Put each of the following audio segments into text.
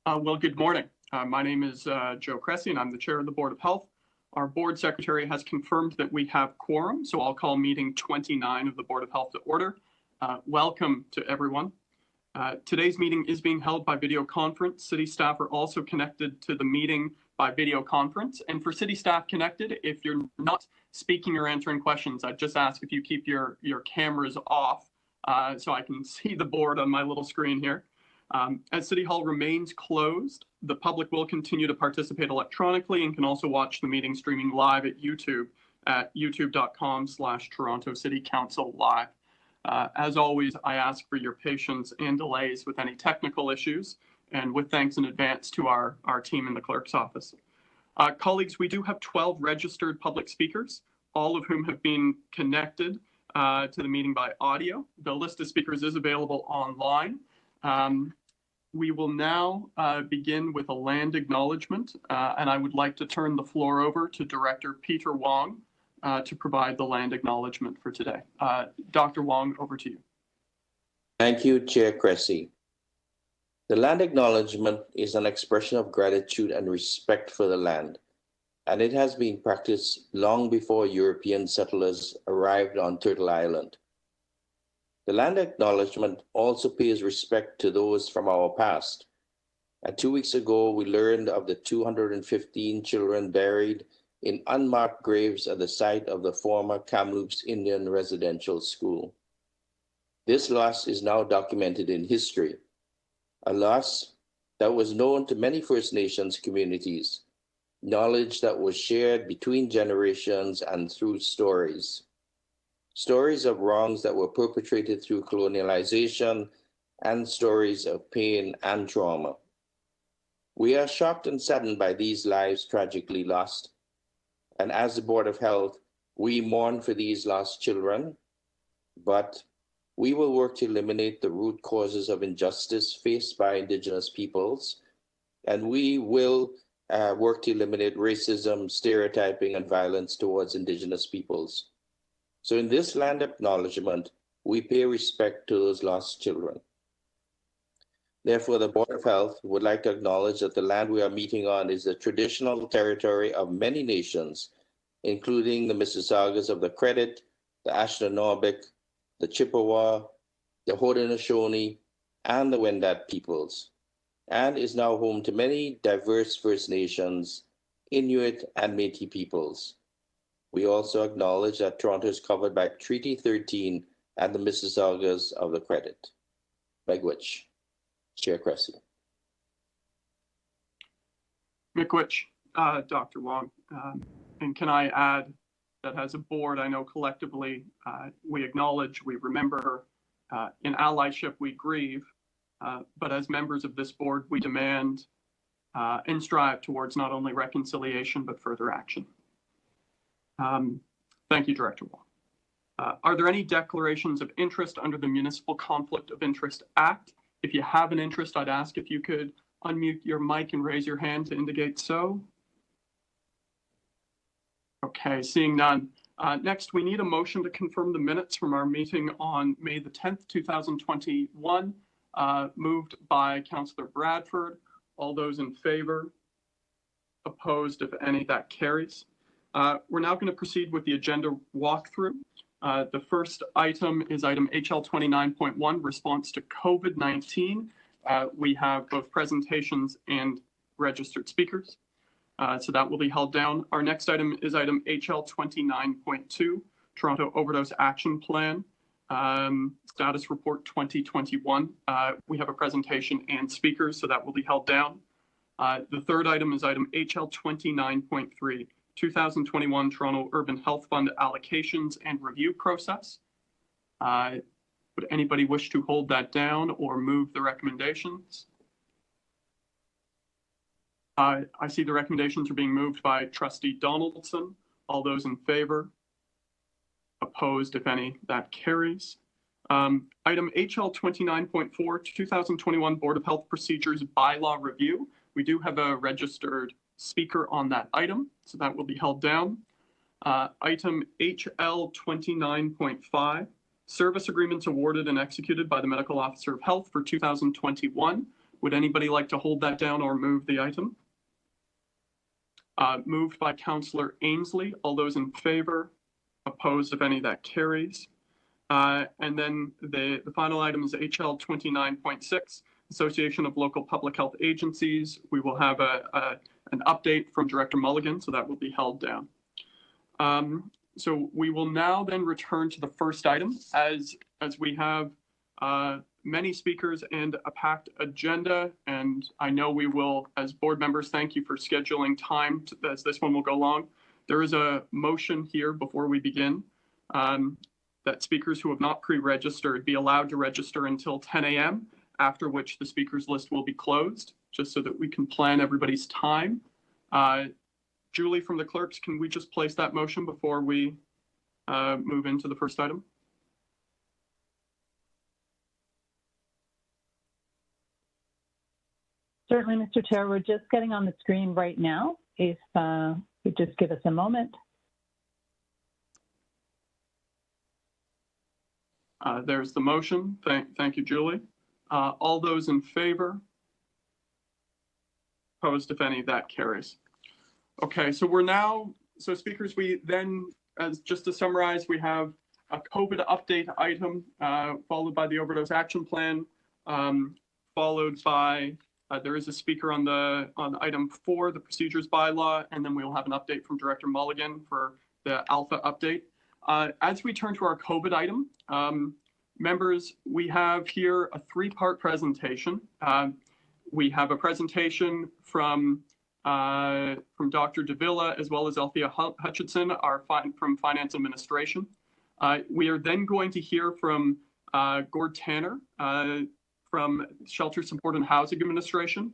Well, good morning. My name is Joe Cressy, and I'm the chair of the Board of Health. Our board secretary has confirmed that we have quorum, so I'll call meeting 29 of the Board of Health to order. Welcome to everyone. Today's meeting is being held by video conference. City staff are also connected to the meeting by video conference. And for city staff connected, if you're not speaking or answering questions, I'd just ask if you keep your cameras off so I can see the board on my little screen here. As City Hall remains closed, the public will continue to participate electronically and can also watch the meeting streaming live at YouTube at youtube.com/Toronto City Council Live. As always, I ask for your patience and delays with any technical issues, and with thanks in advance to our team in the clerk's office. Colleagues, we do have 12 registered public speakers, all of whom have been connected to the meeting by audio. The list of speakers is available online. We will now begin with a land acknowledgement, and I would like to turn the floor over to Director Peter Wong to provide the land acknowledgement for today. Dr. Wong, over to you. Thank you, Chair Cressy. The land acknowledgement is an expression of gratitude and respect for the land, and it has been practiced long before European settlers arrived on Turtle Island. The land acknowledgement also pays respect to those from our past. And 2 weeks ago, we learned of the 215 children buried in unmarked graves at the site of the former Kamloops Indian Residential School. This loss is now documented in history, a loss that was known to many First Nations communities, knowledge that was shared between generations and through stories. Stories of wrongs that were perpetrated through colonialization and stories of pain and trauma. We are shocked and saddened by these lives tragically lost. And as the Board of Health, we mourn for these lost children, but we will work to eliminate the root causes of injustice faced by Indigenous peoples, and we will work to eliminate racism, stereotyping, and violence towards Indigenous peoples. So in this land acknowledgement, we pay respect to those lost children. Therefore, the Board of Health would like to acknowledge that the land we are meeting on is the traditional territory of many nations, including the Mississaugas of the Credit, the Anishinaabe, the Chippewa, the Haudenosaunee, and the Wendat peoples, and is now home to many diverse First Nations, Inuit, and Métis peoples. We also acknowledge that Toronto is covered by Treaty 13 and the Mississaugas of the Credit. Miigwech. Chair Cressy. Miigwech, Dr. Wong. And can I add that as a board, I know collectively we acknowledge, we remember, in allyship we grieve, but as members of this board, we demand and strive towards not only reconciliation, but further action. Thank you, Director Wong. Are there any declarations of interest under the Municipal Conflict of Interest Act? If you have an interest, I'd ask if you could unmute your mic and raise your hand to indicate so. Okay, seeing none. Next, we need a motion to confirm the minutes from our meeting on May the 10th, 2021, moved by Councillor Bradford. All those in favor? Opposed, if any, that carries. We're now going to proceed with the agenda walkthrough. The first item is item HL 29.1, response to COVID-19. We have both presentations and registered speakers, so that will be held down. Our next item is item HL 29.2, Toronto Overdose Action Plan, Status Report 2021. We have a presentation and speakers, so that will be held down. The third item is item HL 29.3, 2021 Toronto Urban Health Fund Allocations and Review Process. Would anybody wish to hold that down or move the recommendations? I see the recommendations are being moved by Trustee Donaldson. All those in favor? Opposed, if any, that carries. Item HL 29.4, 2021 Board of Health Procedures Bylaw Review. We do have a registered speaker on that item, so that will be held down. Item HL 29.5, service agreements awarded and executed by the Medical Officer of Health for 2021. Would anybody like to hold that down or move the item? Moved by Councillor Ainsley. All those in favor? Opposed, if any, that carries. And then the final item is HL 29.6, Association of Local Public Health Agencies. We will have an update from Director Mulligan, so that will be held down. So we will now then return to the first item as we have many speakers and a packed agenda. And I know we will, as board members, thank you for scheduling time as this one will go long. There is a motion here before we begin that speakers who have not pre-registered be allowed to register until 10 a.m., after which the speakers list will be closed, just so that we can plan everybody's time. Julie from the clerks, can we just place that motion before we move into the first item? Certainly, Mr. Chair. We're just getting on the screen right now. If you just give us a moment. There's the motion. Thank you, Julie. All those in favor? Opposed, if any, that carries. Okay, so we're now, so speakers, we then, as just to summarize, we have a COVID update item, followed by the overdose action plan, followed by, there is a speaker on item 4, the procedures bylaw, and then we will have an update from Director Mulligan for the alpha update. As we turn to our COVID item, members, we have here a 3-part presentation. We have a presentation from Dr. Davila, as well as Althea Hutchinson, from Finance Administration. We are then going to hear from Gord Tanner from Shelter Support and Housing Administration.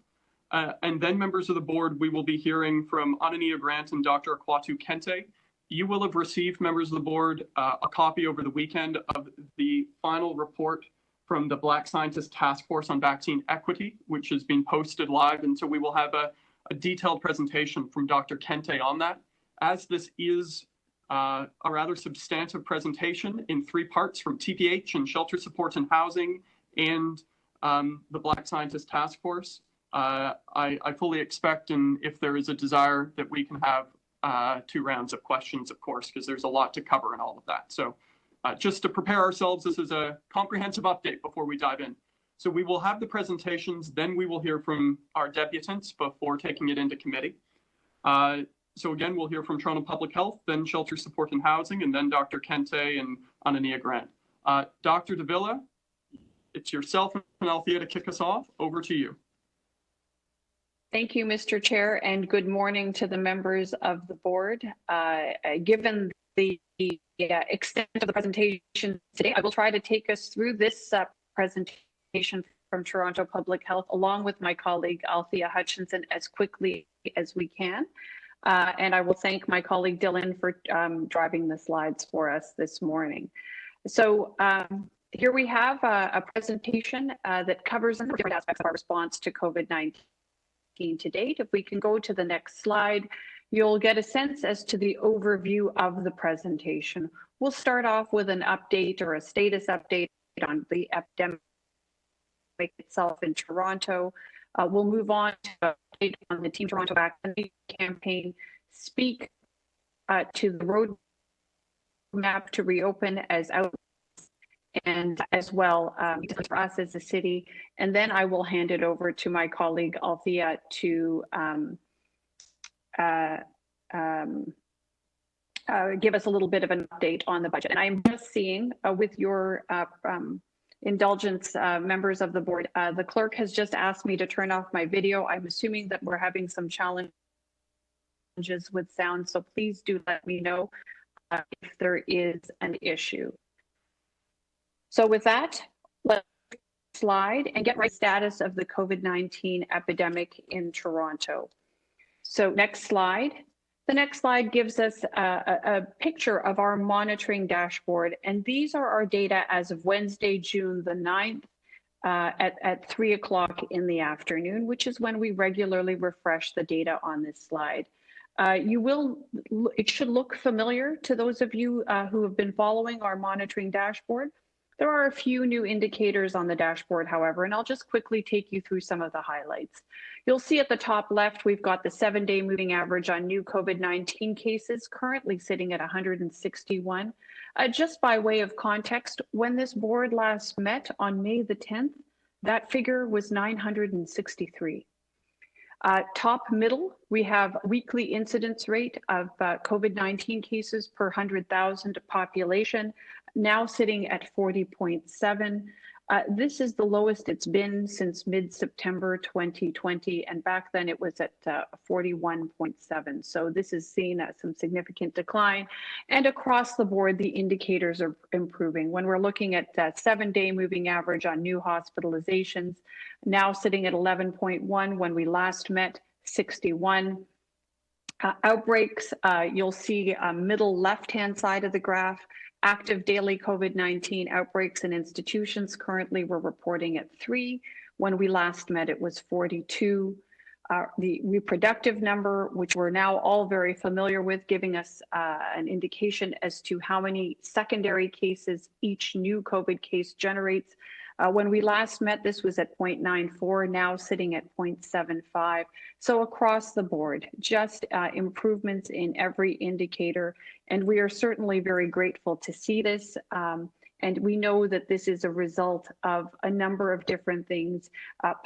And then members of the board, we will be hearing from Anania Grant and Dr. Akwatu Kente. You will have received, members of the board, a copy over the weekend of the final report from the Black Scientist Task Force on Vaccine Equity, which has been posted live. And so we will have a detailed presentation from Dr. Kente on that. As this is a rather substantive presentation in 3 parts from TPH and Shelter Support and Housing and the Black Scientist Task Force, I fully expect, and if there is a desire, that we can have 2 rounds of questions, of course, because there's a lot to cover in all of that. So just to prepare ourselves, this is a comprehensive update before we dive in. So we will have the presentations, then we will hear from our debutants before taking it into committee. So again, we'll hear from Toronto Public Health, then Shelter Support and Housing, and then Dr. Kente and Anania Grant. Dr. Davila, it's yourself and Althea to kick us off. Over to you. Thank you, Mr. Chair, and good morning to the members of the board. Given the extent of the presentation today, I will try to take us through this presentation from Toronto Public Health, along with my colleague Althea Hutchinson, as quickly as we can. And I will thank my colleague Dylan for driving the slides for us this morning. So here we have a presentation that covers a number of different aspects of our response to COVID-19 to date. If we can go to the next slide, you'll get a sense as to the overview of the presentation. We'll start off with an update or a status update on the epidemic itself in Toronto. We'll move on to an update on the Team Toronto Vaccine campaign, speak to the roadmap to reopen as out, and as well for us as a city. And then I will hand it over to my colleague Althea to give us a little bit of an update on the budget. And I'm just seeing, with your indulgence, members of the board, the clerk has just asked me to turn off my video. I'm assuming that we're having some challenges with sound, so please do let me know if there is an issue. So with that, let's slide and get right status of the COVID-19 epidemic in Toronto. So next slide. The next slide gives us a picture of our monitoring dashboard, and these are our data as of Wednesday, June the 9th at 3 o'clock in the afternoon, which is when we regularly refresh the data on this slide. It should look familiar to those of you who have been following our monitoring dashboard. There are a few new indicators on the dashboard, however, and I'll just quickly take you through some of the highlights. You'll see at the top left, we've got the 7-day moving average on new COVID-19 cases, currently sitting at 161. Just by way of context, when this board last met on May the 10th, that figure was 963. Top middle, we have weekly incidence rate of COVID-19 cases per 100,000 population, now sitting at 40.7. This is the lowest it's been since mid-September 2020, and back then it was at 41.7. So this is seen as some significant decline, and across the board, the indicators are improving. When we're looking at 7-day moving average on new hospitalizations, now sitting at 11.1, when we last met, 61. Outbreaks, you'll see middle left-hand side of the graph, active daily COVID-19 outbreaks in institutions. Currently, we're reporting at 3. When we last met, it was 42. The reproductive number, which we're now all very familiar with, giving us an indication as to how many secondary cases each new COVID case generates. When we last met, this was at 0.94, now sitting at 0.75. So across the board, just improvements in every indicator. And we are certainly very grateful to see this. And we know that this is a result of a number of different things,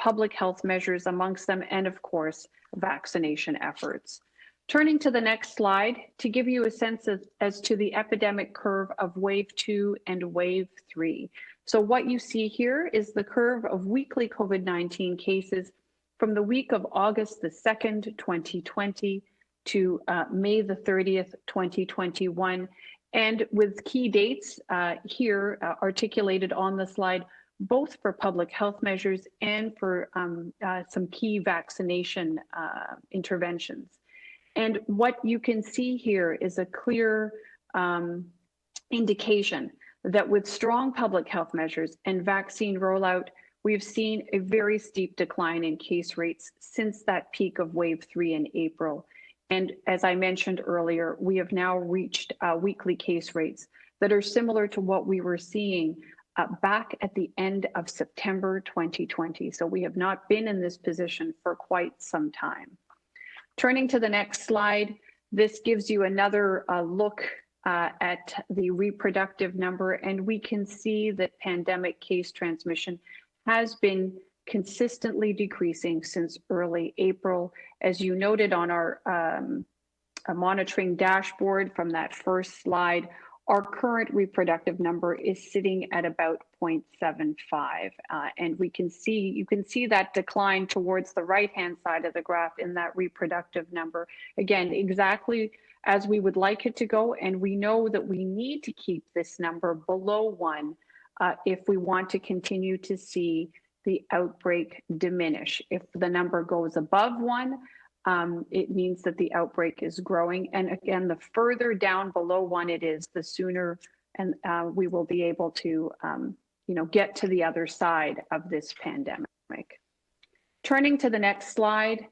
public health measures amongst them, and of course, vaccination efforts. Turning to the next slide, to give you a sense as to the epidemic curve of wave 2 and wave 3. So what you see here is the curve of weekly COVID-19 cases from the week of August the 2nd, 2020 to May the 30th, 2021. And with key dates here articulated on the slide, both for public health measures and for some key vaccination interventions. And what you can see here is a clear indication that with strong public health measures and vaccine rollout, we've seen a very steep decline in case rates since that peak of wave 3 in April. And as I mentioned earlier, we have now reached weekly case rates that are similar to what we were seeing back at the end of September 2020. So we have not been in this position for quite some time. Turning to the next slide, this gives you another look at the reproductive number, and we can see that pandemic case transmission has been consistently decreasing since early April. As you noted on our monitoring dashboard from that first slide, our current reproductive number is sitting at about 0.75. And you can see that decline towards the right-hand side of the graph in that reproductive number. Again, exactly as we would like it to go. And we know that we need to keep this number below 1 if we want to continue to see the outbreak diminish. If the number goes above 1, it means that the outbreak is growing. And again, the further down below 1 it is, the sooner and we will be able to get to the other side of this pandemic. Turning to the next slide,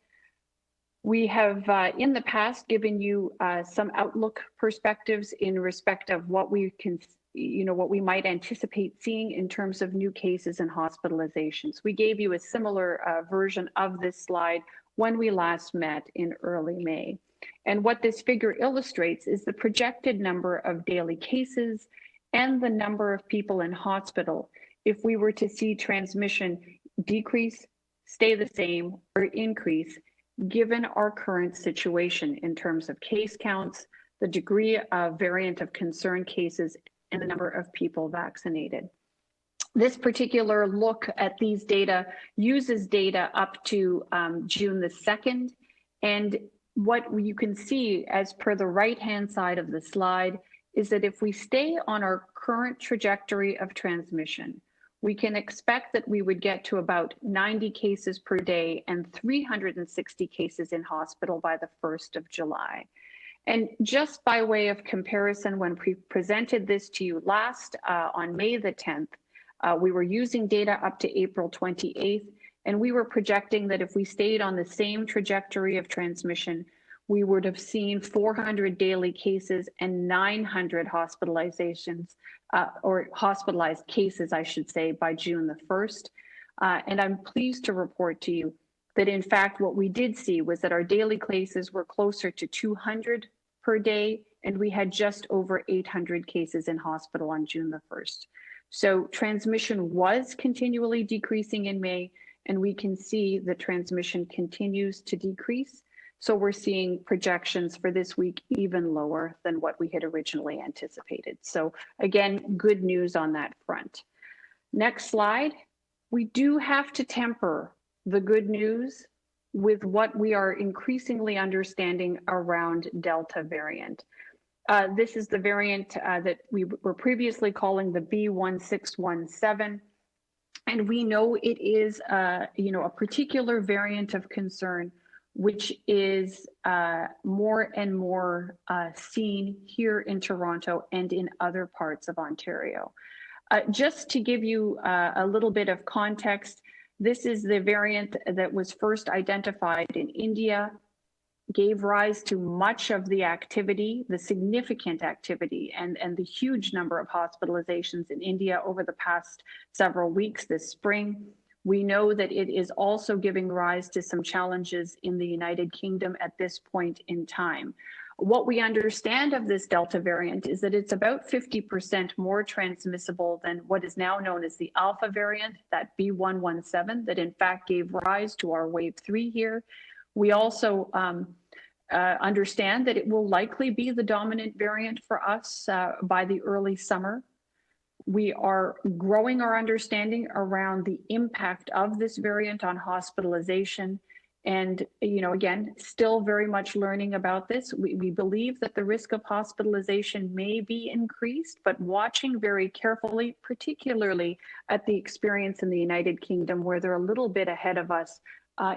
we have in the past given you some outlook perspectives in respect of what we can, what we might anticipate seeing in terms of new cases and hospitalizations. We gave you a similar version of this slide when we last met in early May. And what this figure illustrates is the projected number of daily cases and the number of people in hospital if we were to see transmission decrease, stay the same, or increase, given our current situation in terms of case counts, the degree of variant of concern cases, and the number of people vaccinated. This particular look at these data uses data up to June the 2nd. And what you can see as per the right-hand side of the slide is that if we stay on our current trajectory of transmission, we can expect that we would get to about 90 cases per day and 360 cases in hospital by the 1st of July. And just by way of comparison, when we presented this to you last on May the 10th, we were using data up to April 28th, and we were projecting that if we stayed on the same trajectory of transmission, we would have seen 400 daily cases and 900 hospitalizations, or hospitalized cases, I should say, by June the 1st. And I'm pleased to report to you that in fact, what we did see was that our daily cases were closer to 200 per day, and we had just over 800 cases in hospital on June the 1st. So transmission was continually decreasing in May, and we can see the transmission continues to decrease. So we're seeing projections for this week even lower than what we had originally anticipated. So again, good news on that front. Next slide. We do have to temper the good news with what we are increasingly understanding around Delta variant. This is the variant that we were previously calling the B1617. And we know it is a particular variant of concern, which is more and more seen here in Toronto and in other parts of Ontario. Just to give you a little bit of context, this is the variant that was first identified in India, gave rise to much of the activity, the significant activity, and the huge number of hospitalizations in India over the past several weeks this spring. We know that it is also giving rise to some challenges in the United Kingdom at this point in time. What we understand of this Delta variant is that it's about 50% more transmissible than what is now known as the Alpha variant, that B117, that in fact gave rise to our wave 3 here. We also understand that it will likely be the dominant variant for us by the early summer. We are growing our understanding around the impact of this variant on hospitalization. And, again, still very much learning about this. We believe that the risk of hospitalization may be increased, but watching very carefully, particularly at the experience in the United Kingdom, where they're a little bit ahead of us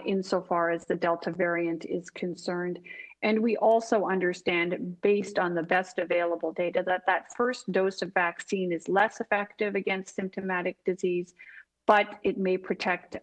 insofar as the Delta variant is concerned. And we also understand, based on the best available data, that that first dose of vaccine is less effective against symptomatic disease, but it may protect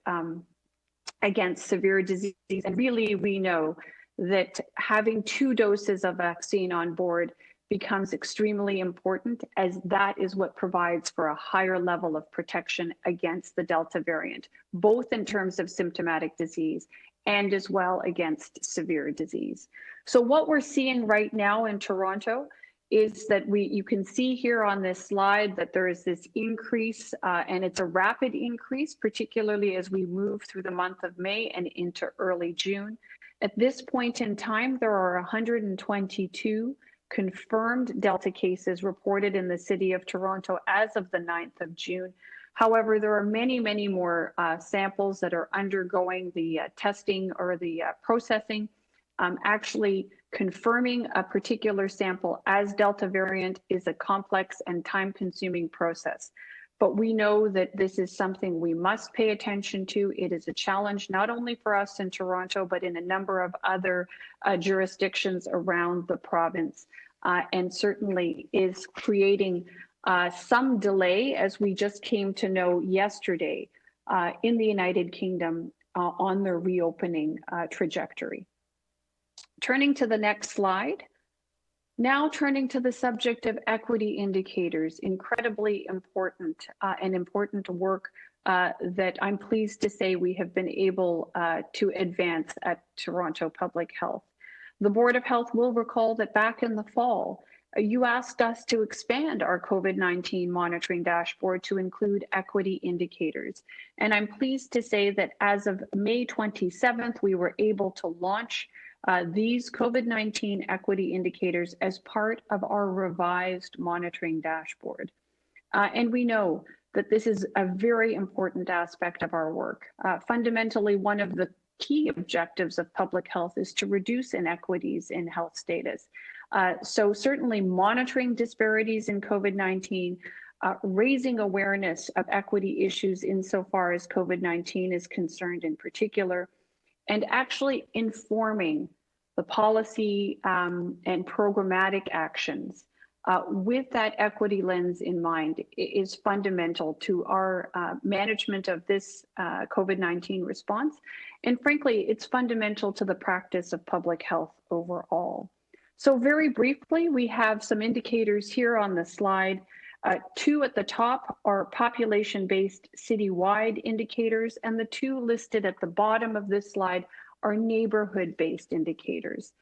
against severe disease. And really, we know that having 2 doses of vaccine on board becomes extremely important, as that is what provides for a higher level of protection against the Delta variant, both in terms of symptomatic disease and as well against severe disease. So what we're seeing right now in Toronto is that you can see here on this slide that there is this increase, and it's a rapid increase, particularly as we move through the month of May and into early June. At this point in time, there are 122 confirmed Delta cases reported in the city of Toronto as of the 9th of June. However, there are many, many more samples that are undergoing the testing or the processing. Actually confirming a particular sample as Delta variant is a complex and time-consuming process. But we know that this is something we must pay attention to. It is a challenge not only for us in Toronto, but in a number of other jurisdictions around the province, and certainly is creating some delay, as we just came to know yesterday, in the United Kingdom on their reopening trajectory. Turning to the next slide. Now turning to the subject of equity indicators, incredibly important and important work that I'm pleased to say we have been able to advance at Toronto Public Health. The Board of Health will recall that back in the fall, you asked us to expand our COVID-19 monitoring dashboard to include equity indicators. And I'm pleased to say that as of May 27th, we were able to launch these COVID-19 equity indicators as part of our revised monitoring dashboard. And we know that this is a very important aspect of our work. Fundamentally, one of the key objectives of public health is to reduce inequities in health status. So certainly monitoring disparities in COVID-19, raising awareness of equity issues insofar as COVID-19 is concerned in particular, and actually informing the policy and programmatic actions with that equity lens in mind is fundamental to our management of this COVID-19 response. And frankly, it's fundamental to the practice of public health overall. So very briefly, we have some indicators here on the slide. Two at the top are population-based citywide indicators, and the two listed at the bottom of this slide are neighborhood-based indicators.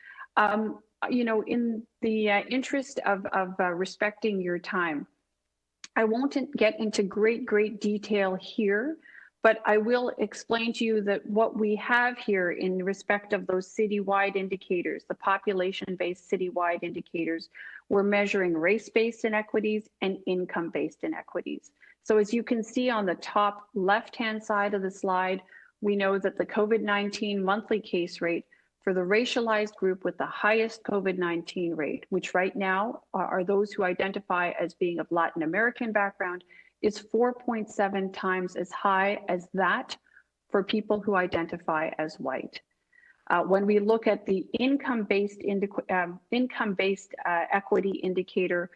You know, in the interest of respecting your time, I won't get into great detail here, but I will explain to you that what we have here in respect of those citywide indicators, the population-based citywide indicators, we're measuring race-based inequities and income-based inequities. So as you can see on the top left-hand side of the slide, we know that the COVID-19 monthly case rate for the racialized group with the highest COVID-19 rate, which right now are those who identify as being of Latin American background, is 4.7 times as high as that for people who identify as white. When we look at the income-based equity indicator,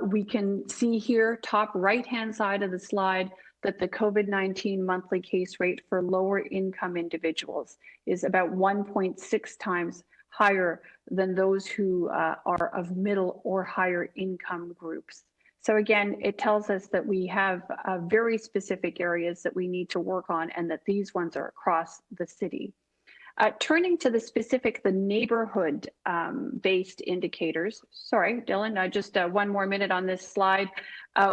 we can see here, top right-hand side of the slide, that the COVID-19 monthly case rate for lower income individuals is about 1.6 times higher than those who are of middle or higher income groups. So again, it tells us that we have very specific areas that we need to work on, and that these ones are across the city. Turning to the specific, the neighborhood based indicators. Sorry, Dylan, just 1 more minute on this slide.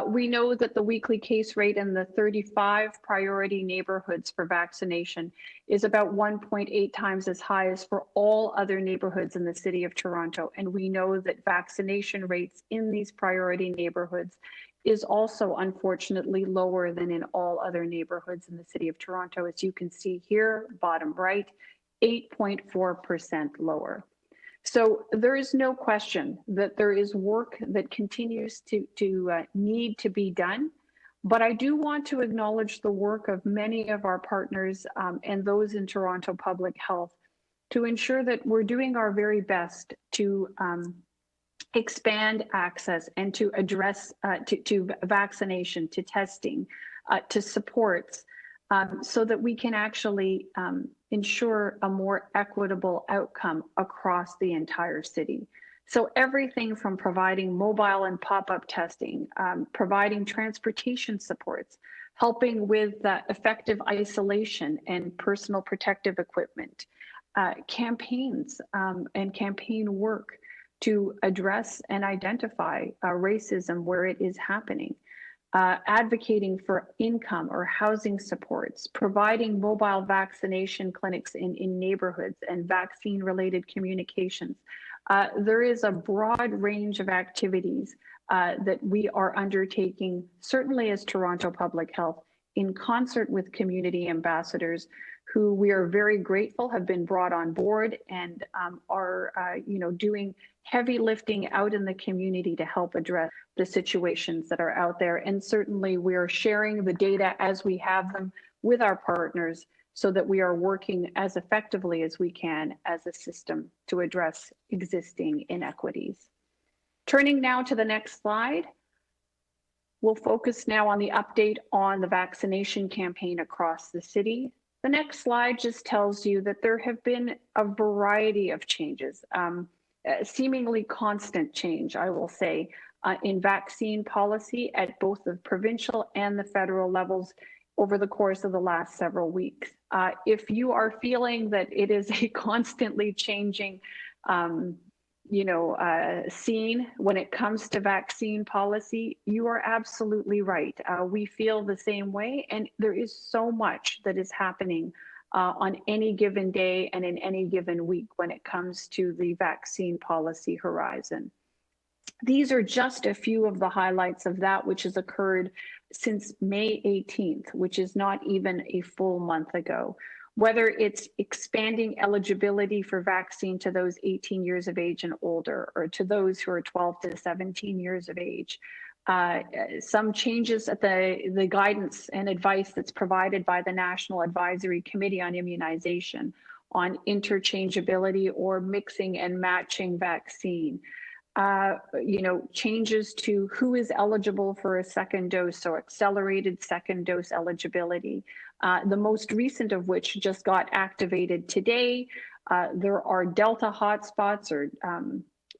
We know that the weekly case rate in the 35 priority neighborhoods for vaccination is about 1.8 times as high as for all other neighborhoods in the city of Toronto. And we know that vaccination rates in these priority neighborhoods is also unfortunately lower than in all other neighborhoods in the city of Toronto. As you can see here, bottom right, 8.4% lower. So there is no question that there is work that continues to need to be done. But I do want to acknowledge the work of many of our partners and those in Toronto Public Health to ensure that we're doing our very best to expand access and to address to vaccination, to testing, to supports, so that we can actually ensure a more equitable outcome across the entire city. So everything from providing mobile and pop-up testing, providing transportation supports, helping with effective isolation and personal protective equipment, campaigns and campaign work to address and identify racism where it is happening. Advocating for income or housing supports, providing mobile vaccination clinics in neighborhoods and vaccine-related communications. There is a broad range of activities that we are undertaking, certainly as Toronto Public Health, in concert with community ambassadors who we are very grateful have been brought on board and are doing heavy lifting out in the community to help address the situations that are out there. And certainly we are sharing the data as we have them with our partners so that we are working as effectively as we can as a system to address existing inequities. Turning now to the next slide, we'll focus now on the update on the vaccination campaign across the city. The next slide just tells you that there have been a variety of changes, seemingly constant change, I will say, in vaccine policy at both the provincial and the federal levels over the course of the last several weeks. If you are feeling that it is a constantly changing scene when it comes to vaccine policy, you are absolutely right. We feel the same way, and there is so much that is happening on any given day and in any given week when it comes to the vaccine policy horizon. These are just a few of the highlights of that which has occurred since May 18th, which is not even a full month ago. Whether it's expanding eligibility for vaccine to those 18 years of age and older, or to those who are 12 to 17 years of age, some changes at the guidance and advice that's provided by the National Advisory Committee on Immunization on interchangeability or mixing and matching vaccine. changes to who is eligible for a second dose, so accelerated second dose eligibility. The most recent of which just got activated today. There are Delta hotspots or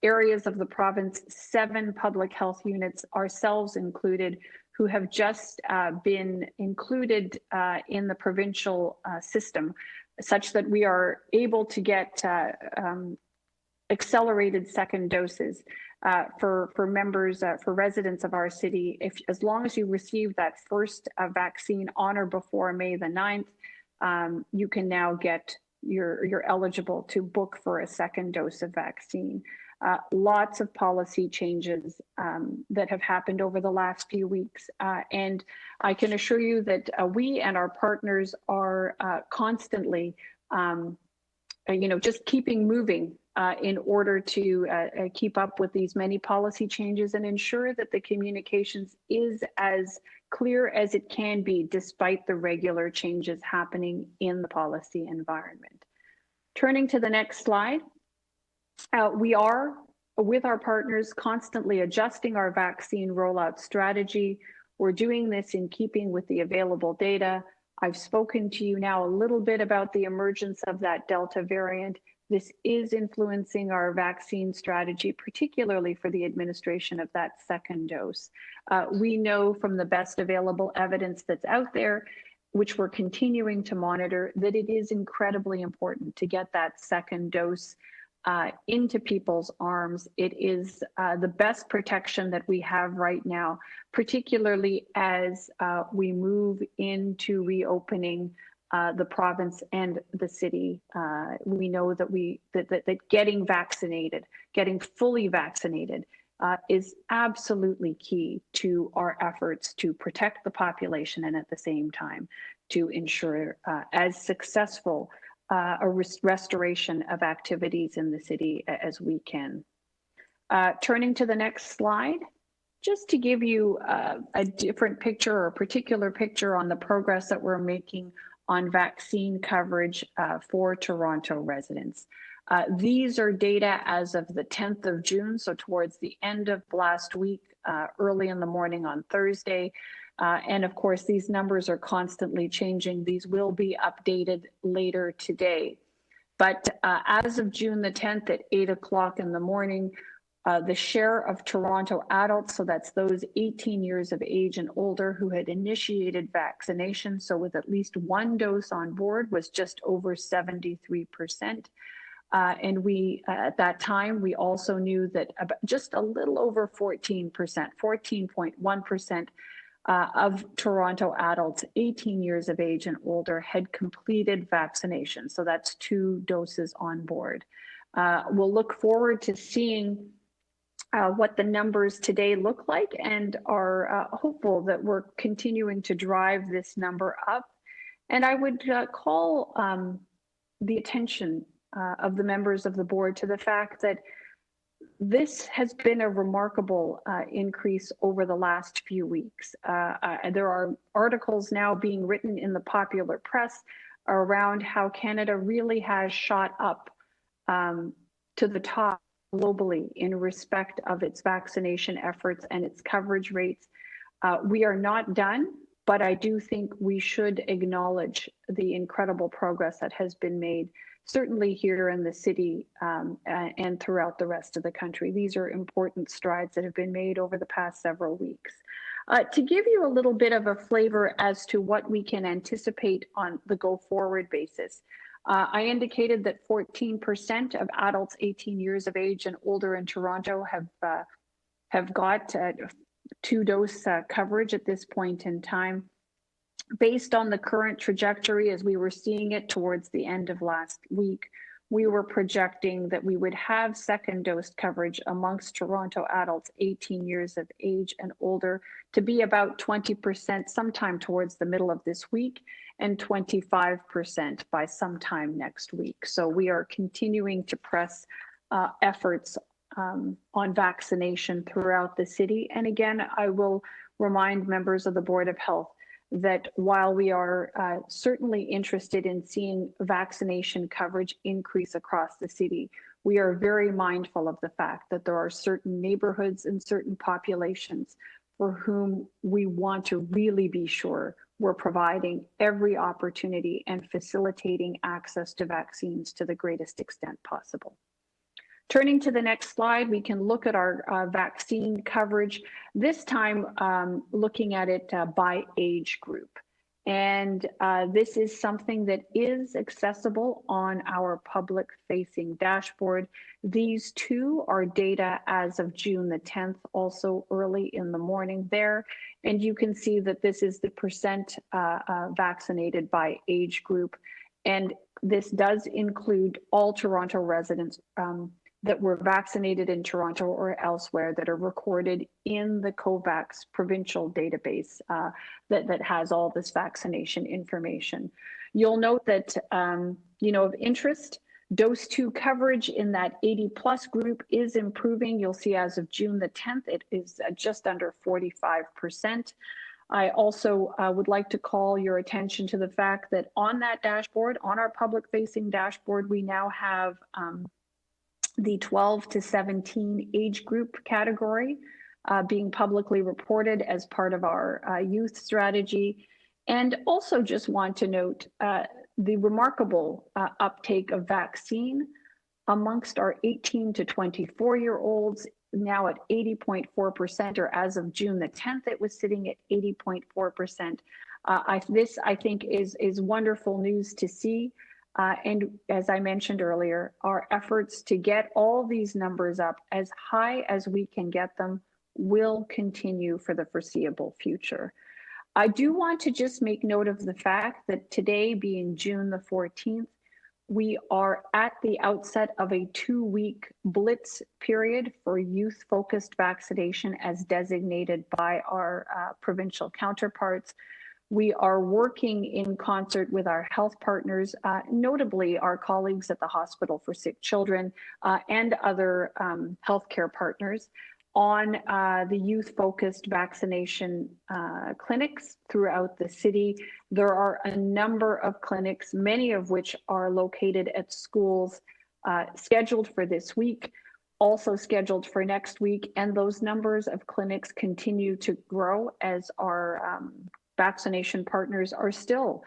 areas of the province, 7 public health units, ourselves included, who have just been included in the provincial system, such that we are able to get accelerated second doses for members, for residents of our city. As long as you receive that first vaccine on or before May the 9th, you can now you're eligible to book for a second dose of vaccine. Lots of policy changes that have happened over the last few weeks. And I can assure you that we and our partners are constantly, just keeping moving in order to keep up with these many policy changes and ensure that the communications is as clear as it can be, despite the regular changes happening in the policy environment. Turning to the next slide. We are, with our partners, constantly adjusting our vaccine rollout strategy. We're doing this in keeping with the available data. I've spoken to you now a little bit about the emergence of that Delta variant. This is influencing our vaccine strategy, particularly for the administration of that second dose. We know from the best available evidence that's out there, which we're continuing to monitor, that it is incredibly important to get that second dose into people's arms. It is the best protection that we have right now, particularly as we move into reopening the province and the city. We know that getting vaccinated, getting fully vaccinated, is absolutely key to our efforts to protect the population and at the same time to ensure as successful a restoration of activities in the city as we can. Turning to the next slide, just to give you a different picture or a particular picture on the progress that we're making on vaccine coverage for Toronto residents. These are data as of the 10th of June, so towards the end of last week, early in the morning on Thursday. And of course, these numbers are constantly changing. These will be updated later today. But as of June the 10th at 8 o'clock in the morning, the share of Toronto adults, so that's those 18 years of age and older who had initiated vaccination, so with at least one dose on board, was just over 73%. And we, at that time, we also knew that about just a little over 14%, 14.1% of Toronto adults 18 years of age and older had completed vaccination. So that's 2 doses on board. We'll look forward to seeing what the numbers today look like, and are hopeful that we're continuing to drive this number up. And I would call the attention of the members of the board to the fact that this has been a remarkable increase over the last few weeks. There are articles now being written in the popular press around how Canada really has shot up to the top globally in respect of its vaccination efforts and its coverage rates. We are not done, but I do think we should acknowledge the incredible progress that has been made, certainly here in the city and throughout the rest of the country. These are important strides that have been made over the past several weeks. To give you a little bit of a flavor as to what we can anticipate on the go forward basis, I indicated that 14% of adults 18 years of age and older in Toronto have got 2-dose coverage at this point in time. Based on the current trajectory as we were seeing it towards the end of last week, we were projecting that we would have second dose coverage amongst Toronto adults 18 years of age and older to be about 20% sometime towards the middle of this week, and 25% by sometime next week. So we are continuing to press efforts on vaccination throughout the city. And again, I will remind members of the Board of Health that while we are certainly interested in seeing vaccination coverage increase across the city, we are very mindful of the fact that there are certain neighborhoods and certain populations for whom we want to really be sure we're providing every opportunity and facilitating access to vaccines to the greatest extent possible. Turning to the next slide, we can look at our vaccine coverage, this time looking at it by age group. And this is something that is accessible on our public-facing dashboard. These two are data as of June the 10th, also early in the morning there. And you can see that this is the percent vaccinated by age group. And this does include all Toronto residents that were vaccinated in Toronto or elsewhere that are recorded in the COVAX provincial database that has all this vaccination information. You'll note that, of interest, dose 2 coverage in that 80+ group is improving. You'll see as of June the 10th, it is just under 45%. I also would like to call your attention to the fact that on that dashboard, on our public-facing dashboard, we now have the 12 to 17 age group category being publicly reported as part of our youth strategy. And also just want to note the remarkable uptake of vaccine amongst our 18 to 24-year-olds, now at 80.4%, or as of June the 10th, it was sitting at 80.4%. This, I think, is wonderful news to see. And as I mentioned earlier, our efforts to get all these numbers up as high as we can get them will continue for the foreseeable future. I do want to just make note of the fact that today, being June the 14th, we are at the outset of a 2-week blitz period for youth-focused vaccination as designated by our provincial counterparts. We are working in concert with our health partners, notably our colleagues at the Hospital for Sick Children and other healthcare partners, on the youth-focused vaccination clinics throughout the city. There are a number of clinics, many of which are located at schools, scheduled for this week, also scheduled for next week, and those numbers of clinics continue to grow as our vaccination partners are still,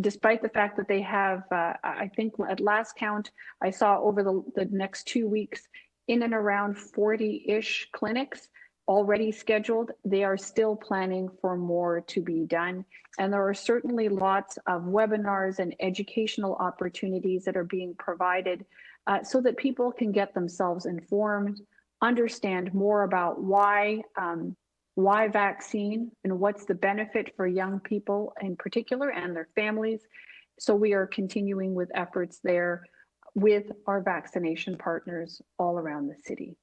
despite the fact that they have, I think at last count, I saw over the next 2 weeks, in and around 40-ish clinics already scheduled. They are still planning for more to be done. And there are certainly lots of webinars and educational opportunities that are being provided so that people can get themselves informed, understand more about why vaccine and what's the benefit for young people in particular and their families. So we are continuing with efforts there with our vaccination partners all around the city.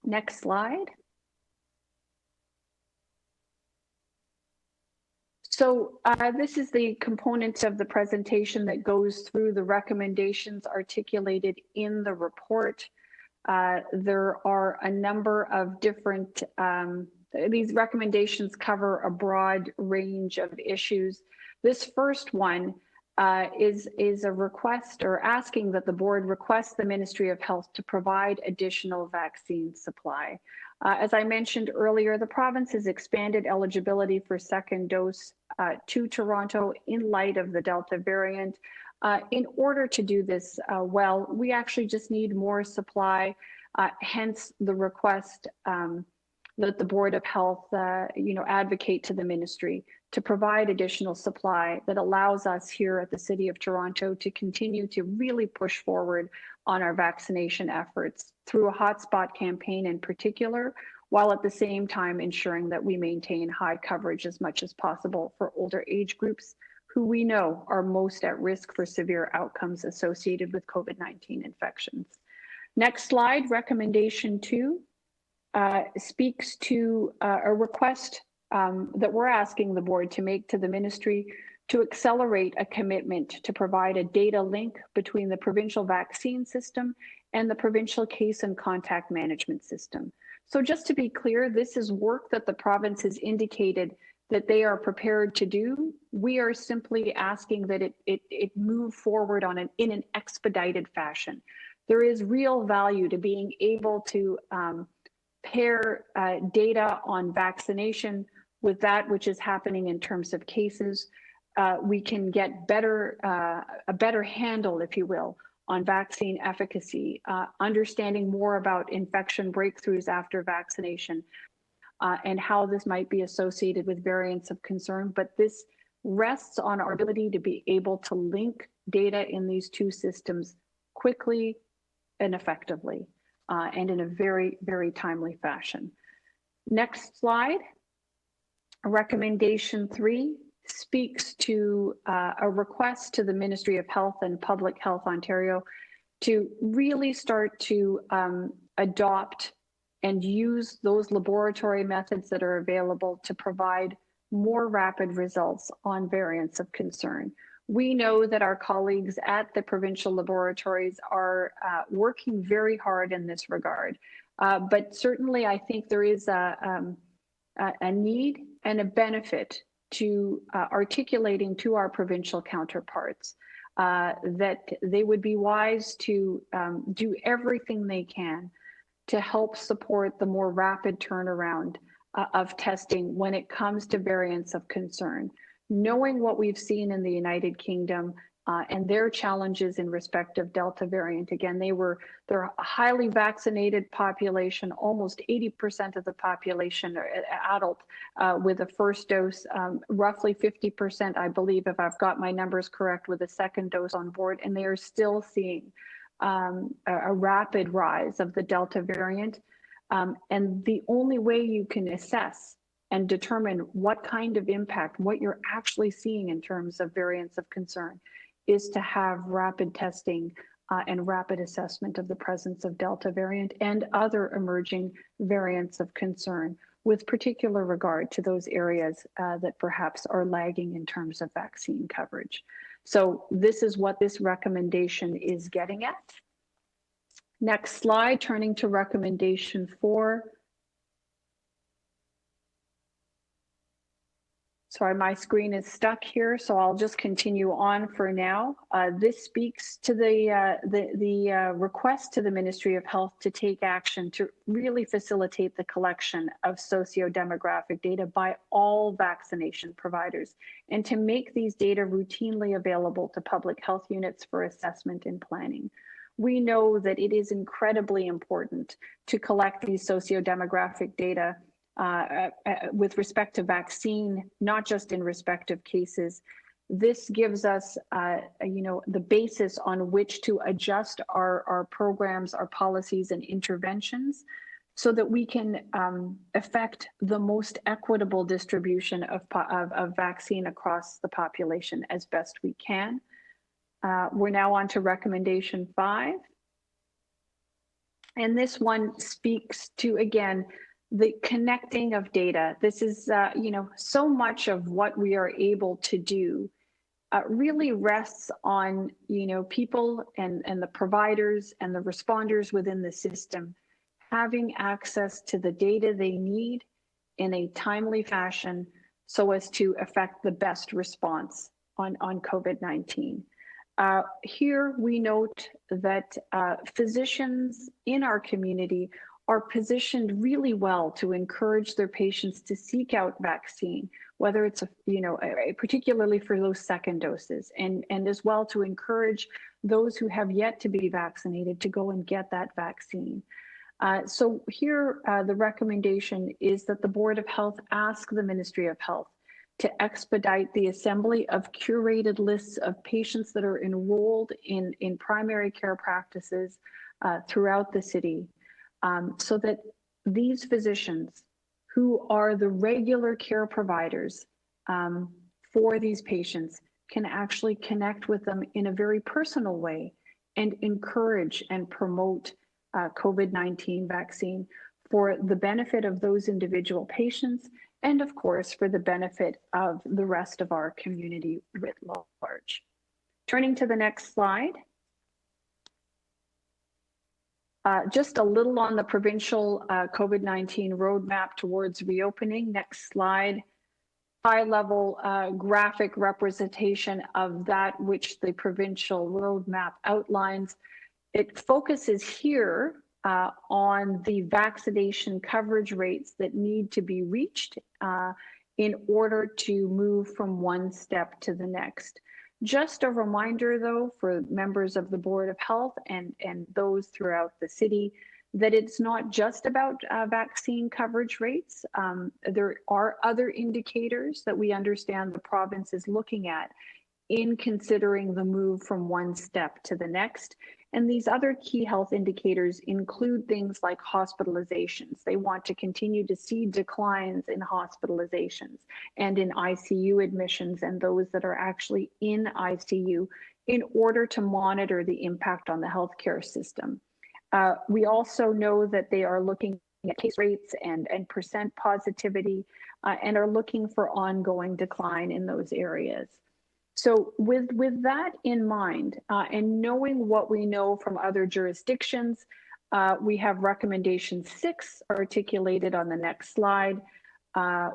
Next slide. So this is the component of the presentation that goes through the recommendations articulated in the report. There are a number of different, these recommendations cover a broad range of issues. This first one is a request, or asking that the board request the Ministry of Health to provide additional vaccine supply. As I mentioned earlier, the province has expanded eligibility for second dose to Toronto in light of the Delta variant. In order to do this well, we actually just need more supply, hence the request that the Board of Health advocate to the ministry to provide additional supply that allows us here at the City of Toronto to continue to really push forward on our vaccination efforts through a hotspot campaign in particular, while at the same time ensuring that we maintain high coverage as much as possible for older age groups who we know are most at risk for severe outcomes associated with COVID-19 infections. Next slide, recommendation 2, speaks to a request that we're asking the board to make to the ministry to accelerate a commitment to provide a data link between the provincial vaccine system and the provincial case and contact management system. So just to be clear, this is work that the province has indicated that they are prepared to do. We are simply asking that it move forward in an expedited fashion. there is real value to being able to pair data on vaccination with that which is happening in terms of cases. We can get a better handle, if you will, on vaccine efficacy, understanding more about infection breakthroughs after vaccination, and how this might be associated with variants of concern. But this rests on our ability to be able to link data in these two systems quickly and effectively, and in a very, very timely fashion. Next slide. Recommendation 3 speaks to a request to the Ministry of Health and Public Health Ontario to really start to adopt and use those laboratory methods that are available to provide more rapid results on variants of concern. We know that our colleagues at the provincial laboratories are working very hard in this regard, but certainly I think there is a need and a benefit to articulating to our provincial counterparts that they would be wise to do everything they can to help support the more rapid turnaround of testing when it comes to variants of concern. Knowing what we've seen in the United Kingdom and their challenges in respect of Delta variant, again, they're a highly vaccinated population, almost 80% of the population are adult with a first dose, roughly 50%, I believe, if I've got my numbers correct, with a second dose on board, and they are still seeing a rapid rise of the Delta variant. And the only way you can assess and determine what kind of impact, what you're actually seeing in terms of variants of concern, is to have rapid testing and rapid assessment of the presence of Delta variant and other emerging variants of concern, with particular regard to those areas that perhaps are lagging in terms of vaccine coverage. So this is what this recommendation is getting at. Next slide, turning to recommendation 4. Sorry, my screen is stuck here, so I'll just continue on for now. This speaks to the request to the Ministry of Health to take action to really facilitate the collection of socio-demographic data by all vaccination providers, and to make these data routinely available to public health units for assessment and planning. We know that it is incredibly important to collect these socio-demographic data with respect to vaccine, not just in respect of cases. This gives us, the basis on which to adjust our programs, our policies and interventions, so that we can affect the most equitable distribution of vaccine across the population as best we can. We're now on to recommendation 5. And this one speaks to, again, the connecting of data. This is, so much of what we are able to do really rests on, people and the providers and the responders within the system having access to the data they need in a timely fashion so as to affect the best response on COVID-19. Here we note that physicians in our community are positioned really well to encourage their patients to seek out vaccine, whether it's particularly for those second doses, and as well to encourage those who have yet to be vaccinated to go and get that vaccine. So here the recommendation is that the Board of Health ask the Ministry of Health to expedite the assembly of curated lists of patients that are enrolled in primary care practices throughout the city, so that these physicians, who are the regular care providers for these patients, can actually connect with them in a very personal way and encourage and promote COVID-19 vaccine for the benefit of those individual patients, and of course, for the benefit of the rest of our community writ large. Turning to the next slide. Just a little on the provincial COVID-19 roadmap towards reopening. Next slide. High-level graphic representation of that which the provincial roadmap outlines. It focuses here on the vaccination coverage rates that need to be reached in order to move from one step to the next. Just a reminder, though, for members of the Board of Health and those throughout the city, that it's not just about vaccine coverage rates. There are other indicators that we understand the province is looking at in considering the move from one step to the next. And these other key health indicators include things like hospitalizations. They want to continue to see declines in hospitalizations and in ICU admissions and those that are actually in ICU in order to monitor the impact on the healthcare system. We also know that they are looking at case rates and percent positivity and are looking for ongoing decline in those areas. So with that in mind, and knowing what we know from other jurisdictions, we have recommendation 6 articulated on the next slide,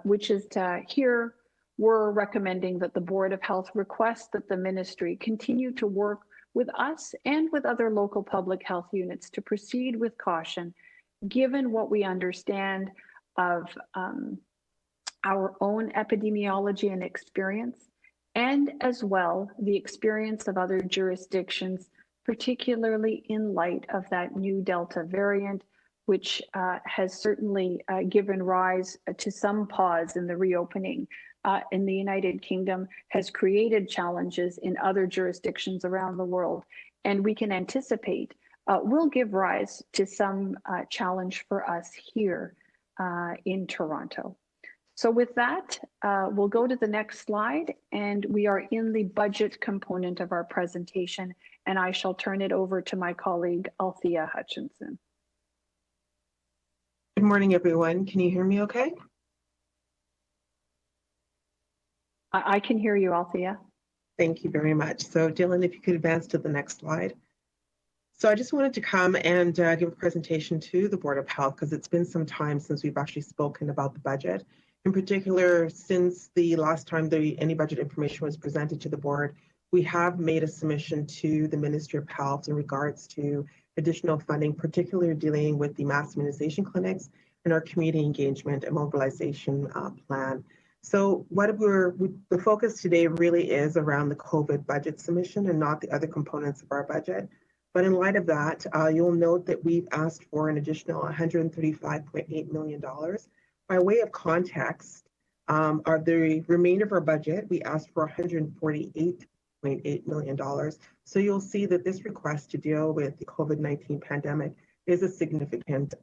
which is here we're recommending that the Board of Health request that the ministry continue to work with us and with other local public health units to proceed with caution, given what we understand of our own epidemiology and experience, and as well the experience of other jurisdictions, particularly in light of that new Delta variant, which has certainly given rise to some pause in the reopening in the United Kingdom, has created challenges in other jurisdictions around the world, and we can anticipate will give rise to some challenge for us here in Toronto. So with that, we'll go to the next slide, and we are in the budget component of our presentation, and I shall turn it over to my colleague, Althea Hutchinson. Good morning, everyone. Can you hear me okay? I can hear you, Althea. Thank you very much. So Dylan, if you could advance to the next slide. So I just wanted to come and give a presentation to the Board of Health because it's been some time since we've actually spoken about the budget. In particular, since the last time any budget information was presented to the board, we have made a submission to the Ministry of Health in regards to additional funding, particularly dealing with the mass immunization clinics and our community engagement and mobilization plan. So the focus today really is around the COVID budget submission and not the other components of our budget. But in light of that, you'll note that we've asked for an additional $135.8 million. By way of context, the remainder of our budget, we asked for $148.8 million. So you'll see that this request to deal with the COVID-19 pandemic is a significant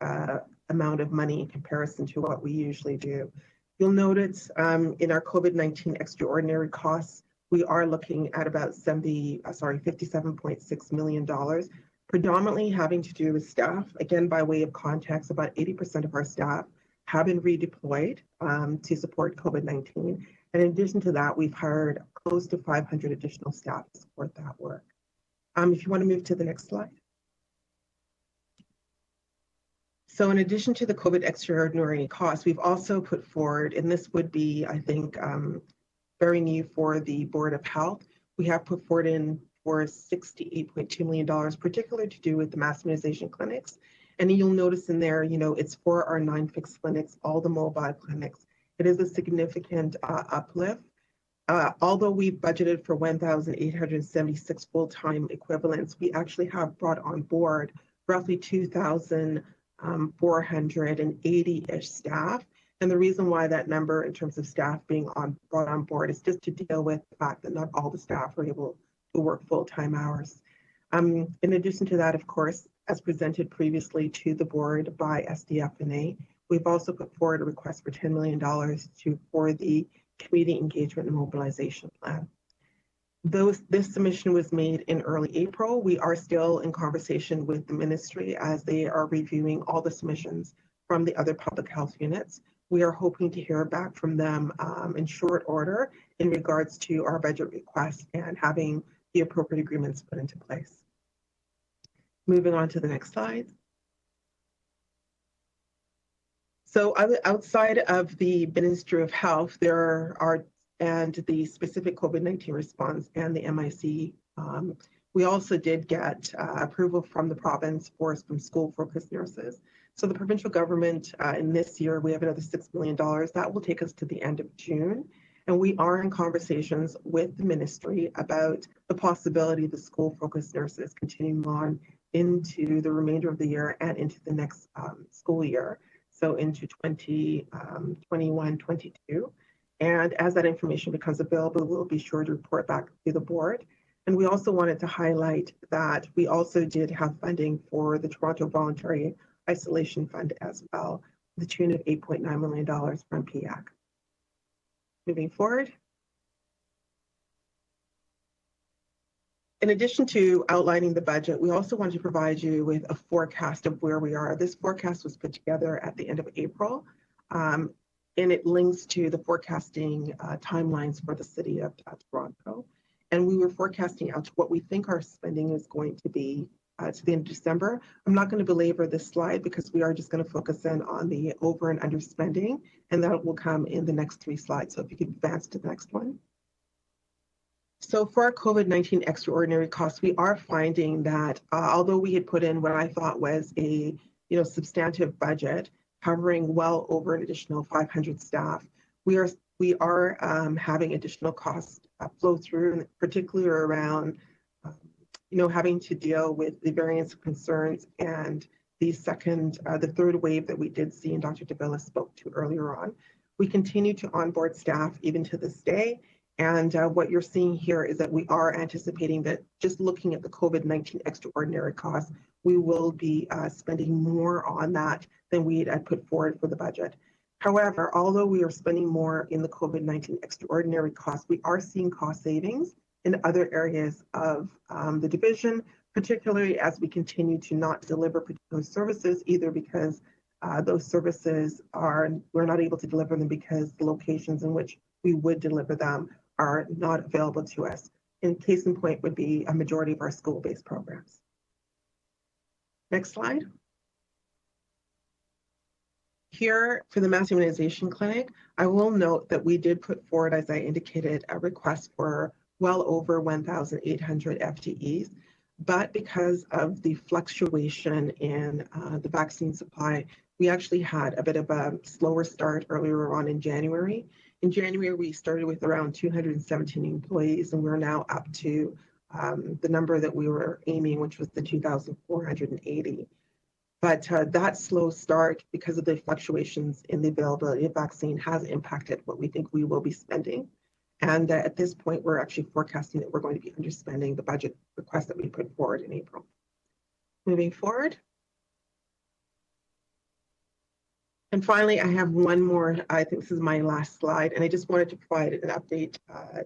amount of money in comparison to what we usually do. You'll notice in our COVID-19 extraordinary costs, we are looking at about $57.6 million, predominantly having to do with staff. Again, by way of context, about 80% of our staff have been redeployed to support COVID-19. And in addition to that, we've hired close to 500 additional staff to support that work. If you want to move to the next slide. So in addition to the COVID extraordinary costs, we've also put forward, and this would be, I think, very new for the Board of Health, we have put forward in for $68.2 million, particularly to do with the mass immunization clinics. And you'll notice in there, it's for our 9 fixed clinics, all the mobile clinics. It is a significant uplift. Although we budgeted for 1,876 full-time equivalents, we actually have brought on board roughly 2,480-ish staff. And the reason why that number in terms of staff being brought on board is just to deal with the fact that not all the staff are able to work full-time hours. In addition to that, of course, as presented previously to the board by SDF&A, we've also put forward a request for $10 million for the community engagement and mobilization plan. This submission was made in early April. We are still in conversation with the ministry as they are reviewing all the submissions from the other public health units. We are hoping to hear back from them in short order in regards to our budget request and having the appropriate agreements put into place. Moving on to the next slide. So outside of the Ministry of Health, there are, and the specific COVID-19 response and the MIC, We also did get approval from the province for some school-focused nurses. So the provincial government in this year, we have another $6 million. That will take us to the end of June. And we are in conversations with the ministry about the possibility of the school-focused nurses continuing on into the remainder of the year and into the next school year. So into 2021-22. And as that information becomes available, we'll be sure to report back to the board. And we also wanted to highlight that we also did have funding for the Toronto Voluntary Isolation Fund as well, to the tune of $8.9 million from PIAC. Moving forward. In addition to outlining the budget, we also wanted to provide you with a forecast of where we are. This forecast was put together at the end of April, and it links to the forecasting timelines for the city of Toronto. And we were forecasting out to what we think our spending is going to be to the end of December. I'm not going to belabor this slide because we are just going to focus in on the over and under spending, and that will come in the next 3 slides. So if you could advance to the next one. So for our COVID-19 extraordinary costs, we are finding that although we had put in what I thought was a substantive budget covering well over an additional 500 staff, we are having additional costs flow through, particularly around having to deal with the variants of concerns and the third wave that we did see and Dr. Davila spoke to earlier on. We continue to onboard staff even to this day. And what you're seeing here is that we are anticipating that just looking at the COVID-19 extraordinary costs, we will be spending more on that than we had put forward for the budget. However, although we are spending more in the COVID-19 extraordinary costs, we are seeing cost savings in other areas of the division, particularly as we continue to not deliver particular services, either because those services we're not able to deliver them because the locations in which we would deliver them are not available to us. In case in point would be a majority of our school-based programs. Next slide. Here for the mass immunization clinic, I will note that we did put forward, as I indicated, a request for well over 1,800 FTEs, but because of the fluctuation in the vaccine supply, we actually had a bit of a slower start earlier on in January. In January, we started with around 217 employees, and we're now up to the number that we were aiming, which was the 2,480. But that slow start, because of the fluctuations in the availability of vaccine, has impacted what we think we will be spending. And at this point, we're actually forecasting that we're going to be underspending the budget request that we put forward in April. Moving forward. And finally, I have one more, I think this is my last slide, and I just wanted to provide an update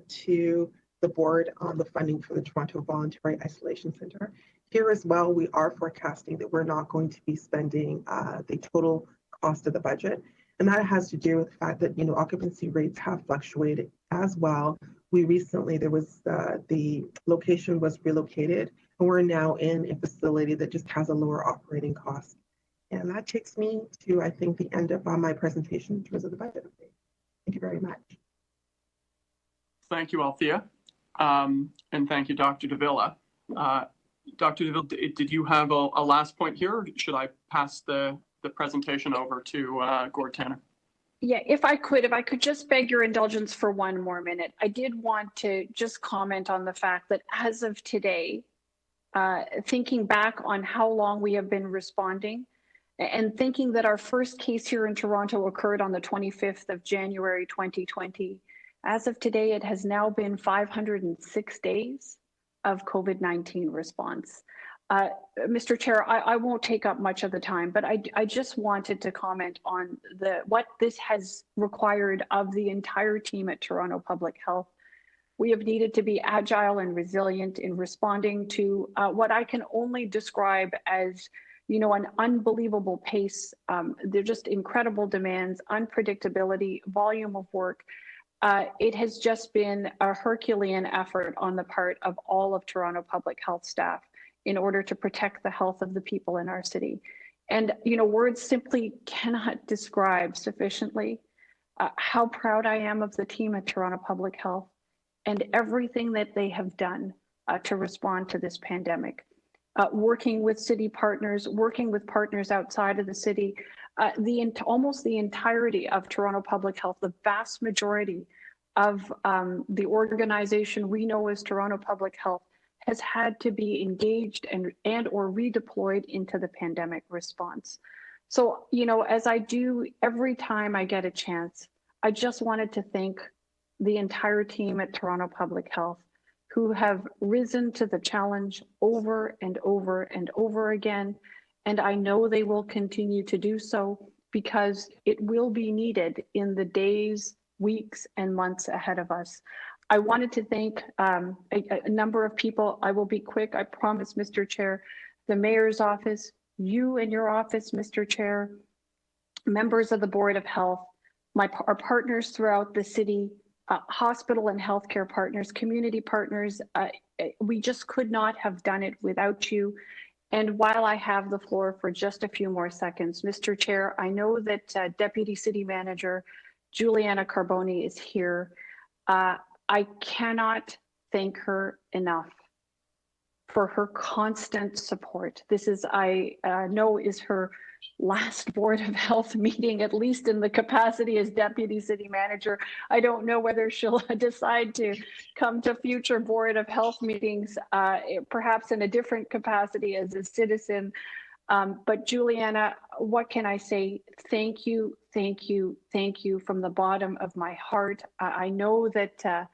to the board on the funding for the Toronto Voluntary Isolation Center. Here as well, we are forecasting that we're not going to be spending the total cost of the budget. And that has to do with the fact that, occupancy rates have fluctuated as well. We recently, the location was relocated, and we're now in a facility that just has a lower operating cost. And that takes me to, I think, the end of my presentation in terms of the budget update. Thank you very much. Thank you, Althea. And thank you, Dr. Davila. Dr. Davila, did you have a last point here, or should I pass the presentation over to Gord Tanner? Yeah, if I could just beg your indulgence for one more minute. I did want to just comment on the fact that as of today, thinking back on how long we have been responding, and thinking that our first case here in Toronto occurred on the 25th of January 2020, as of today, it has now been 506 days of COVID-19 response. Mr. Chair, I won't take up much of the time, but I just wanted to comment on what this has required of the entire team at Toronto Public Health. We have needed to be agile and resilient in responding to what I can only describe as an unbelievable pace. They're just incredible demands, unpredictability, volume of work. It has just been a Herculean effort on the part of all of Toronto Public Health staff in order to protect the health of the people in our city. And, words simply cannot describe sufficiently how proud I am of the team at Toronto Public Health and everything that they have done to respond to this pandemic. Working with city partners, working with partners outside of the city, almost the entirety of Toronto Public Health, the vast majority of the organization we know as Toronto Public Health has had to be engaged and or redeployed into the pandemic response. So, you know, as I do every time I get a chance, I just wanted to thank the entire team at Toronto Public Health who have risen to the challenge over and over and over again. And I know they will continue to do so because it will be needed in the days, weeks, and months ahead of us. I wanted to thank a number of people. I will be quick, I promise, Mr. Chair. The Mayor's office, you and your office, Mr. Chair, members of the Board of Health, our partners throughout the city, hospital and healthcare partners, community partners. We just could not have done it without you. And while I have the floor for just a few more seconds, Mr. Chair, I know that Deputy City Manager Juliana Carboni is here. I cannot thank her enough for her constant support. This is, I know, is her last Board of Health meeting, at least in the capacity as Deputy City Manager. I don't know whether she'll decide to come to future Board of Health meetings, perhaps in a different capacity as a citizen. But Juliana, what can I say? Thank you, thank you, thank you from the bottom of my heart. I know that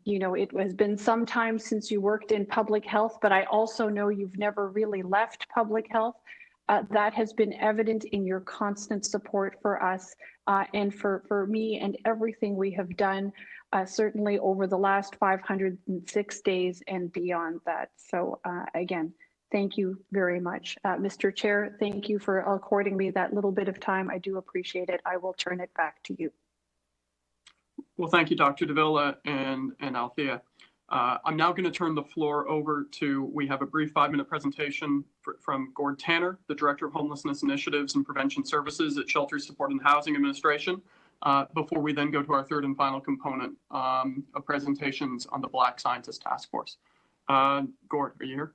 you know, it has been some time since you worked in public health, but I also know you've never really left public health. That has been evident in your constant support for us and for me and everything we have done, certainly over the last 506 days and beyond that. So again, thank you very much. Mr. Chair, thank you for according me that little bit of time. I do appreciate it. I will turn it back to you. Well, thank you, Dr. Davila and Althea. I'm now going to turn the floor over to, we have a brief 5-minute presentation from Gord Tanner, the Director of Homelessness Initiatives and Prevention Services at Shelter Support and Housing Administration, before we then go to our third and final component of presentations on the Black Scientist Task Force. Gord, are you here?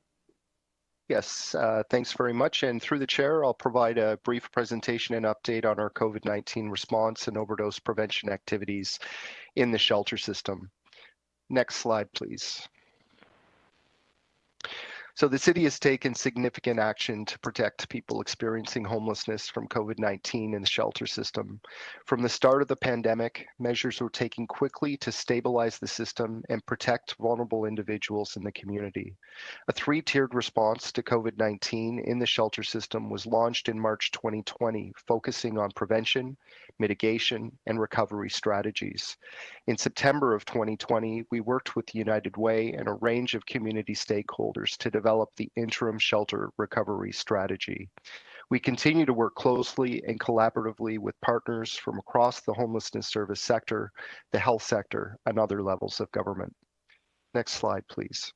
Yes, thanks very much. And through the chair, I'll provide a brief presentation and update on our COVID-19 response and overdose prevention activities in the shelter system. Next slide, please. So the city has taken significant action to protect people experiencing homelessness from COVID-19 in the shelter system. From the start of the pandemic, measures were taken quickly to stabilize the system and protect vulnerable individuals in the community. A 3-tiered response to COVID-19 in the shelter system was launched in March 2020, focusing on prevention, mitigation, and recovery strategies. In September of 2020, we worked with United Way and a range of community stakeholders to develop the interim shelter recovery strategy. We continue to work closely and collaboratively with partners from across the homelessness service sector, the health sector, and other levels of government. Next slide, please.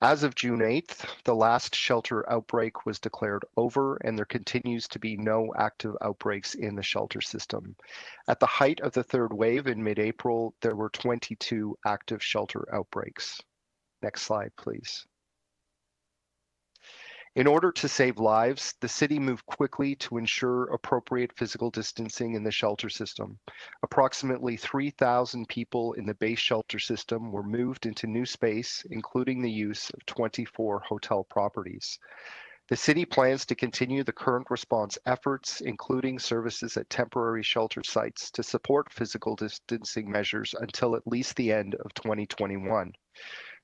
As of June 8th, the last shelter outbreak was declared over, and there continues to be no active outbreaks in the shelter system. At the height of the third wave in mid-April, there were 22 active shelter outbreaks. Next slide, please. In order to save lives, the city moved quickly to ensure appropriate physical distancing in the shelter system. Approximately 3,000 people in the base shelter system were moved into new space, including the use of 24 hotel properties. The city plans to continue the current response efforts, including services at temporary shelter sites, to support physical distancing measures until at least the end of 2021.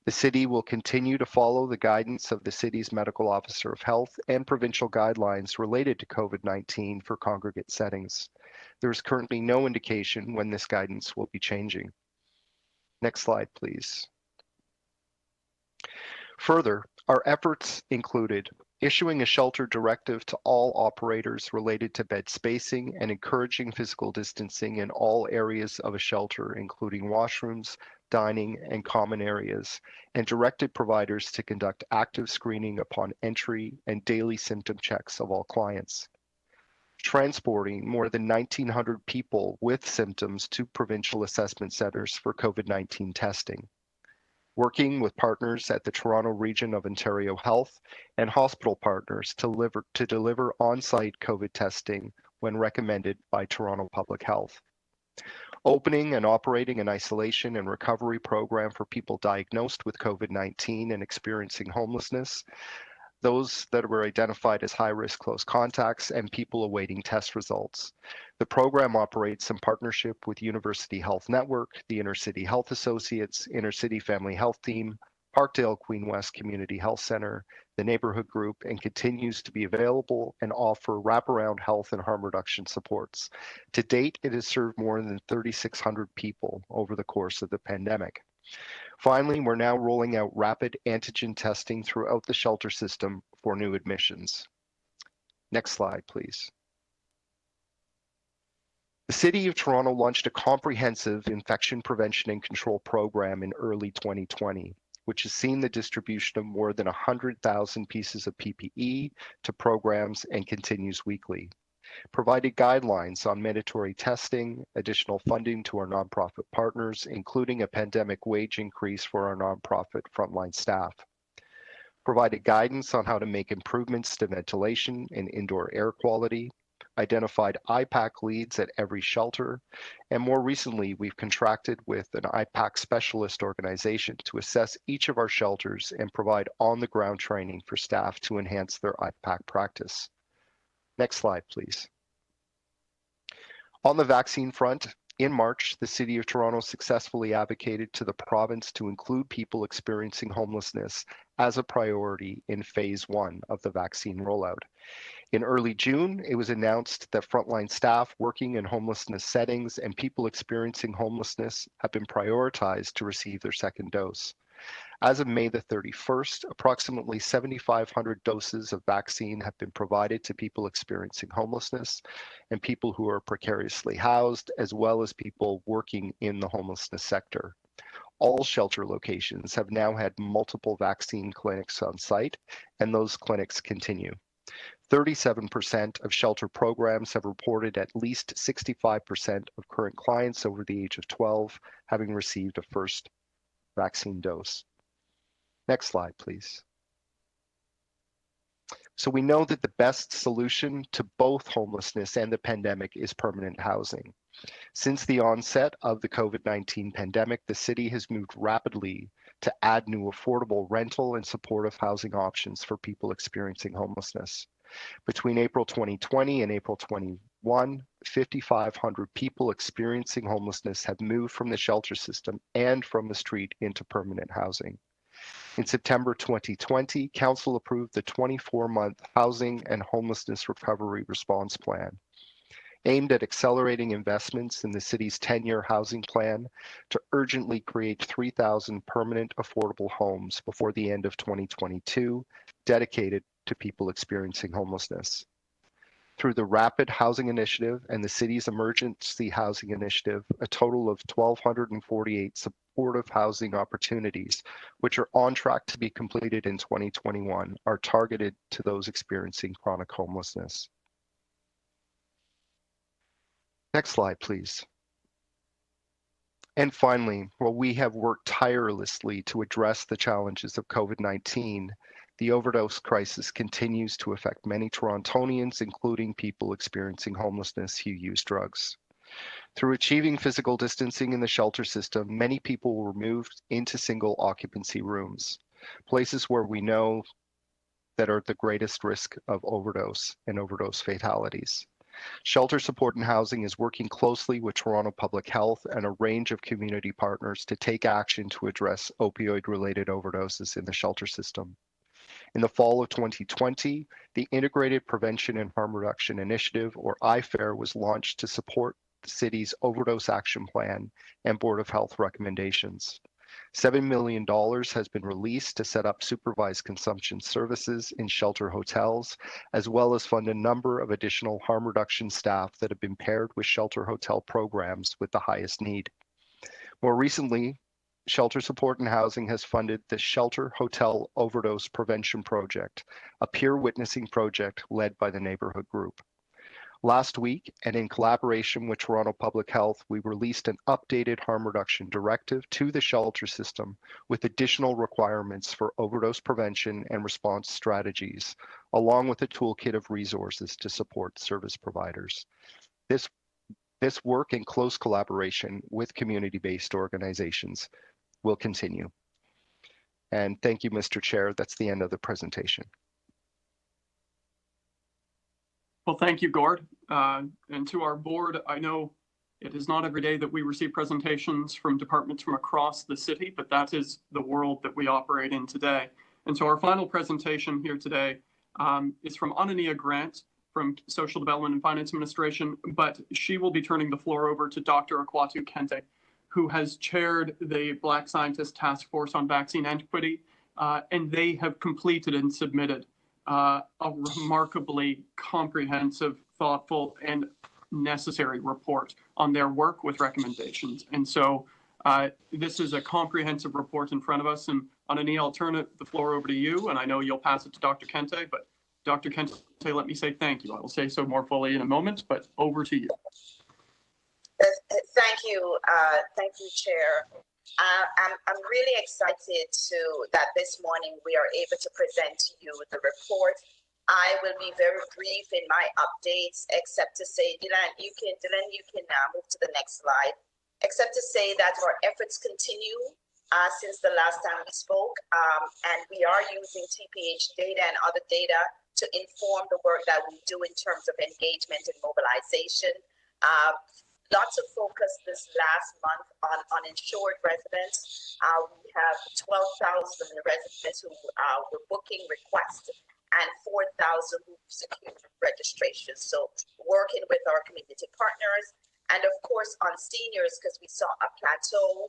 The city will continue to follow the guidance of the city's medical officer of health and provincial guidelines related to COVID-19 for congregate settings. There is currently no indication when this guidance will be changing. Next slide, please. Further, our efforts included issuing a shelter directive to all operators related to bed spacing and encouraging physical distancing in all areas of a shelter, including washrooms, dining, and common areas, and directed providers to conduct active screening upon entry and daily symptom checks of all clients. Transporting more than 1,900 people with symptoms to provincial assessment centers for COVID-19 testing. working with partners at the Toronto region of Ontario Health and hospital partners to deliver on-site COVID testing when recommended by Toronto Public Health. Opening and operating an isolation and recovery program for people diagnosed with COVID-19 and experiencing homelessness, those that were identified as high-risk close contacts, and people awaiting test results. The program operates in partnership with University Health Network, the Inner City Health Associates, Inner City Family Health Team, Parkdale Queen West Community Health Center, the Neighborhood Group, and continues to be available and offer wraparound health and harm reduction supports. To date, it has served more than 3,600 people over the course of the pandemic. Finally, we're now rolling out rapid antigen testing throughout the shelter system for new admissions. Next slide, please. The City of Toronto launched a comprehensive infection prevention and control program in early 2020, which has seen the distribution of more than 100,000 pieces of PPE to programs and continues weekly. Provided guidelines on mandatory testing, additional funding to our nonprofit partners, including a pandemic wage increase for our nonprofit frontline staff. Provided guidance on how to make improvements to ventilation and indoor air quality, identified IPAC leads at every shelter, and more recently, we've contracted with an IPAC specialist organization to assess each of our shelters and provide on-the-ground training for staff to enhance their IPAC practice. Next slide, please. On the vaccine front, in March, the City of Toronto successfully advocated to the province to include people experiencing homelessness as a priority in phase 1 of the vaccine rollout. In early June, it was announced that frontline staff working in homelessness settings and people experiencing homelessness have been prioritized to receive their second dose. As of May the 31st, approximately 7,500 doses of vaccine have been provided to people experiencing homelessness and people who are precariously housed, as well as people working in the homelessness sector. All shelter locations have now had multiple vaccine clinics on site, and those clinics continue. 37% of shelter programs have reported at least 65% of current clients over the age of 12 having received a first vaccine dose. Next slide, please. So we know that the best solution to both homelessness and the pandemic is permanent housing. Since the onset of the COVID-19 pandemic, the city has moved rapidly to add new affordable rental and supportive housing options for people experiencing homelessness. Between April 2020 and April 21, 5,500 people experiencing homelessness have moved from the shelter system and from the street into permanent housing. In September 2020, Council approved the 24-month Housing and Homelessness Recovery Response Plan, aimed at accelerating investments in the city's 10-year housing plan to urgently create 3,000 permanent affordable homes before the end of 2022, dedicated to people experiencing homelessness. Through the Rapid Housing Initiative and the city's Emergency Housing Initiative, a total of 1,248 supportive housing opportunities, which are on track to be completed in 2021, are targeted to those experiencing chronic homelessness. Next slide, please. And finally, while we have worked tirelessly to address the challenges of COVID-19, the overdose crisis continues to affect many Torontonians, including people experiencing homelessness who use drugs. Through achieving physical distancing in the shelter system, many people were moved into single occupancy rooms, places where we know that are at the greatest risk of overdose and overdose fatalities. Shelter Support and Housing is working closely with Toronto Public Health and a range of community partners to take action to address opioid-related overdoses in the shelter system. In the fall of 2020, the Integrated Prevention and Harm Reduction Initiative, or IFARE, was launched to support the city's Overdose Action Plan and Board of Health recommendations. $7 million has been released to set up supervised consumption services in shelter hotels, as well as fund a number of additional harm reduction staff that have been paired with shelter hotel programs with the highest need. More recently, Shelter Support and Housing has funded the Shelter Hotel Overdose Prevention Project, a peer witnessing project led by the Neighborhood Group. Last week, and in collaboration with Toronto Public Health, we released an updated harm reduction directive to the shelter system with additional requirements for overdose prevention and response strategies, along with a toolkit of resources to support service providers. This work in close collaboration with community-based organizations will continue. And thank you, Mr. Chair. That's the end of the presentation. Well, thank you, Gord. And to our board, I know it is not every day that we receive presentations from departments from across the city, but that is the world that we operate in today. And so our final presentation here today is from Anania Grant from Social Development and Finance Administration, but she will be turning the floor over to Dr. Akwatu Kente, who has chaired the Black Scientist Task Force on Vaccine Equity, and they have completed and submitted a remarkably comprehensive, thoughtful, and necessary report on their work with recommendations. And so this is a comprehensive report in front of us. And Anania, I'll turn the floor over to you, and I know you'll pass it to Dr. Kente, but Dr. Kente, let me say thank you. I will say so more fully in a moment, but over to you. Thank you, Chair. I'm really excited that this morning we are able to present to you the report. I will be very brief in my updates, except to say, Dylan, you can move to the next slide. Except to say that our efforts continue since the last time we spoke, and we are using TPH data and other data to inform the work that we do in terms of engagement and mobilization. Lots of focus this last month on uninsured residents. We have 12,000 residents who were booking requests and 4,000 who secured registration. So working with our community partners, and of course on seniors, because we saw a plateau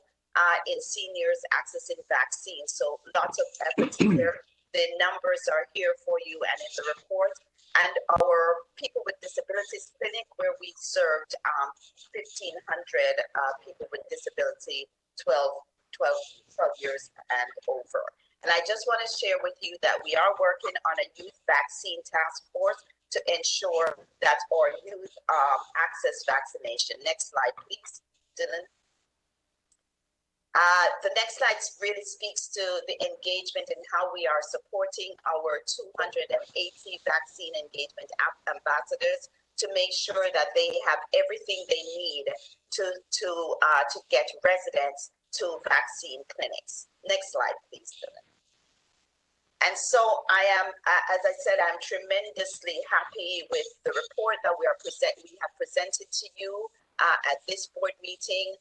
in seniors accessing vaccines. So lots of efforts here. The numbers are here for you and in the report. And our People with Disabilities Clinic, where we served 1,500 people with disability, 12 years and over. And I just want to share with you that we are working on a youth vaccine task force to ensure that our youth access vaccination. Next slide, please, Dylan. The next slide really speaks to the engagement and how we are supporting our 280 vaccine engagement ambassadors to make sure that they have everything they need to get residents to vaccine clinics. Next slide, please, Dylan. And so I am, as I said, I'm tremendously happy with the report that we have presented to you at this board meeting.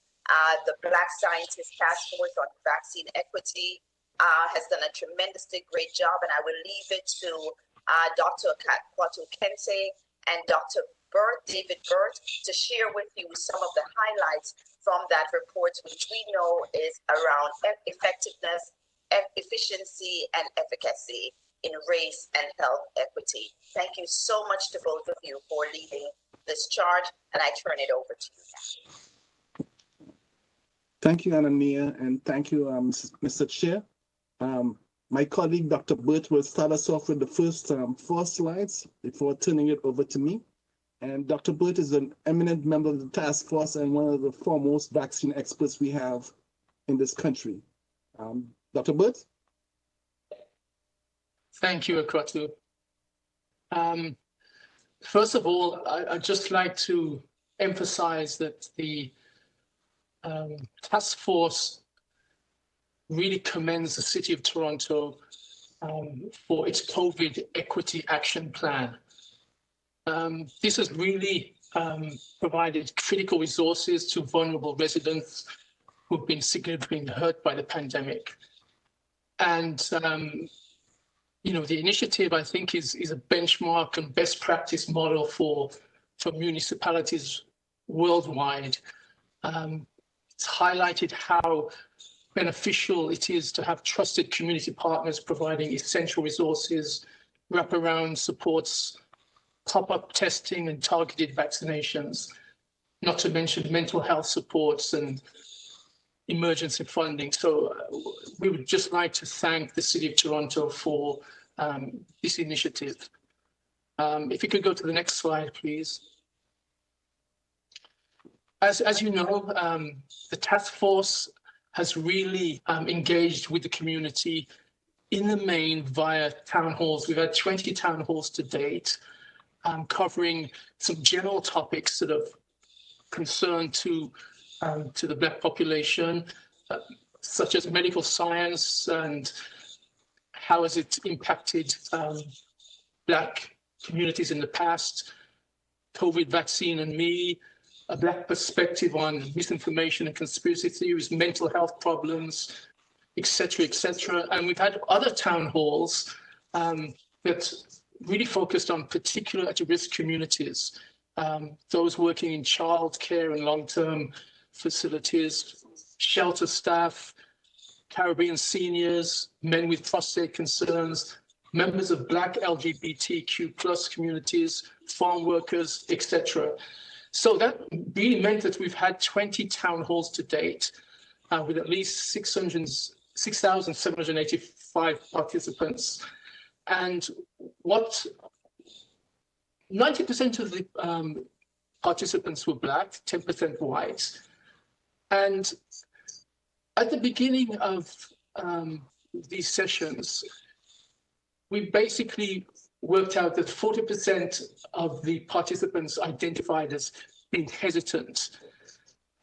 The Black Scientist Task Force on Vaccine Equity has done a tremendously great job, and I will leave it to Dr. Akwatu Kente and Dr. David Burt, to share with you some of the highlights from that report, which we know is around effectiveness, efficiency, and efficacy in race and health equity. Thank you so much to both of you for leading this charge, and I turn it over to you now. Thank you, Anania, and thank you, Mr. Chair. My colleague, Dr. Burt, will start us off with the first 4 slides before turning it over to me. And Dr. Burt is an eminent member of the task force and one of the foremost vaccine experts we have in this country. Dr. Burt? Thank you, Akwatu. First of all, I'd just like to emphasize that the task force really commends the City of Toronto for its COVID equity action plan. This has really provided critical resources to vulnerable residents who've been significantly hurt by the pandemic. And you know, the initiative, I think, is a benchmark and best practice model for municipalities worldwide. It's highlighted how beneficial it is to have trusted community partners providing essential resources, wraparound supports, pop-up testing and targeted vaccinations, not to mention mental health supports and emergency funding. So we would just like to thank the City of Toronto for this initiative. If you could go to the next slide, please. as you know, the task force has really engaged with the community in the main via town halls. We've had 20 town halls to date, covering some general topics that of concern to the Black population, such as medical science and how has it impacted Black communities in the past, COVID vaccine and me, a Black perspective on misinformation and conspiracy theories, mental health problems, etc., etc. And we've had other town halls that really focused on particular at-risk communities, those working in childcare and long-term facilities, shelter staff, Caribbean seniors, men with prostate concerns, members of Black LGBTQ+ communities, farm workers, etc. So that really meant that we've had 20 town halls to date with at least 6,785 participants. And what 90% of the participants were Black, 10% white. And at the beginning of these sessions, we basically worked out that 40% of the participants identified as being hesitant.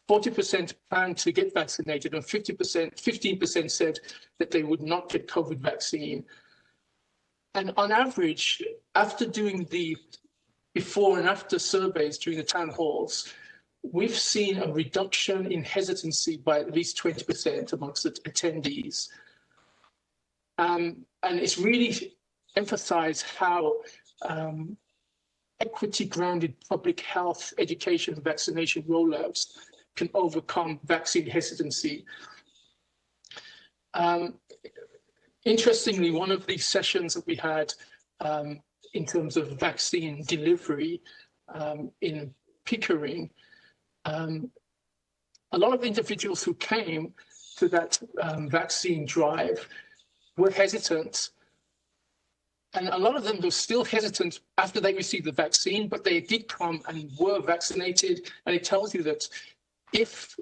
40% planned to get vaccinated, and 15% said that they would not get COVID vaccine. And on average, after doing the before and after surveys during the town halls, we've seen a reduction in hesitancy by at least 20% amongst the attendees. And it's really emphasized how equity-grounded public health, education, and vaccination rollouts can overcome vaccine hesitancy. Interestingly, one of the sessions that we had in terms of vaccine delivery in Pickering, a lot of individuals who came to that vaccine drive were hesitant. And a lot of them were still hesitant after they received the vaccine, but they did come and were vaccinated. And it tells you that if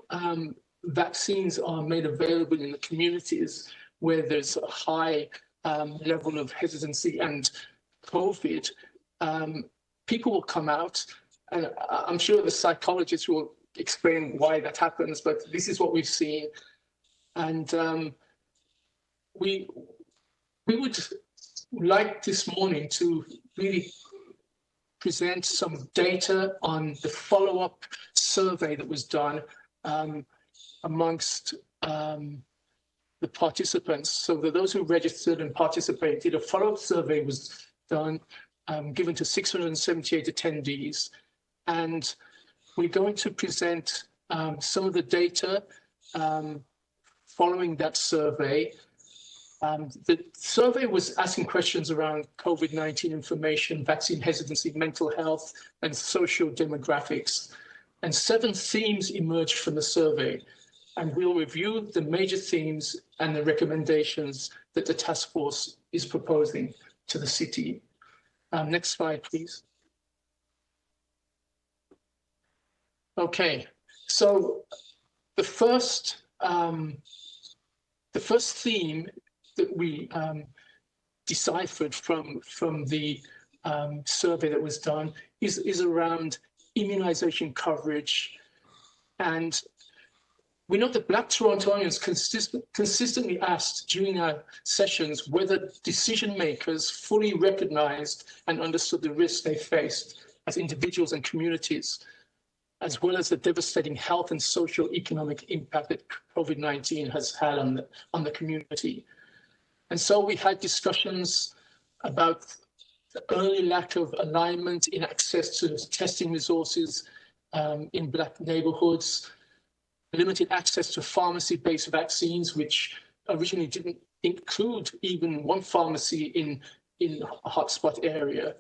vaccines are made available in the communities where there's a high level of hesitancy and COVID, people will come out. And I'm sure the psychologists will explain why that happens, but this is what we've seen. And we would like this morning to really present some data on the follow-up survey that was done amongst the participants. So that those who registered and participated, a follow-up survey was done, given to 678 attendees. And we're going to present some of the data following that survey. The survey was asking questions around COVID-19 information, vaccine hesitancy, mental health, and social demographics. And 7 themes emerged from the survey. And we'll review the major themes and the recommendations that the task force is proposing to the city. Next slide, please. Okay, so the first theme that we deciphered from the survey that was done is around immunization coverage. And we know that Black Torontonians consistently asked during our sessions whether decision makers fully recognized and understood the risks they faced as individuals and communities, as well as the devastating health and social economic impact that COVID-19 has had on the community. And so we had discussions about the early lack of alignment in access to testing resources in Black neighborhoods, limited access to pharmacy-based vaccines, which originally didn't include even one pharmacy in a hotspot area,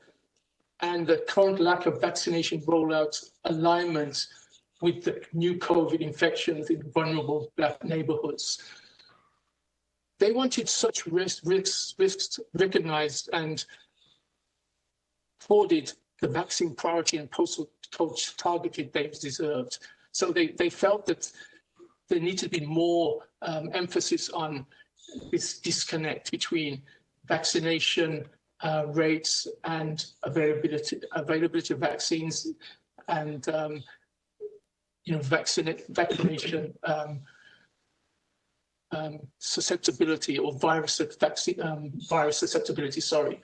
and the current lack of vaccination rollout alignment with the new COVID infections in vulnerable Black neighborhoods. They wanted such risks recognized and afforded the vaccine priority and postal code targeted they deserved. So they felt that there needed to be more emphasis on this disconnect between vaccination rates and availability of vaccines and vaccination susceptibility or virus susceptibility. Sorry.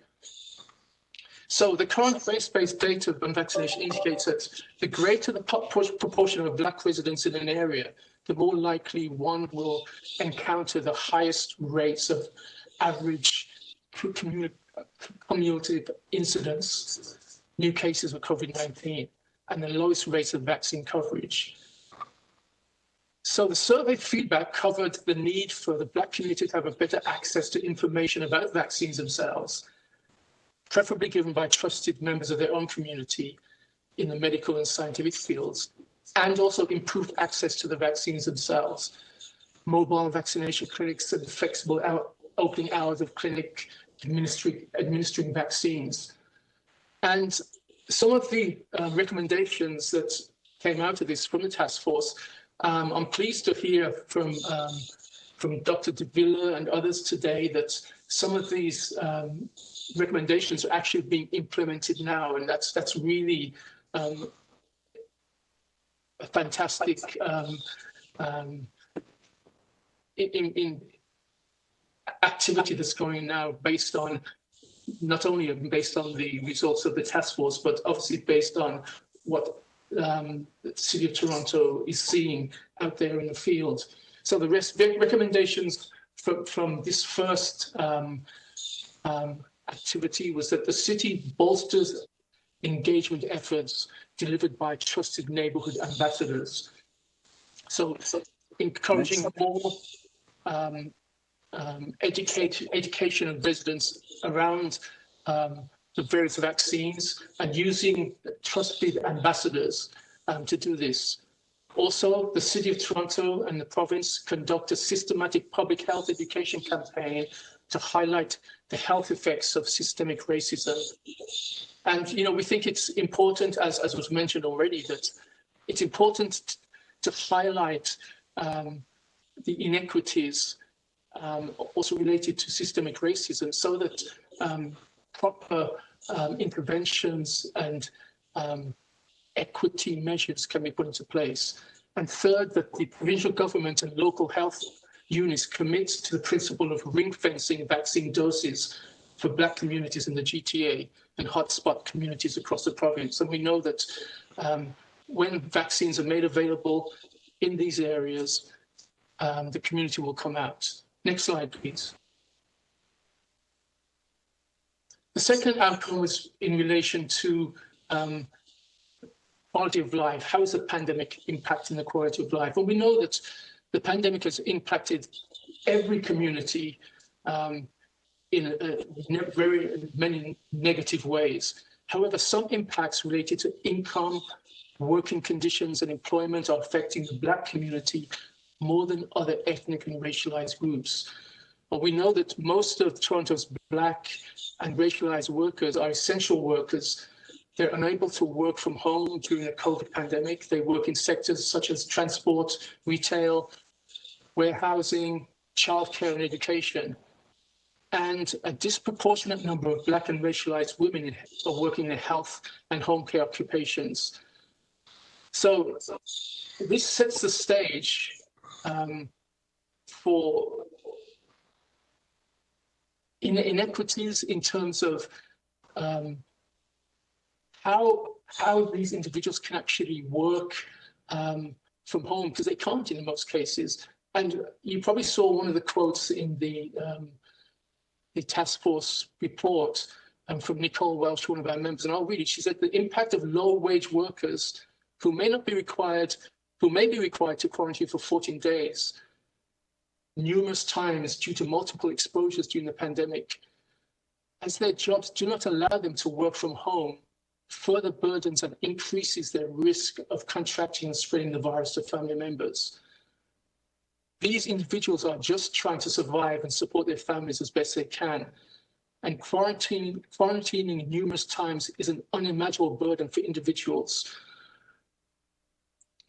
So the current race-based data on vaccination indicates that the greater the proportion of Black residents in an area, the more likely one will encounter the highest rates of average cumulative incidence, new cases of COVID-19, and the lowest rates of vaccine coverage. So the survey feedback covered the need for the Black community to have a better access to information about vaccines themselves, preferably given by trusted members of their own community in the medical and scientific fields, and also improved access to the vaccines themselves. Mobile vaccination clinics and flexible opening hours of clinic administering vaccines. And some of the recommendations that came out of this from the task force, I'm pleased to hear from Dr. De Villa and others today that some of these recommendations are actually being implemented now, and that's really a fantastic in activity that's going now, based on not only based on the results of the task force, but obviously based on what the City of Toronto is seeing out there in the field. So the recommendations from this first activity was that the city bolsters engagement efforts delivered by trusted neighborhood ambassadors. So encouraging more education of residents around the various vaccines and using trusted ambassadors to do this. Also, the City of Toronto and the province conduct a systematic public health education campaign to highlight the health effects of systemic racism. And, we think it's important, as was mentioned already, that it's important to highlight the inequities also related to systemic racism, so that proper interventions and equity measures can be put into place. And third, that the provincial government and local health units commit to the principle of ring fencing vaccine doses for Black communities in the GTA and hotspot communities across the province. And we know that when vaccines are made available in these areas, the community will come out. Next slide, please. The second outcome was in relation to quality of life. How is the pandemic impacting the quality of life? Well, we know that the pandemic has impacted every community in very many negative ways. However, some impacts related to income, working conditions, and employment are affecting the Black community more than other ethnic and racialized groups. But we know that most of Toronto's Black and racialized workers are essential workers. They're unable to work from home during the COVID pandemic. They work in sectors such as transport, retail, warehousing, childcare, and education. And a disproportionate number of Black and racialized women are working in health and home care occupations. So this sets the stage for inequities in terms of how these individuals can actually work from home, because they can't in most cases. And you probably saw one of the quotes in the task force report from Nicole Welsh, one of our members, and I'll read it. She said, the impact of low-wage workers who may be required to quarantine for 14 days, numerous times due to multiple exposures during the pandemic, as their jobs do not allow them to work from home, further burdens and increases their risk of contracting and spreading the virus to family members. These individuals are just trying to survive and support their families as best they can. And quarantining numerous times is an unimaginable burden for individuals.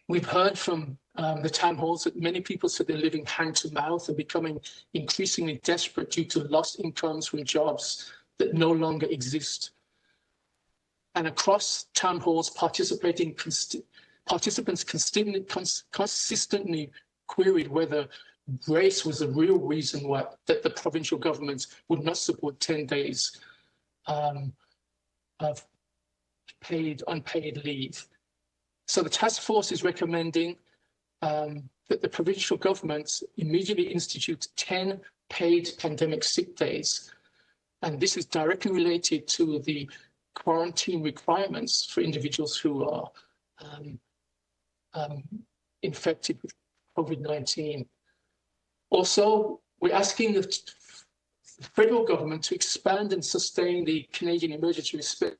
We've heard from the town halls that many people said they're living hand to mouth and becoming increasingly desperate due to lost incomes from jobs that no longer exist. And across town halls, participants consistently queried whether race was the real reason why that the provincial government would not support 10 days of unpaid leave. So the task force is recommending that the provincial government immediately institute 10 paid pandemic sick days. And this is directly related to the quarantine requirements for individuals who are infected with COVID-19. Also, we're asking the federal government to expand and sustain the Canadian emergency response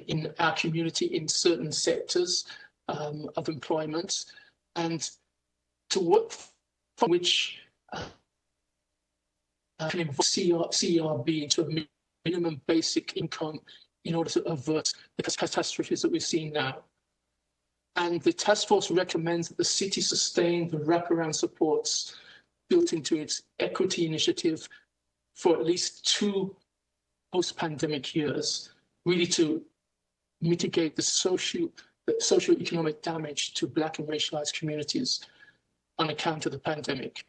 in our community in certain sectors of employment, and to work from which can involve CRB into a minimum basic income in order to avert the catastrophes that we're seeing now. And the task force recommends that the city sustain the wraparound supports built into its equity initiative for at least 2 post-pandemic years, really to mitigate the socio-economic damage to Black and racialized communities on account of the pandemic.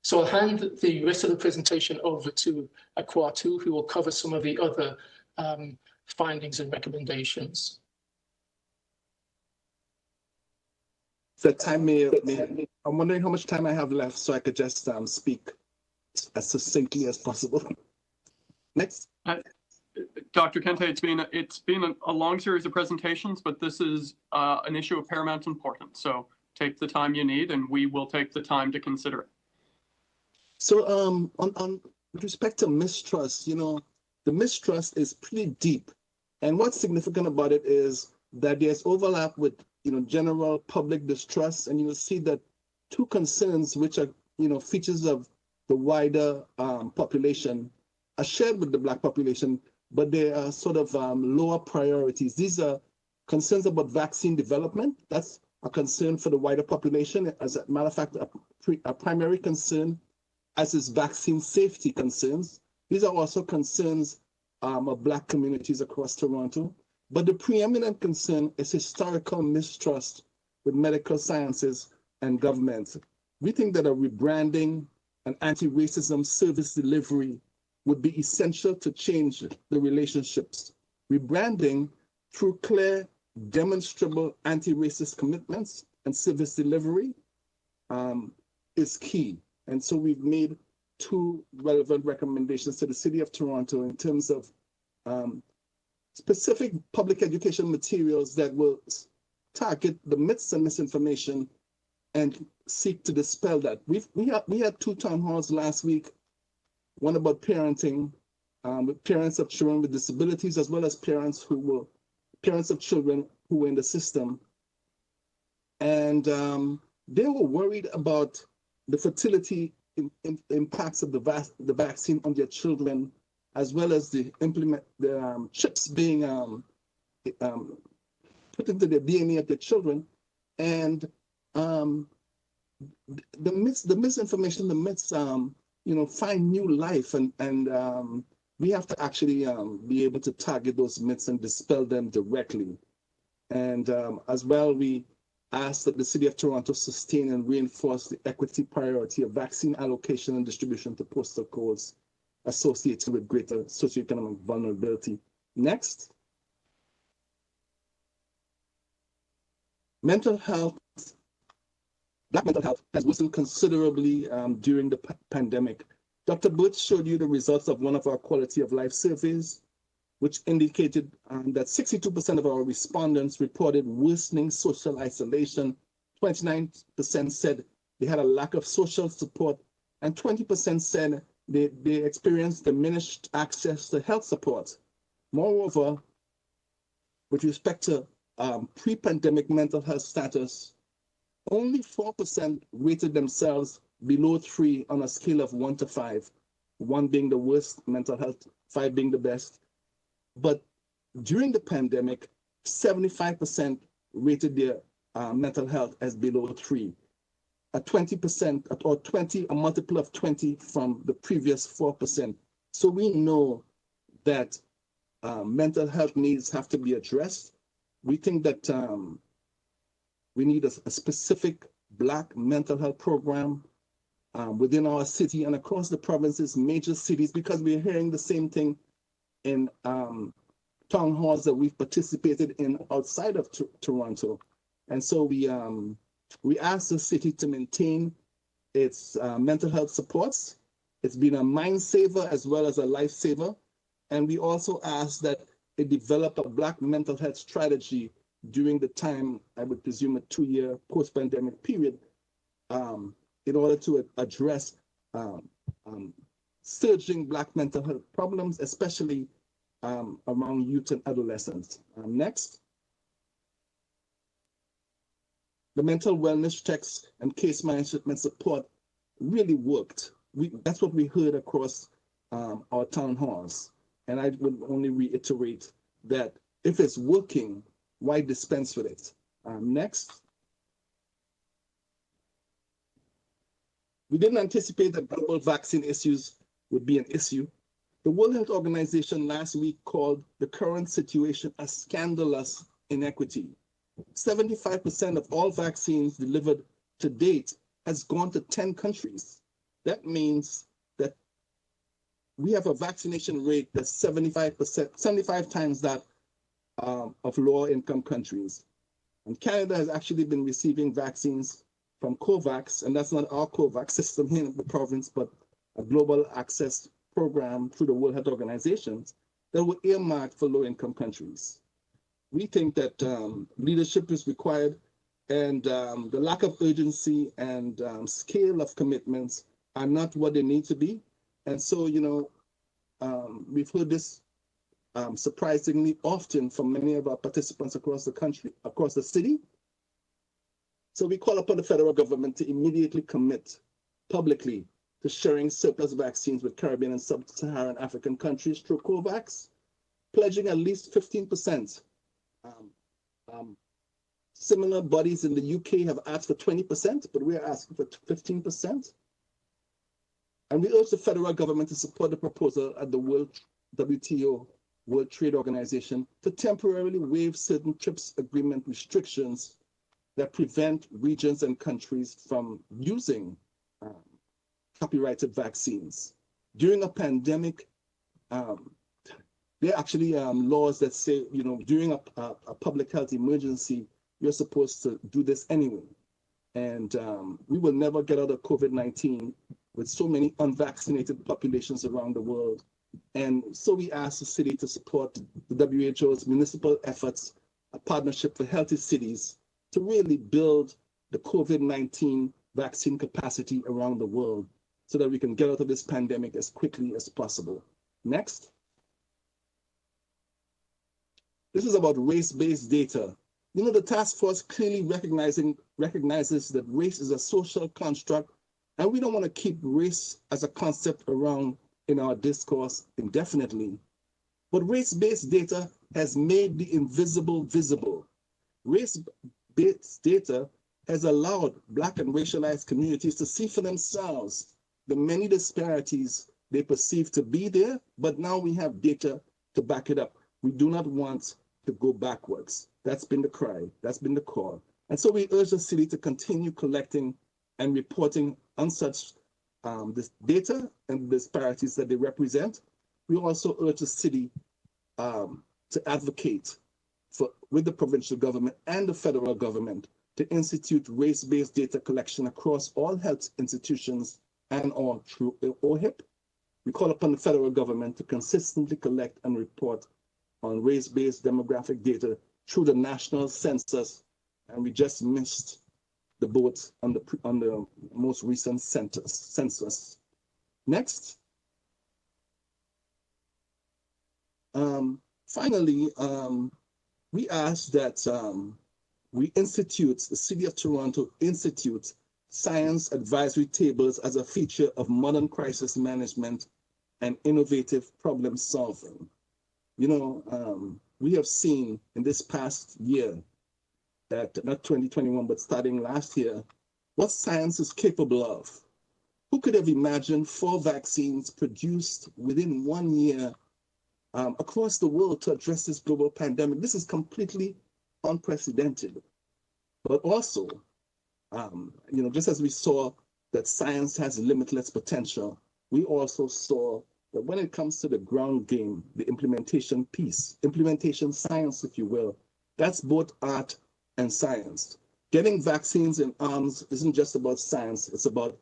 So I'll hand the rest of the presentation over to Akwatu, who will cover some of the other findings and recommendations. The time I'm wondering how much time I have left so I could just speak as succinctly as possible. Next. Dr. Kente, it's been a long series of presentations, but this is an issue of paramount importance. So take the time you need, and we will take the time to consider it. So with respect to mistrust, the mistrust is pretty deep. And what's significant about it is that there's overlap with, general public distrust. And you will see that 2 concerns, which are, features of the wider population, are shared with the Black population, but they are sort of lower priorities. These are concerns about vaccine development. That's a concern for the wider population. As a matter of fact, a primary concern, as is vaccine safety concerns. These are also concerns of Black communities across Toronto. But the preeminent concern is historical mistrust with medical sciences and government. We think that a rebranding and anti-racism service delivery would be essential to change the relationships. Rebranding through clear, demonstrable anti-racist commitments and service delivery is key. And so we've made 2 relevant recommendations to the City of Toronto in terms of specific public education materials that will target the myths and misinformation and seek to dispel that. We had 2 town halls last week, one about parenting, with parents of children with disabilities, as well as parents of children who were in the system. And they were worried about the fertility impacts of the vaccine on their children, as well as the chips being put into the DNA of the children. And the misinformation, the myths, find new life, and we have to actually be able to target those myths and dispel them directly. And as well, we ask that the City of Toronto sustain and reinforce the equity priority of vaccine allocation and distribution to postal codes associated with greater socioeconomic vulnerability. Next. Mental health, Black mental health has worsened considerably during the pandemic. Dr. Butch showed you the results of one of our quality of life surveys, which indicated that 62% of our respondents reported worsening social isolation, 29% said they had a lack of social support, and 20% said they experienced diminished access to health support. Moreover, with respect to pre-pandemic mental health status, only 4% rated themselves below 3 on a scale of 1 to 5, 1 being the worst mental health 5 being the best. But during the pandemic, 75% rated their mental health as below 3. A 20% or 20, a multiple of 20 from the previous 4%. So we know that mental health needs have to be addressed. We think that we need a specific Black mental health program within our city and across the provinces, major cities, because we're hearing the same thing in town halls that we've participated in outside of Toronto. And so we asked the city to maintain its mental health supports. It's been a mind saver as well as a lifesaver. And we also asked that it develop a Black mental health strategy during the time, I would presume, a 2-year post-pandemic period, in order to address surging Black mental health problems, especially among youth and adolescents. Next. The mental wellness checks and case management support really worked. That's what we heard across our town halls. And I would only reiterate that if it's working, why dispense with it? Next. We didn't anticipate that global vaccine issues would be an issue. The World Health Organization last week called the current situation a scandalous inequity. 75% of all vaccines delivered to date has gone to 10 countries. That means that we have a vaccination rate that's 75 times that of lower income countries. And Canada has actually been receiving vaccines from COVAX, and that's not our COVAX system here in the province, but a global access program through the World Health Organization that were earmarked for low income countries. We think that leadership is required, and the lack of urgency and scale of commitments are not what they need to be. And so, we've heard this surprisingly often from many of our participants across the country, across the city. So we call upon the federal government to immediately commit publicly to sharing surplus vaccines with Caribbean and Sub-Saharan African countries through COVAX, pledging at least 15%. Similar bodies in the UK have asked for 20%, but we're asking for 15%. And we urge the federal government to support the proposal at the WTO, World Trade Organization, to temporarily waive certain TRIPS agreement restrictions that prevent regions and countries from using copyrighted vaccines. During a pandemic, there are actually laws that say, during a public health emergency, you're supposed to do this anyway. And we will never get out of COVID-19 with so many unvaccinated populations around the world. And so we ask the city to support the WHO's municipal efforts, a partnership for healthy cities, to really build the COVID-19 vaccine capacity around the world so that we can get out of this pandemic as quickly as possible. Next. This is about race-based data. The task force clearly recognizes that race is a social construct, and we don't want to keep race as a concept around in our discourse indefinitely. But race-based data has made the invisible visible. Race-based data has allowed Black and racialized communities to see for themselves the many disparities they perceive to be there, but now we have data to back it up. We do not want to go backwards. That's been the cry, that's been the call. And so we urge the city to continue collecting and reporting on such this data and the disparities that they represent. We also urge the city to advocate with the provincial government and the federal government to institute race-based data collection across all health institutions and or through OHIP. We call upon the federal government to consistently collect and report on race-based demographic data through the national census, and we just missed the boat on the most recent census. Next. Finally, we ask that the City of Toronto institute science advisory tables as a feature of modern crisis management and innovative problem solving. You know, we have seen in this past year that, not 2021, but starting last year, what science is capable of. Who could have imagined 4 vaccines produced within 1 year across the world to address this global pandemic? This is completely unprecedented. But also, you know, just as we saw that science has limitless potential, we also saw that when it comes to the ground game, the implementation piece, implementation science, if you will, that's both art and science. Getting vaccines in arms isn't just about science, it's about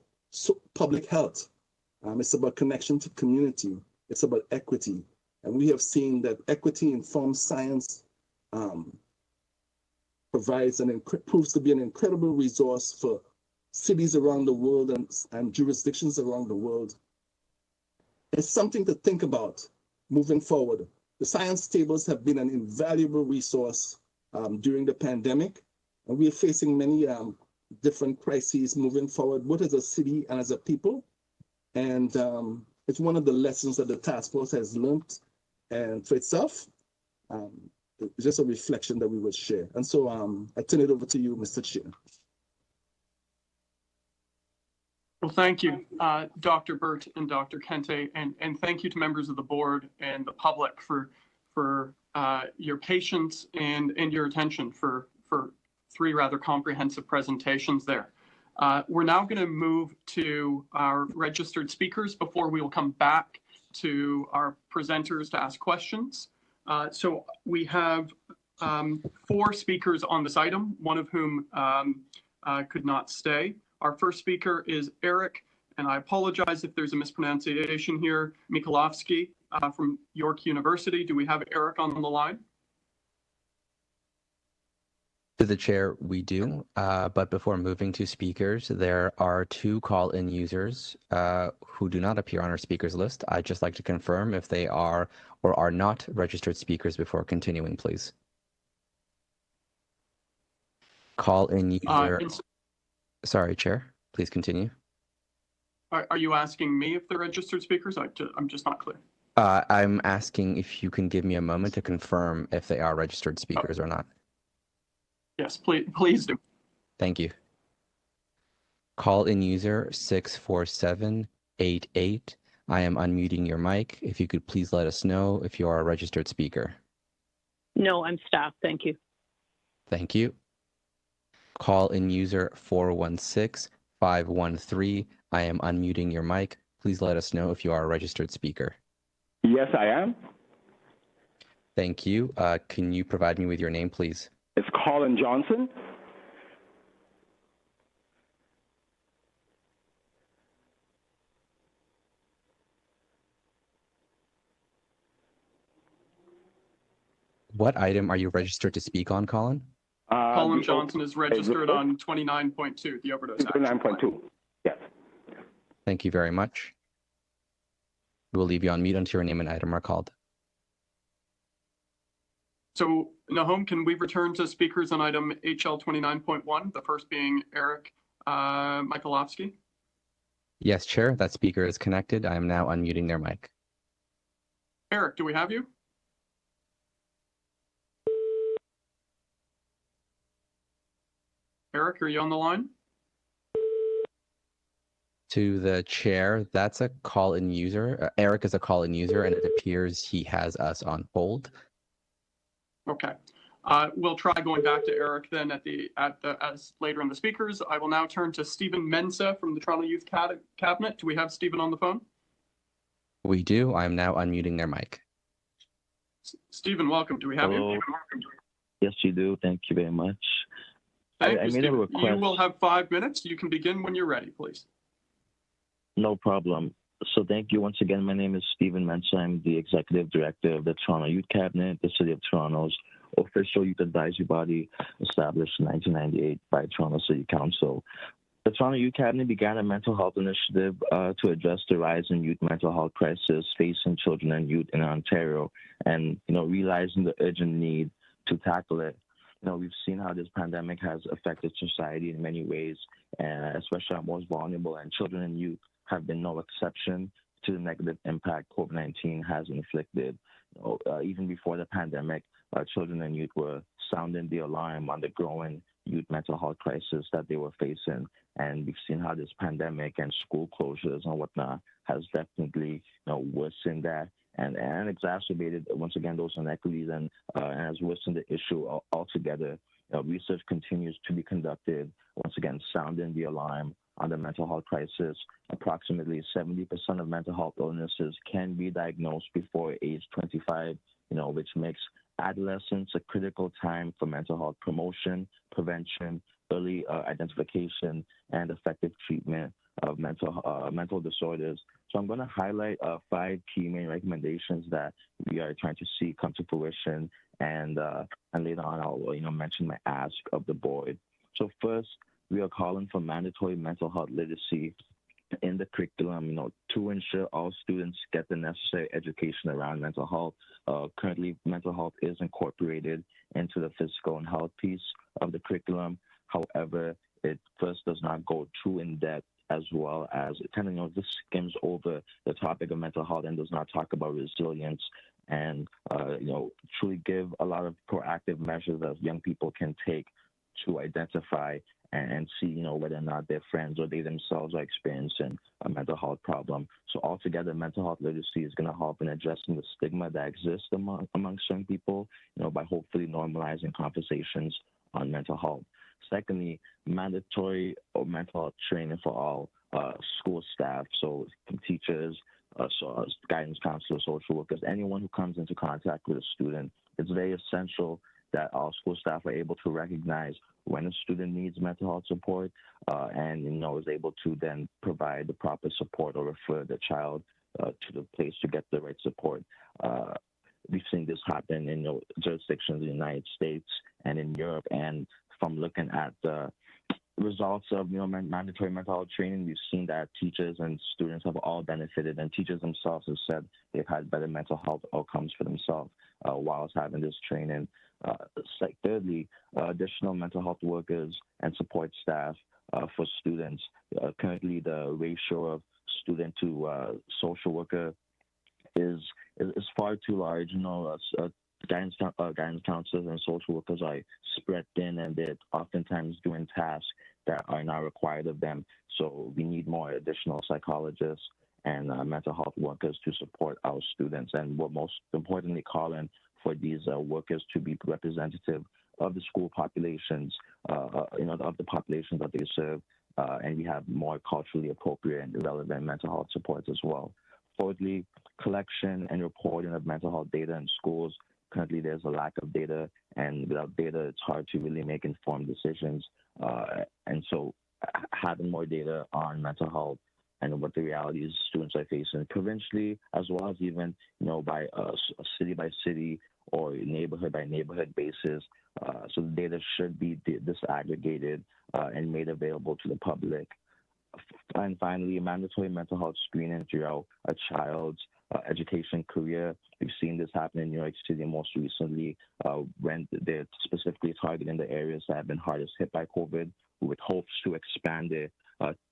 public health. It's about connection to community. It's about equity. And we have seen that equity-informed science provides proves to be an incredible resource for cities around the world and jurisdictions around the world. It's something to think about moving forward. The science tables have been an invaluable resource during the pandemic, and we are facing many different crises moving forward, both as a city and as a people. And it's one of the lessons that the task force has learned and for itself. It's just a reflection that we would share. And so I turn it over to you, Mr. Chair. Well, thank you, Dr. Burt and Dr. Kente, and thank you to members of the board and the public for your patience and your attention for 3 rather comprehensive presentations there. We're now going to move to our registered speakers before we will come back to our presenters to ask questions. So we have 4 speakers on this item, one of whom could not stay. Our first speaker is Eric, and I apologize if there's a mispronunciation here, Mikolovsky from York University. Do we have Eric on the line? To the chair, we do. But before moving to speakers, there are 2 call-in users who do not appear on our speakers list. I'd just like to confirm if they are or are not registered speakers before continuing, please. Call-in user. Sorry, Chair. Please continue. Are you asking me if they're registered speakers? I'm just not clear. I'm asking if you can give me a moment to confirm if they are registered speakers or not. Yes, please do. Thank you. Call-in user 64788. I am unmuting your mic. If you could please let us know if you are a registered speaker. No, I'm staff. Thank you. Thank you. Call-in user 416513. I am unmuting your mic. Please let us know if you are a registered speaker. Yes, I am. Thank you. Can you provide me with your name, please? It's Colin Johnson. What item are you registered to speak on, Colin? Colin Johnson is registered on 29.2, the overdose action plan. 29.2, yes. Thank you very much. We'll leave you on mute until your name and item are called. So, Nahom, can we return to speakers on item HL 29.1, the first being Eric Mikolovsky? Yes, Chair, that speaker is connected. I am now unmuting their mic. Eric, do we have you? Eric, are you on the line? To the chair, that's a call-in user. Eric is a call-in user, and it appears he has us on hold. Okay. We'll try going back to Eric then as later in the speakers. I will now turn to Stephen Mensah from the Toronto Youth Cabinet. Do we have Stephen on the phone? We do. I'm now unmuting their mic. Stephen, welcome. Do we have you? Yes, you do. Thank you very much. Thank I you, made a Stephen. request. You will have 5 minutes. You can begin when you're ready, please. No problem. So thank you once again. My name is Stephen Mensah. I'm the Executive Director of the Toronto Youth Cabinet, the City of Toronto's official youth advisory body established in 1998 by Toronto City Council. The Toronto Youth Cabinet began a mental health initiative to address the rise in youth mental health crisis facing children and youth in Ontario, and realizing the urgent need to tackle it. We've seen how this pandemic has affected society in many ways, and especially our most vulnerable, and children and youth have been no exception. to the negative impact COVID-19 has inflicted. Even before the pandemic, children and youth were sounding the alarm on the growing youth mental health crisis that they were facing. And we've seen how this pandemic and school closures and whatnot has definitely worsened that and exacerbated, once again, those inequities and has worsened the issue altogether. Research continues to be conducted, once again, sounding the alarm on the mental health crisis. Approximately 70% of mental health illnesses can be diagnosed before age 25, which makes adolescence a critical time for mental health promotion, prevention, early identification, and effective treatment of mental disorders. So I'm going to highlight 5 key main recommendations that we are trying to see come to fruition, and later on I'll mention my ask of the board. So first, we are calling for mandatory mental health literacy in the curriculum, to ensure all students get the necessary education around mental health. Currently, mental health is incorporated into the physical and health piece of the curriculum. However, it first does not go too in depth, as well as it kind of just skims over the topic of mental health and does not talk about resilience and truly give a lot of proactive measures that young people can take to identify and see, whether or not their friends or they themselves are experiencing a mental health problem. So altogether, mental health literacy is going to help in addressing the stigma that exists amongst young people, by hopefully normalizing conversations on mental health. Secondly, mandatory mental health training for all school staff, so teachers, guidance counselors, social workers, anyone who comes into contact with a student. It's very essential that all school staff are able to recognize when a student needs mental health support and is able to then provide the proper support or refer the child to the place to get the right support. We've seen this happen in jurisdictions in the United States and in Europe, and from looking at the results of mandatory mental health training, we've seen that teachers and students have all benefited, and teachers themselves have said they've had better mental health outcomes for themselves whilst having this training. Thirdly, additional mental health workers and support staff for students. Currently, the ratio of student to social worker is far too large. Guidance counselors and social workers are spread thin, and they're oftentimes doing tasks that are not required of them. So we need more additional psychologists and mental health workers to support our students. And we're most importantly calling for these workers to be representative of the school populations, of the populations that they serve, and we have more culturally appropriate and relevant mental health supports as well. Fourthly, collection and reporting of mental health data in schools. Currently, there's a lack of data, and without data, it's hard to really make informed decisions. And so having more data on mental health and what the realities students are facing provincially, as well as even, by a city by city or neighborhood by neighborhood basis. So the data should be disaggregated and made available to the public. And finally, mandatory mental health screening throughout a child's education career. We've seen this happen in New York City most recently when they're specifically targeting the areas that have been hardest hit by COVID, with hopes to expand it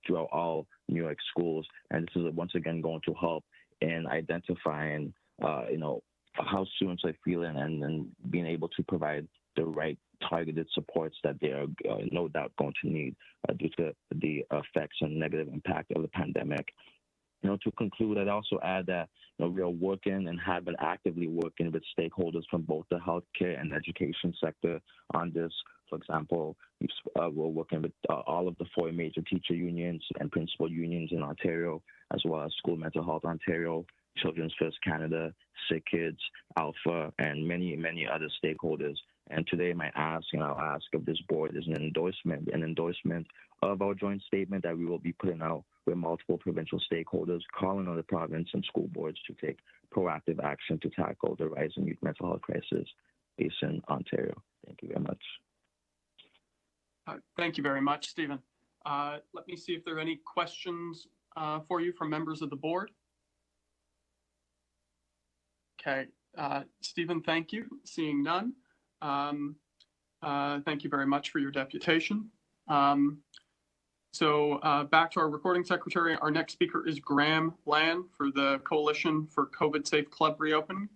throughout all New York schools. And this is once again going to help in identifying, how students are feeling and being able to provide the right targeted supports that they are no doubt going to need due to the effects and negative impact of the pandemic. To conclude, I'd also add that we are working and have been actively working with stakeholders from both the healthcare and education sector on this. For example, we're working with all of the 4 major teacher unions and principal unions in Ontario, as well as School Mental Health Ontario, Children's First Canada, Sick Kids, Alpha, and many, many other stakeholders. And today, my ask, and I'll ask of this board, is an endorsement of our joint statement that we will be putting out with multiple provincial stakeholders, calling on the province and school boards to take proactive action to tackle the rising youth mental health crisis based in Ontario. Thank you very much. Thank you very much, Stephen. Let me see if there are any questions for you from members of the board. Okay, Stephen, thank you. Seeing none. Thank you very much for your deputation. So back to our recording secretary. Our next speaker is Graham Land for the Coalition for COVID Safe Club Reopening.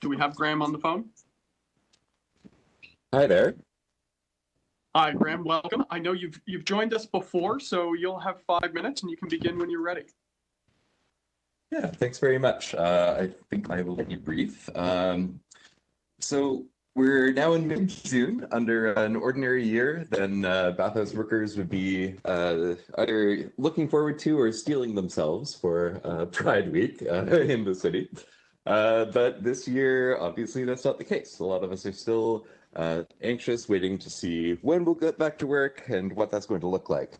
Do we have Graham on the phone? Hi there. Hi, Graham. Welcome. I know you've joined us before, so you'll have 5 minutes and you can begin when you're ready. Yeah, thanks very much. I think I will be brief. So we're now in mid-June. Under an ordinary year, then bathhouse workers would be either looking forward to or steeling themselves for Pride Week in the city. But this year, obviously, that's not the case. A lot of us are still anxious, waiting to see when we'll get back to work and what that's going to look like.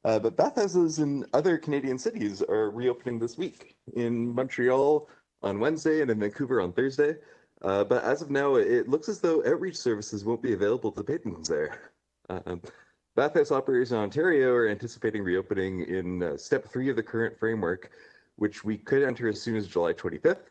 But bathhouses in other Canadian cities are reopening this week. In Montreal on Wednesday and in Vancouver on Thursday. But as of now, it looks as though outreach services won't be available to patrons there. Bathhouse operators in Ontario are anticipating reopening in step 3 of the current framework, which we could enter as soon as July 25th.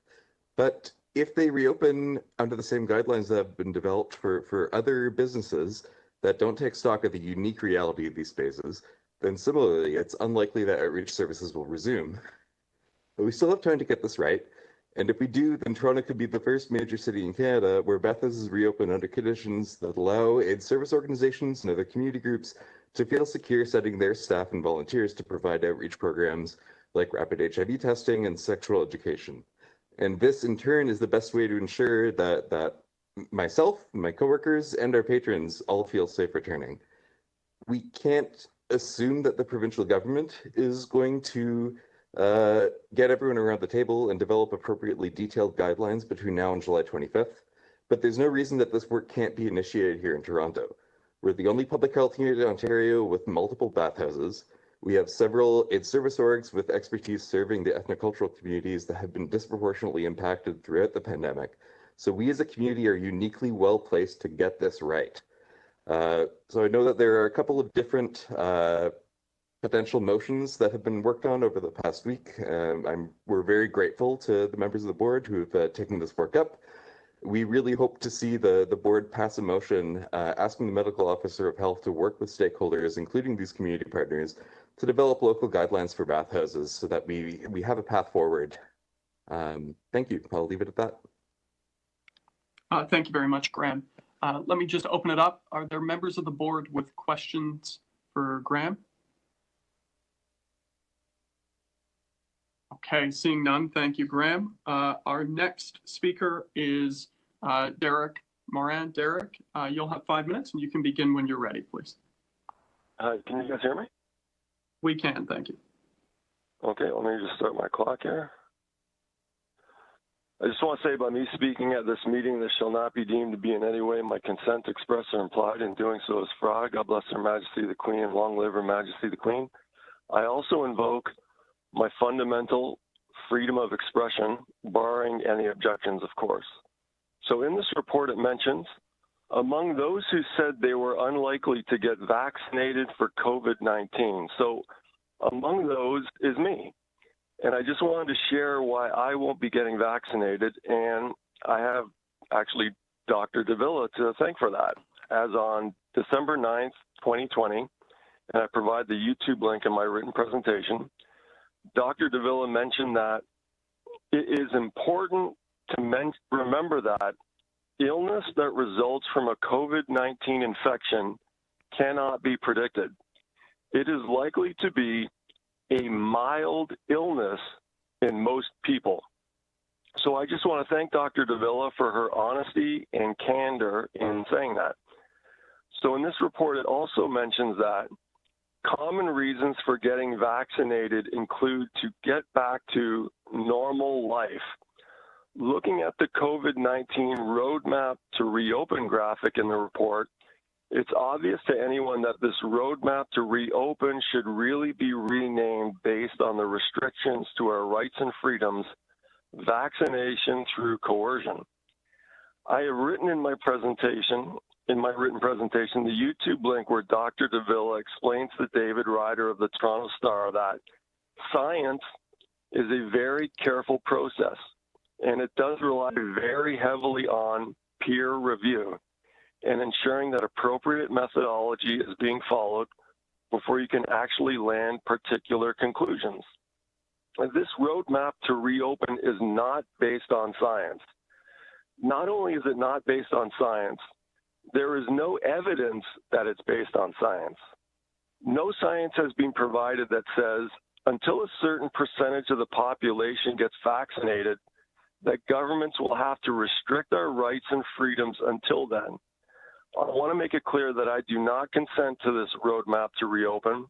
But if they reopen under the same guidelines that have been developed for other businesses that don't take stock of the unique reality of these spaces, then similarly, it's unlikely that outreach services will resume. But we still have time to get this right. And if we do, then Toronto could be the first major city in Canada where bathhouses reopen under conditions that allow aid service organizations and other community groups to feel secure sending their staff and volunteers to provide outreach programs like rapid HIV testing and sexual education. And this, in turn, is the best way to ensure that myself, my coworkers, and our patrons all feel safe returning. We can't assume that the provincial government is going to get everyone around the table and develop appropriately detailed guidelines between now and July 25th. But there's no reason that this work can't be initiated here in Toronto. We're the only public health unit in Ontario with multiple bathhouses. We have several aid service orgs with expertise serving the ethnocultural communities that have been disproportionately impacted throughout the pandemic. So we as a community are uniquely well placed to get this right. So I know that there are a couple of different potential motions that have been worked on over the past week. We're very grateful to the members of the board who have taken this work up. We really hope to see the board pass a motion asking the medical officer of health to work with stakeholders, including these community partners, to develop local guidelines for bathhouses so that we have a path forward. Thank you. I'll leave it at that. Thank you very much, Graham. Let me just open it up. Are there members of the board with questions for Graham? Okay, seeing none, thank you, Graham. Our next speaker is Derek Moran. Derek, you'll have 5 minutes and you can begin when you're ready, please. Can you guys hear me? We can, thank you. Okay, let me just start my clock here. I just want to say by me speaking at this meeting, this shall not be deemed to be in any way my consent expressed or implied. In doing so is fraud. God bless Her Majesty the Queen, and long live Her Majesty the Queen. I also invoke my fundamental freedom of expression, barring any objections, of course. So in this report, it mentions, among those who said they were unlikely to get vaccinated for COVID-19. So among those is me. And I just wanted to share why I won't be getting vaccinated. And I have actually Dr. Davila to thank for that. As on December 9th, 2020, and I provide the YouTube link in my written presentation, Dr. Davila mentioned that it is important to remember that illness that results from a COVID-19 infection cannot be predicted. It is likely to be a mild illness in most people. So I just want to thank Dr. Davila for her honesty and candor in saying that. So in this report, it also mentions that common reasons for getting vaccinated include to get back to normal life. Looking at the COVID-19 roadmap to reopen graphic in the report, it's obvious to anyone that this roadmap to reopen should really be renamed based on the restrictions to our rights and freedoms, vaccination through coercion. I have written in my presentation, the YouTube link where Dr. Davila explains to David Ryder of the Toronto Star that science is a very careful process, and it does rely very heavily on peer review and ensuring that appropriate methodology is being followed before you can actually land particular conclusions. And this roadmap to reopen is not based on science. Not only is it not based on science, there is no evidence that it's based on science. No science has been provided that says until a certain percentage of the population gets vaccinated, that governments will have to restrict our rights and freedoms until then. I want to make it clear that I do not consent to this roadmap to reopen,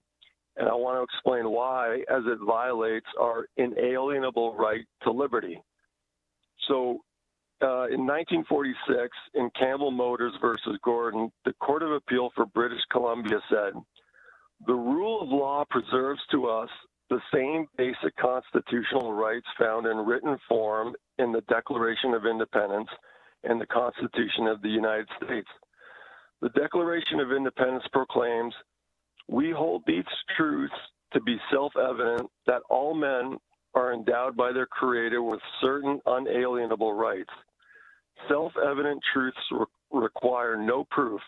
and I want to explain why, as it violates our inalienable right to liberty. So, in 1946, in Campbell Motors versus Gordon, the Court of Appeal for British Columbia said, "The rule of law preserves to us the same basic constitutional rights found in written form in the Declaration of Independence and the Constitution of the United States. The Declaration of Independence proclaims, we hold these truths to be self-evident that all men are endowed by their Creator with certain unalienable rights. Self-evident truths require no proof.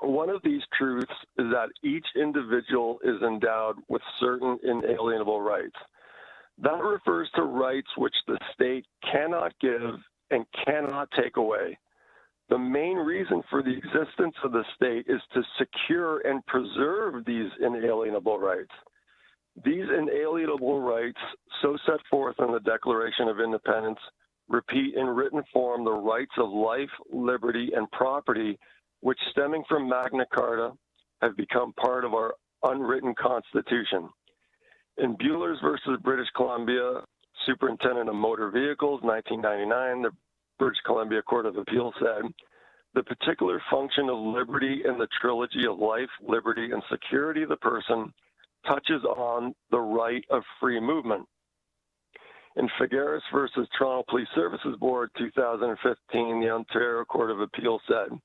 One of these truths is that each individual is endowed with certain inalienable rights. That refers to rights which the state cannot give and cannot take away. The main reason for the existence of the state is to secure and preserve these inalienable rights. These inalienable rights, so set forth in the Declaration of Independence, repeat in written form the rights of life, liberty, and property, which stemming from Magna Carta have become part of our unwritten Constitution. In Buhlers versus British Columbia, Superintendent of Motor Vehicles, 1999, the British Columbia Court of Appeal said, the particular function of liberty in the trilogy of life, liberty, and security of the person touches on the right of free movement. In Figueres versus Toronto Police Services Board, 2015, the Ontario Court of Appeal said,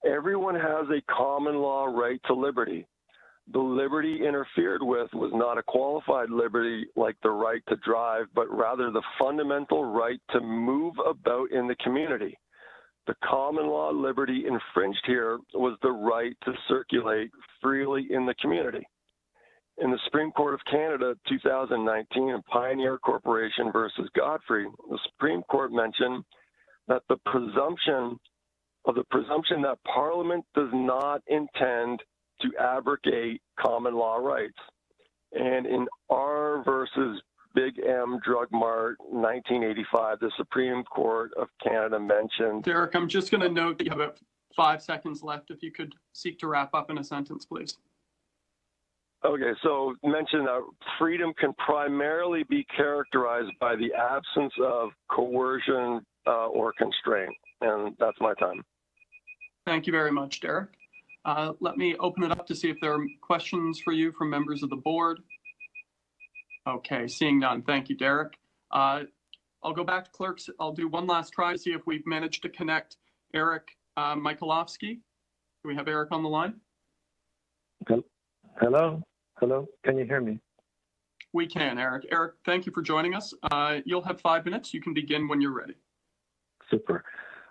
everyone has a common law right to liberty. The liberty interfered with was not a qualified liberty like the right to drive, but rather the fundamental right to move about in the community. The common law liberty infringed here was the right to circulate freely in the community. In the Supreme Court of Canada, 2019, in Pioneer Corporation versus Godfrey, the Supreme Court mentioned that the presumption that Parliament does not intend to abrogate common law rights. And in R versus Big M Drug Mart, 1985, the Supreme Court of Canada mentioned. Derek, I'm just going to note that you have about 5 seconds left. If you could seek to wrap up in a sentence, please. Okay, so mention that freedom can primarily be characterized by the absence of coercion or constraint. And that's my time. Thank you very much, Derek. Let me open it up to see if there are questions for you from members of the board. Okay, seeing none. Thank you, Derek. I'll go back to clerks. I'll do one last try to see if we've managed to connect Eric Michalovsky. Do we have Eric on the line? Hello? Hello? Can you hear me? We can, Eric. Eric, thank you for joining us. You'll have 5 minutes. You can begin when you're ready. Super.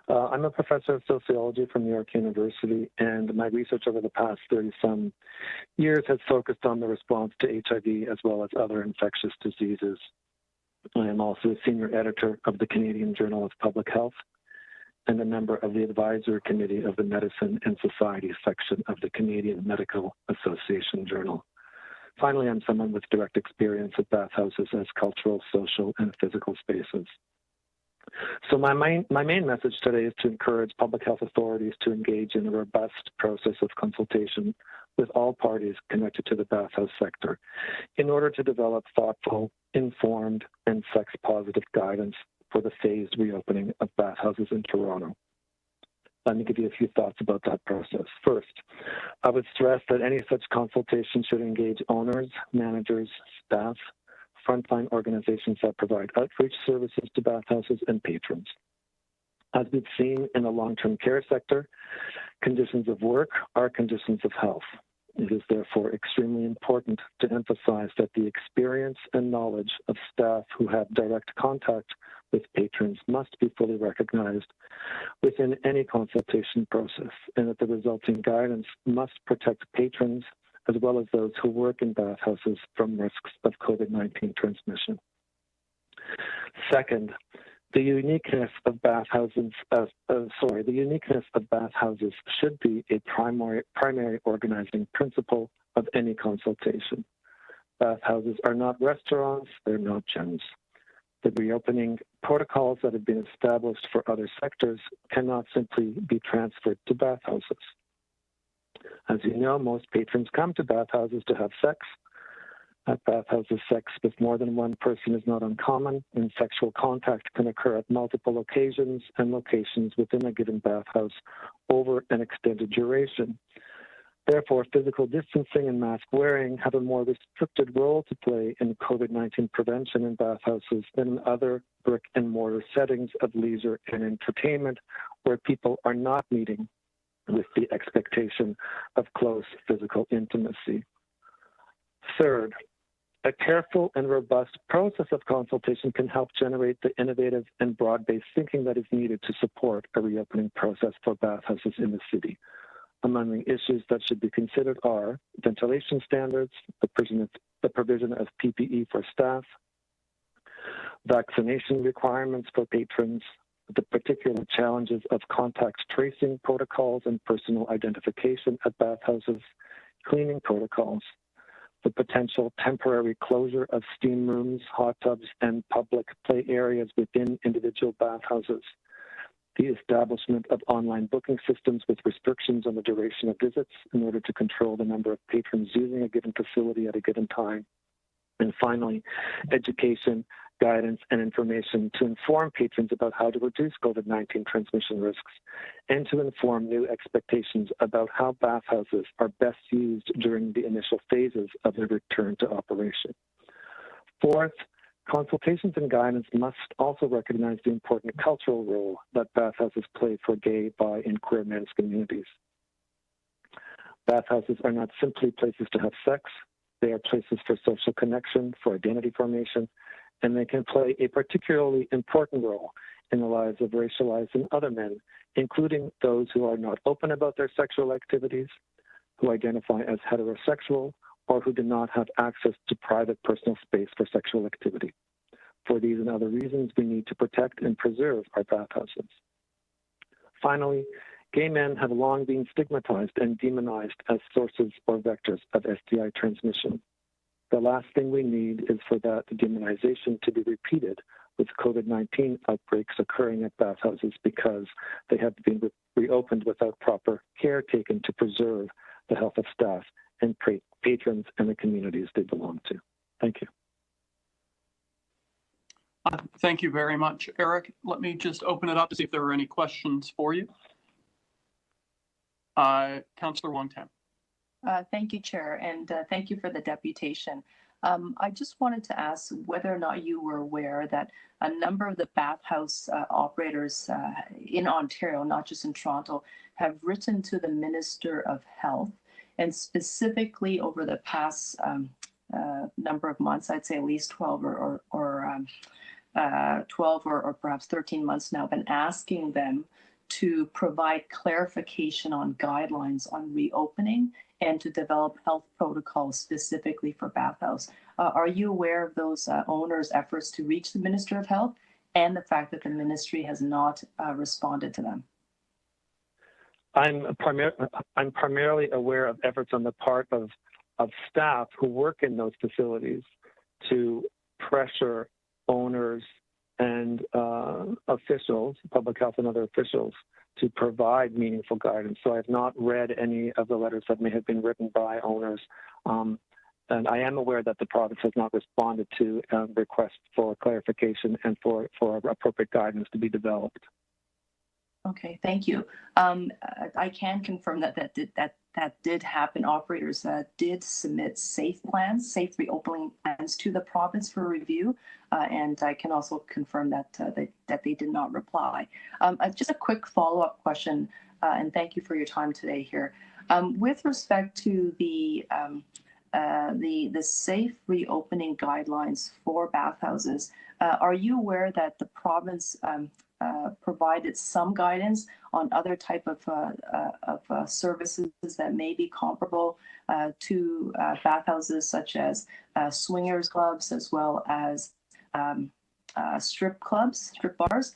I'm a professor of sociology from New York University, and my research over the past 30-some years has focused on the response to HIV as well as other infectious diseases. I am also a senior editor of the Canadian Journal of Public Health and a member of the advisory committee of the Medicine and Society section of the Canadian Medical Association Journal. Finally, I'm someone with direct experience at bathhouses as cultural, social, and physical spaces. So my main message today is to encourage public health authorities to engage in a robust process of consultation with all parties connected to the bathhouse sector in order to develop thoughtful, informed, and sex-positive guidance for the phased reopening of bathhouses in Toronto. Let me give you a few thoughts about that process. First, I would stress that any such consultation should engage owners, managers, staff, frontline organizations that provide outreach services to bathhouses and patrons. As we've seen in the long-term care sector, conditions of work are conditions of health. It is therefore extremely important to emphasize that the experience and knowledge of staff who have direct contact with patrons must be fully recognized within any consultation process, and that the resulting guidance must protect patrons as well as those who work in bathhouses from risks of COVID-19 transmission. Second, the uniqueness of bathhouses should be a primary organizing principle of any consultation. Bathhouses are not restaurants, they're not gyms. The reopening protocols that have been established for other sectors cannot simply be transferred to bathhouses. As you know, most patrons come to bathhouses to have sex. At bathhouses, sex with more than one person is not uncommon, and sexual contact can occur at multiple occasions and locations within a given bathhouse over an extended duration. Therefore, physical distancing and mask wearing have a more restricted role to play in COVID-19 prevention in bathhouses than in other brick and mortar settings of leisure and entertainment where people are not meeting with the expectation of close physical intimacy. Third, a careful and robust process of consultation can help generate the innovative and broad-based thinking that is needed to support a reopening process for bathhouses in the city. Among the issues that should be considered are ventilation standards, the provision of PPE for staff, vaccination requirements for patrons, the particular challenges of contact tracing protocols and personal identification at bathhouses, cleaning protocols, the potential temporary closure of steam rooms, hot tubs, and public play areas within individual bathhouses, the establishment of online booking systems with restrictions on the duration of visits in order to control the number of patrons using a given facility at a given time, and finally, education, guidance, and information to inform patrons about how to reduce COVID-19 transmission risks and to inform new expectations about how bathhouses are best used during the initial phases of their return to operation. Fourth, consultations and guidance must also recognize the important cultural role that bathhouses play for gay, bi, and queer men's communities. Bathhouses are not simply places to have sex, they are places for social connection, for identity formation, and they can play a particularly important role in the lives of racialized and other men, including those who are not open about their sexual activities, who identify as heterosexual, or who do not have access to private personal space for sexual activity. For these and other reasons, we need to protect and preserve our bathhouses. Finally, gay men have long been stigmatized and demonized as sources or vectors of STI transmission. The last thing we need is for that demonization to be repeated with COVID-19 outbreaks occurring at bathhouses because they have been reopened without proper care taken to preserve the health of staff and patrons and the communities they belong to. Thank you. Thank you very much, Eric. Let me just open it up to see if there are any questions for you. Councillor Wong-Tam. Thank you, Chair, and thank you for the deputation. I just wanted to ask whether or not you were aware that a number of the bathhouse operators in Ontario, not just in Toronto, have written to the Minister of Health, and specifically over the past number of months, I'd say at least 12 or 12 or perhaps 13 months now, been asking them to provide clarification on guidelines on reopening and to develop health protocols specifically for bathhouse. Are you aware of those owners' efforts to reach the Minister of Health and the fact that the ministry has not responded to them? I'm primarily aware of efforts on the part of staff who work in those facilities to pressure owners and officials, public health and other officials, to provide meaningful guidance. So I have not read any of the letters that may have been written by owners. And I am aware that the province has not responded to requests for clarification and for appropriate guidance to be developed. Okay, thank you. I can confirm that did happen. Operators did submit safe reopening plans to the province for review, and I can also confirm that they did not reply. Just a quick follow-up question, and thank you for your time today here. With respect to the safe reopening guidelines for bathhouses, are you aware that the province provided some guidance on other type of services that may be comparable to bathhouses, such as swingers clubs, as well as strip clubs, strip bars.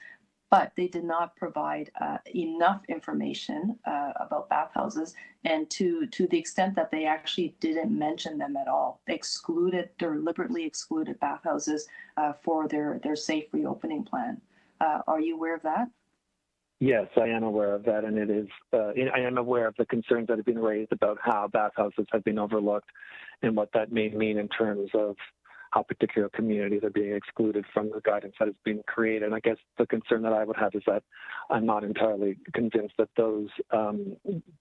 But they did not provide enough information about bathhouses, and to the extent that they actually didn't mention them at all. They deliberately excluded bathhouses for their safe reopening plan. Are you aware of that? Yes, I am aware of that, and it is. I am aware of the concerns that have been raised about how bathhouses have been overlooked, and what that may mean in terms of how particular communities are being excluded from the guidance that has been created. And I guess the concern that I would have is that I'm not entirely convinced that those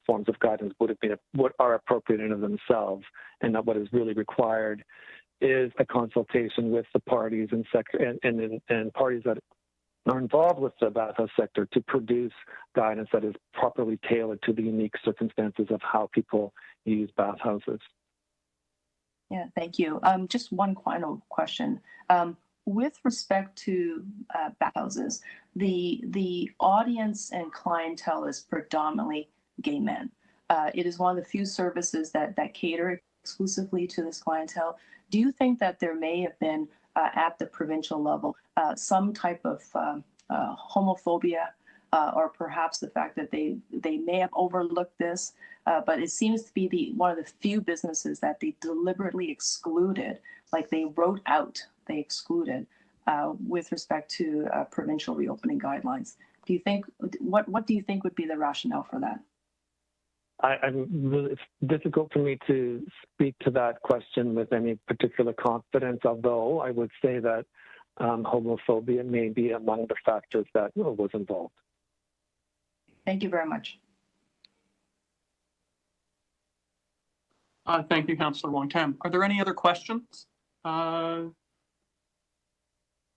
forms of guidance would have been what are appropriate in of themselves, and that what is really required is a consultation with the parties and sector and parties that are involved with the bathhouse sector to produce guidance that is properly tailored to the unique circumstances of how people use bathhouses. Yeah, thank you. Just one final question. With respect to bathhouses, the audience and clientele is predominantly gay men. It is one of the few services that cater exclusively to this clientele. Do you think that there may have been at the provincial level some type of homophobia, or perhaps the fact that they may have overlooked this, but it seems to be one of the few businesses that they deliberately excluded, like they wrote out, they excluded with respect to provincial reopening guidelines. Do you think, what do you think would be the rationale for that? It's difficult for me to speak to that question with any particular confidence, although I would say that homophobia may be among the factors that was involved. Thank you very much. Thank you, Councillor Wong-Tam. Are there any other questions?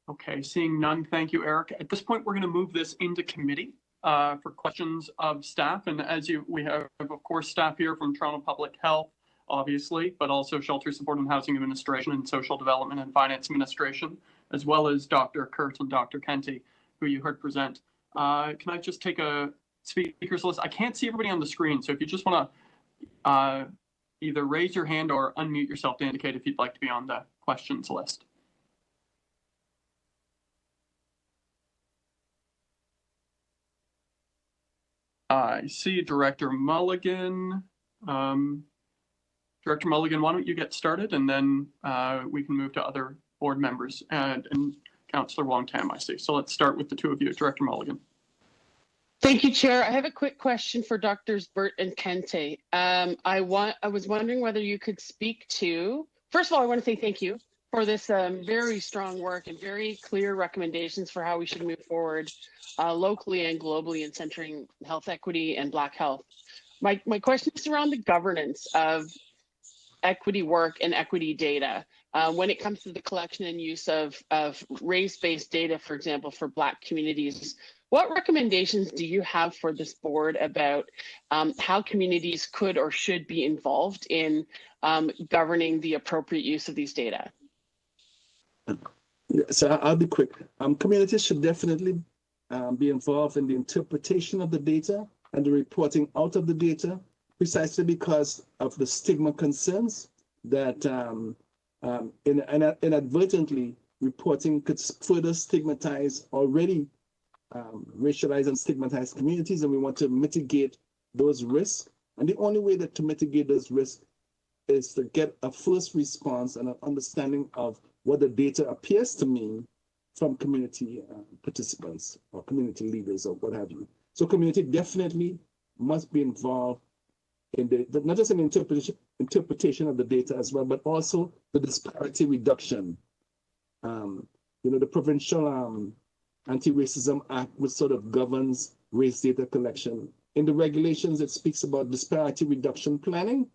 Okay, seeing none, thank you, Eric. At this point, we're going to move this into committee for questions of staff. And we have, of course, staff here from Toronto Public Health, obviously, but also Shelter Support and Housing Administration and Social Development and Finance Administration, as well as Dr. Kurtz and Dr. Kenty, who you heard present. Can I just take a speakers list? I can't see everybody on the screen, so if you just want to either raise your hand or unmute yourself to indicate if you'd like to be on the questions list. I see Director Mulligan. Director Mulligan, why don't you get started, and then we can move to other board members and Councillor Wong-Tam, I see. So let's start with the two of you. Director Mulligan. Thank you, Chair. I have a quick question for Drs. Burt and Kente. I was wondering whether you could speak to, first of all, I want to say thank you for this very strong work and very clear recommendations for how we should move forward locally and globally in centering health equity and Black health. My question is around the governance of equity work and equity data when it comes to the collection and use of race-based data, for example, for Black communities. What recommendations do you have for this board about how communities could or should be involved in governing the appropriate use of these data? So I'll be quick. Communities should definitely be involved in the interpretation of the data and the reporting out of the data, precisely because of the stigma concerns that inadvertently reporting could further stigmatize already racialized and stigmatized communities, and we want to mitigate those risks. And the only way to mitigate those risks is to get a first response and an understanding of what the data appears to mean from community participants or community leaders or what have you. So community definitely must be involved in not just in the interpretation of the data as well, but also the disparity reduction. The provincial Anti-Racism Act, which sort of governs race data collection. In the regulations, it speaks about disparity reduction planning.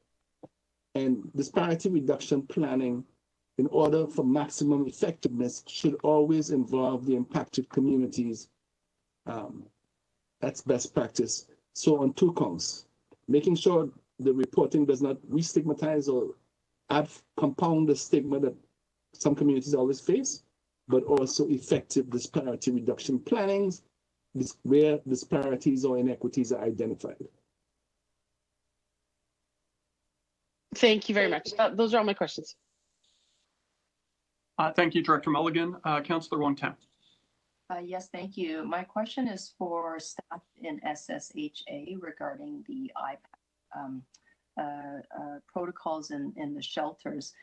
And disparity reduction planning, in order for maximum effectiveness, should always involve the impacted communities. That's best practice. So on two counts, making sure the reporting does not re-stigmatize or compound the stigma that some communities always face, but also effective disparity reduction plannings where disparities or inequities are identified. Thank you very much. Those are all my questions. Thank you, Director Mulligan. Councillor Wong-Tam. Yes, thank you. My question is for staff in SSHA regarding the IPAC protocols in the shelters.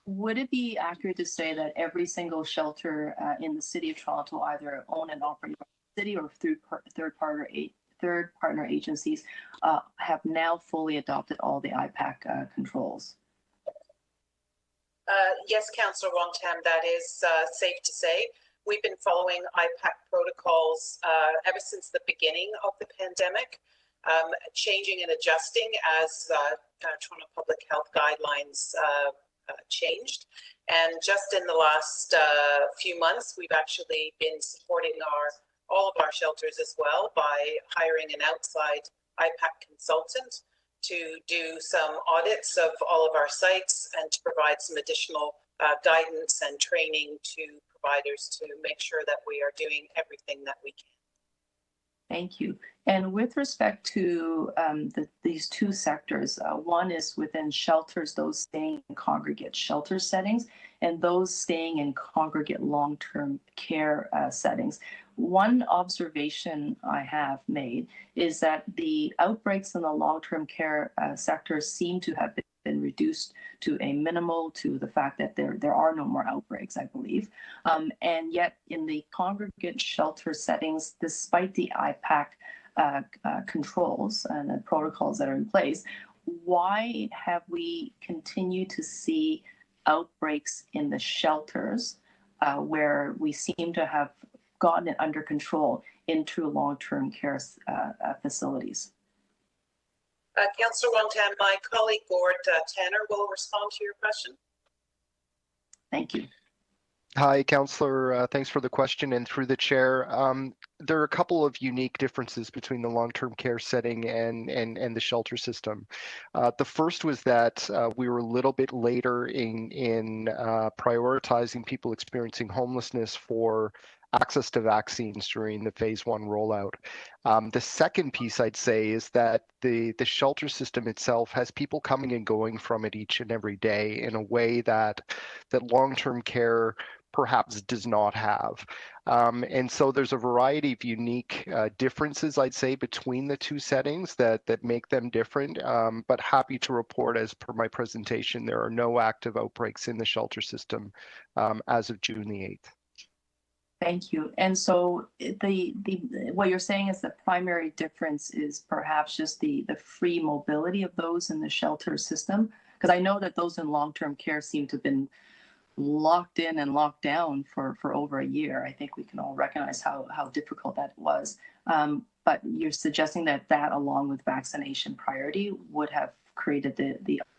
Would it be accurate to say that every single shelter in the City of Toronto, either owned and operated by the city or through third partner agencies, have now fully adopted all the IPAC controls? Yes, Councillor Wong-Tam, that is safe to say. We've been following IPAC protocols ever since the beginning of the pandemic, changing and adjusting as Toronto Public Health guidelines changed. And just in the last few months, we've actually been supporting all of our shelters as well by hiring an outside IPAC consultant to do some audits of all of our sites and to provide some additional guidance and training to providers to make sure that we are doing everything that we can. Thank you. And with respect to these two sectors, one is within shelters, those staying in congregate shelter settings, and those staying in congregate long-term care settings. One observation I have made is that the outbreaks in the long-term care sector seem to have been reduced to a minimal, to the fact that there are no more outbreaks, I believe. And yet in the congregate shelter settings, despite the IPAC controls and the protocols that are in place, why have we continued to see outbreaks in the shelters where we seem to have gotten it under control into long-term care facilities? Councillor Wong-Tam, my colleague Gord Tanner will respond to your question. Thank you. Hi, Councillor. Thanks for the question. And through the chair, there are a couple of unique differences between the long-term care setting and the shelter system. The first was that we were a little bit later in prioritizing people experiencing homelessness for access to vaccines during the phase 1 rollout. The second piece I'd say is that the shelter system itself has people coming and going from it each and every day in a way that long-term care perhaps does not have. And so there's a variety of unique differences, I'd say, between the two settings that make them different, but happy to report, as per my presentation, there are no active outbreaks in the shelter system as of June the 8th. Thank you. And so what you're saying is the primary difference is perhaps just the free mobility of those in the shelter system? Because I know that those in long-term care seem to have been locked in and locked down for over a year. I think we can all recognize how difficult that was. But you're suggesting that along with vaccination priority would have created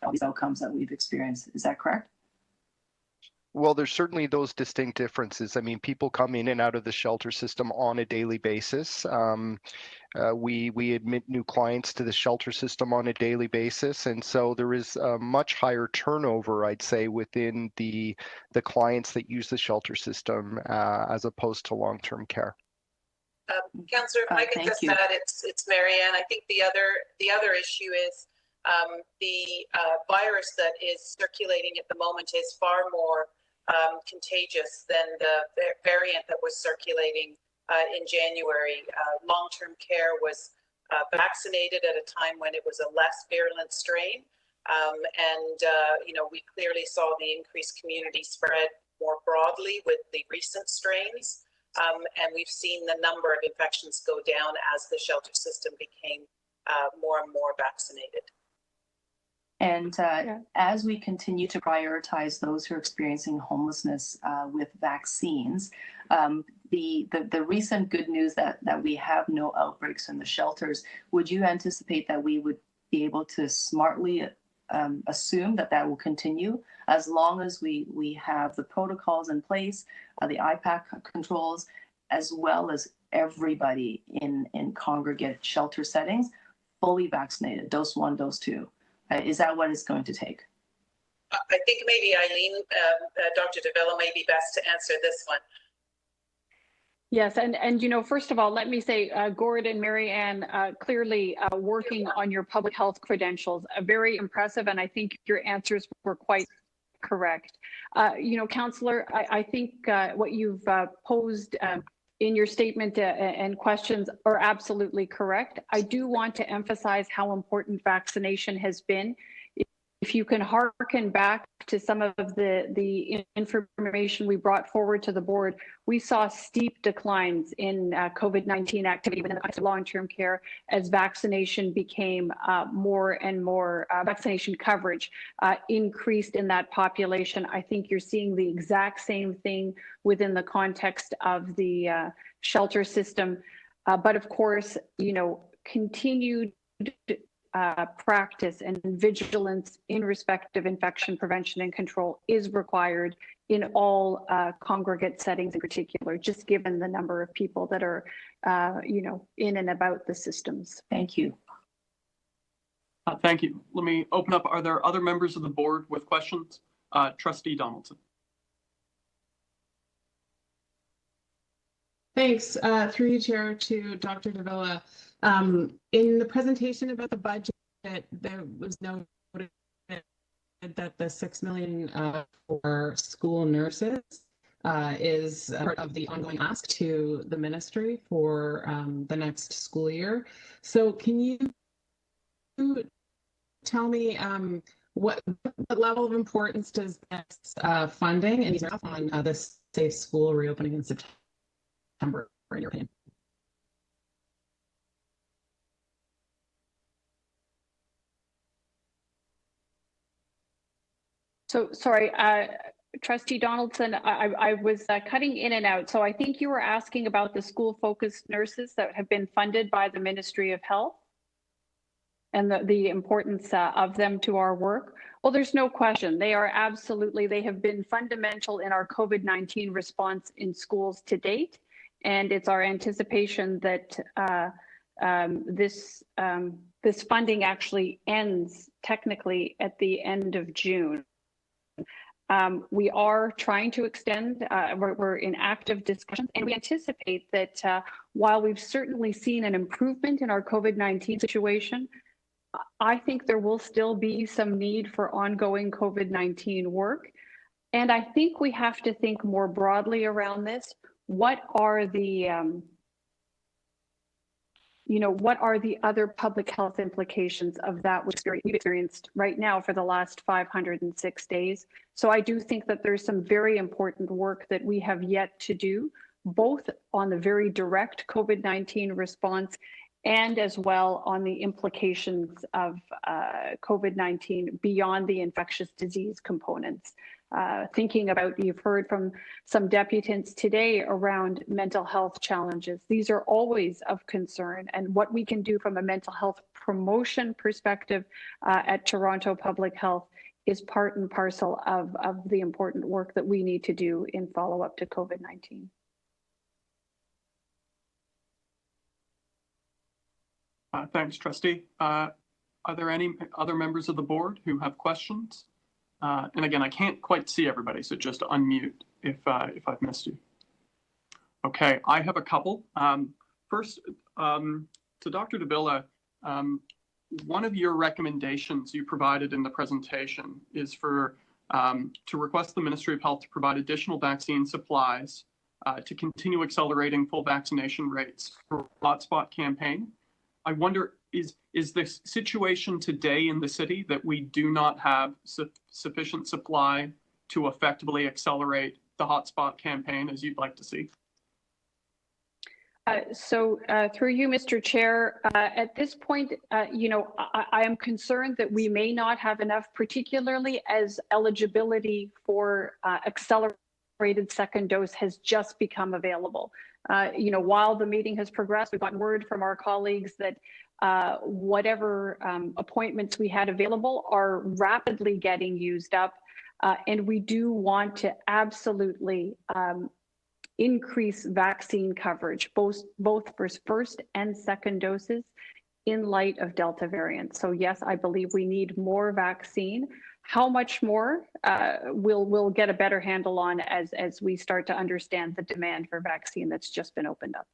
all these outcomes that we've experienced. Is that correct? Well, there's certainly those distinct differences. I mean, people come in and out of the shelter system on a daily basis. We admit new clients to the shelter system on a daily basis. And so there is a much higher turnover, I'd say, within the clients that use the shelter system as opposed to long-term care. Councillor, if I could just add, it's Marianne. I think the other issue is the virus that is circulating at the moment is far more contagious than the variant that was circulating in January. Long-term care was vaccinated at a time when it was a less virulent strain. We clearly saw the increased community spread more broadly with the recent strains. And we've seen the number of infections go down as the shelter system became more and more vaccinated. And as we continue to prioritize those who are experiencing homelessness with vaccines, the recent good news that we have no outbreaks in the shelters, would you anticipate that we would be able to smartly assume that will continue as long as we have the protocols in place, the IPAC controls, as well as everybody in congregate shelter settings fully vaccinated, dose 1, dose 2? Is that what it's going to take? I think maybe Eileen, Dr. de Villa may be best to answer this one. Yes, and you know, first of all, let me say, Gord and Mary Ann, clearly working on your public health credentials, very impressive, and I think your answers were quite correct. You know, Councillor, I think what you've posed in your statement and questions are absolutely correct. I do want to emphasize how important vaccination has been. If you can hearken back to some of the information we brought forward to the board, we saw steep declines in COVID-19 activity within the context of long-term care as vaccination became more and more, vaccination coverage increased in that population. I think you're seeing the exact same thing within the context of the shelter system. But of course, you know, continued practice and vigilance in respect of infection prevention and control is required in all congregate settings in particular, just given the number of people that are, you know, in and about the systems. Thank you. Thank you. Let me open up. Are there other members of the board with questions? Trustee Donaldson. Thanks. Through you, Chair, to Dr. Davila. In the presentation about the budget, there was noted that the $6 million for school nurses is part of the ongoing ask to the ministry for the next school year. So can you tell me what level of importance does this funding and on this safe school reopening in September, in your opinion? So sorry, Trustee Donaldson, I was cutting in and out. So I think you were asking about the school-focused nurses that have been funded by the Ministry of Health and the importance of them to our work. Well, there's no question. They are absolutely, they have been fundamental in our COVID-19 response in schools to date. And it's our anticipation that this funding actually ends technically at the end of June. We are trying to extend, we're in active discussions, and we anticipate that while we've certainly seen an improvement in our COVID-19 situation, I think there will still be some need for ongoing COVID-19 work. And I think we have to think more broadly around this. What are the, what are the other public health implications of that which we've experienced right now for the last 506 days? So I do think that there's some very important work that we have yet to do, both on the very direct COVID-19 response and as well on the implications of COVID-19 beyond the infectious disease components. Thinking about, you've heard from some deputants today around mental health challenges. These are always of concern, and what we can do from a mental health promotion perspective at Toronto Public Health is part and parcel of the important work that we need to do in follow-up to COVID-19. Thanks, Trustee. Are there any other members of the board who have questions? And again, I can't quite see everybody, so just unmute if I've missed you. Okay, I have a couple. First, to Dr. Davila, one of your recommendations you provided in the presentation is for to request the Ministry of Health to provide additional vaccine supplies to continue accelerating full vaccination rates for hotspot campaign. I wonder, is the situation today in the city that we do not have sufficient supply to effectively accelerate the hotspot campaign as you'd like to see? Through you, Mr. Chair, at this point, I am concerned that we may not have enough, particularly as eligibility for accelerated second dose has just become available. While the meeting has progressed, we've gotten word from our colleagues that whatever appointments we had available are rapidly getting used up. And we do want to absolutely increase vaccine coverage, both for first and second doses in light of Delta variant. So yes, I believe we need more vaccine. How much more we'll get a better handle on as we start to understand the demand for vaccine that's just been opened up.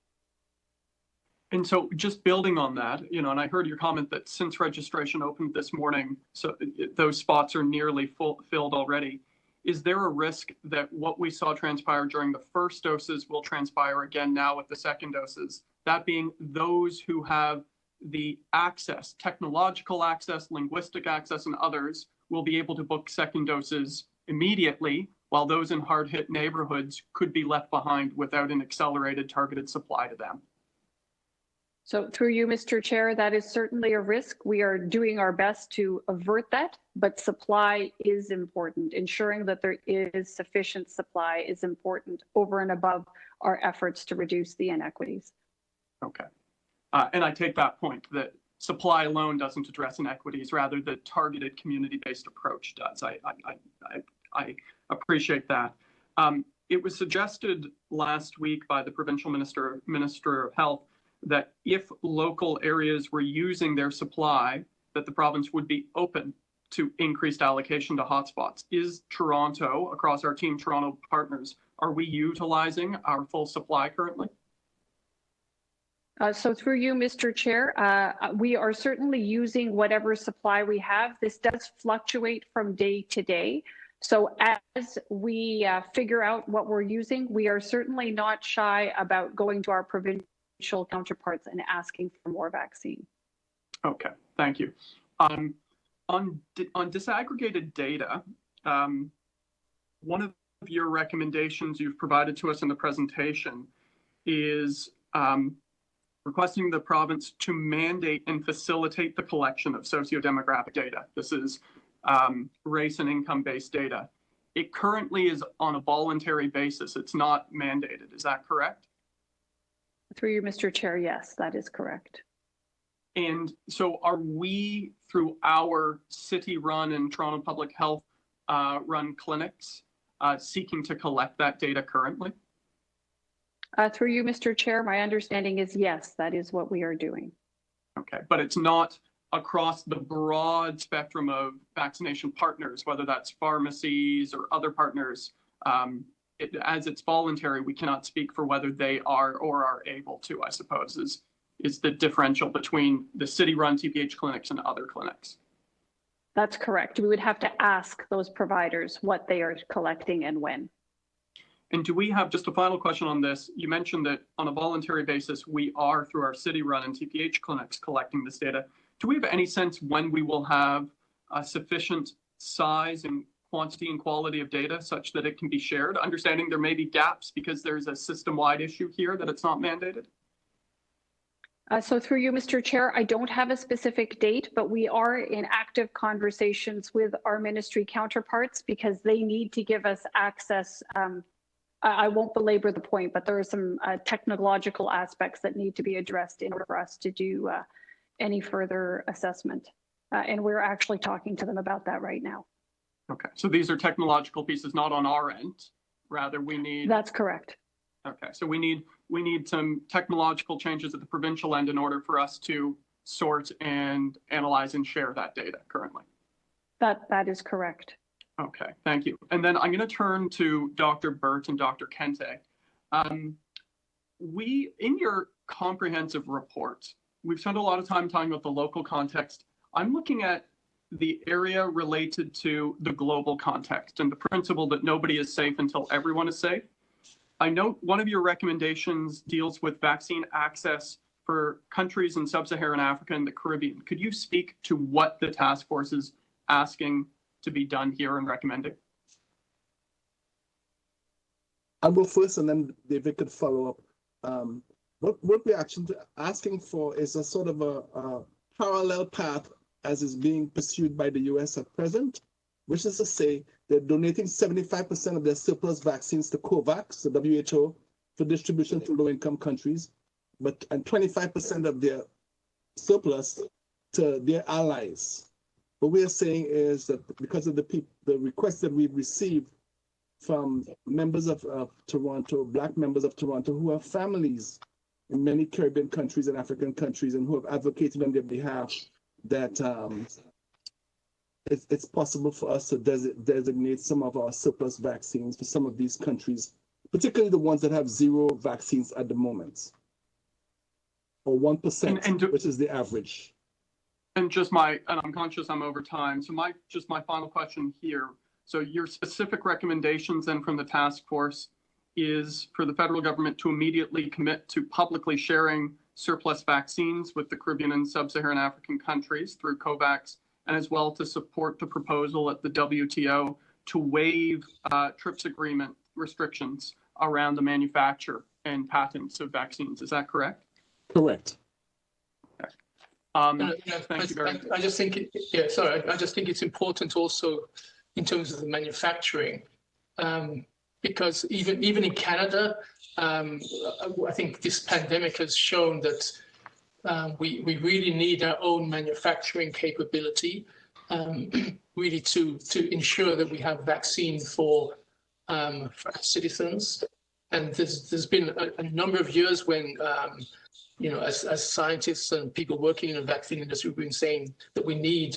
And so just building on that, and I heard your comment that since registration opened this morning, so those spots are nearly filled already. Is there a risk that what we saw transpire during the first doses will transpire again now with the second doses? That being those who have the access, technological access, linguistic access, and others will be able to book second doses immediately, while those in hard-hit neighborhoods could be left behind without an accelerated targeted supply to them. So through you, Mr. Chair, that is certainly a risk. We are doing our best to avert that, but supply is important. Ensuring that there is sufficient supply is important over and above our efforts to reduce the inequities. Okay. And I take that point that supply alone doesn't address inequities, rather the targeted community-based approach does. I appreciate that. It was suggested last week by the provincial minister of health that if local areas were using their supply, that the province would be open to increased allocation to hotspots. Is Toronto, across our Team Toronto partners, are we utilizing our full supply currently? So through you, Mr. Chair, we are certainly using whatever supply we have. This does fluctuate from day to day. So as we figure out what we're using, we are certainly not shy about going to our provincial counterparts and asking for more vaccine. Okay, thank you. On disaggregated data, one of your recommendations you've provided to us in the presentation is requesting the province to mandate and facilitate the collection of sociodemographic data. This is race and income-based data. It currently is on a voluntary basis. It's not mandated. Is that correct? Through you, Mr. Chair, yes, that is correct. And so are we, through our city-run and Toronto Public Health run clinics, seeking to collect that data currently? Through you, Mr. Chair, my understanding is yes, that is what we are doing. Okay, but it's not across the broad spectrum of vaccination partners, whether that's pharmacies or other partners. As it's voluntary, we cannot speak for whether they are or are able to, I suppose, is the differential between the city-run TPH clinics and other clinics. That's correct. We would have to ask those providers what they are collecting and when. And do we have, just a final question on this, you mentioned that on a voluntary basis, we are, through our city-run and TPH clinics, collecting this data. Do we have any sense when we will have a sufficient size and quantity and quality of data such that it can be shared? Understanding there may be gaps because there's a system-wide issue here that it's not mandated? So through you, Mr. Chair, I don't have a specific date, but we are in active conversations with our ministry counterparts because they need to give us access. I won't belabor the point, but there are some technological aspects that need to be addressed in order for us to do any further assessment. And we're actually talking to them about that right now. Okay, so these are technological pieces not on our end, rather we need... That's correct. Okay, so we need some technological changes at the provincial end in order for us to sort and analyze and share that data currently. That is correct. Okay, thank you. And then I'm going to turn to Dr. Burt and Dr. Kente. In your comprehensive report, we've spent a lot of time talking about the local context. I'm looking at the area related to the global context and the principle that nobody is safe until everyone is safe. I note one of your recommendations deals with vaccine access for countries in sub-Saharan Africa and the Caribbean. Could you speak to what the task force is asking to be done here and recommending? I'll go first and then David could follow up. What we're actually asking for is a sort of a parallel path as is being pursued by the US at present, which is to say they're donating 75% of their surplus vaccines to COVAX, the WHO, for distribution to low-income countries, and 25% of their surplus to their allies. What we are saying is that because of the requests that we've received from members of Toronto, Black members of Toronto who have families in many Caribbean countries and African countries and who have advocated on their behalf that it's possible for us to designate some of our surplus vaccines for some of these countries, particularly the ones that have 0 vaccines at the moment, or 1%, which is the average. And I'm conscious I'm over time. So my final question here. So your specific recommendations then from the task force is for the federal government to immediately commit to publicly sharing surplus vaccines with the Caribbean and Sub-Saharan African countries through COVAX, and as well to support the proposal at the WTO to waive TRIPS agreement restrictions around the manufacture and patents of vaccines. Is that correct? Correct. Thank you very much. I just think, I just think it's important also in terms of the manufacturing, because even in Canada, I think this pandemic has shown that we really need our own manufacturing capability, really to ensure that we have vaccine for our citizens. And there's been a number of years when as scientists and people working in the vaccine industry, we've been saying that we need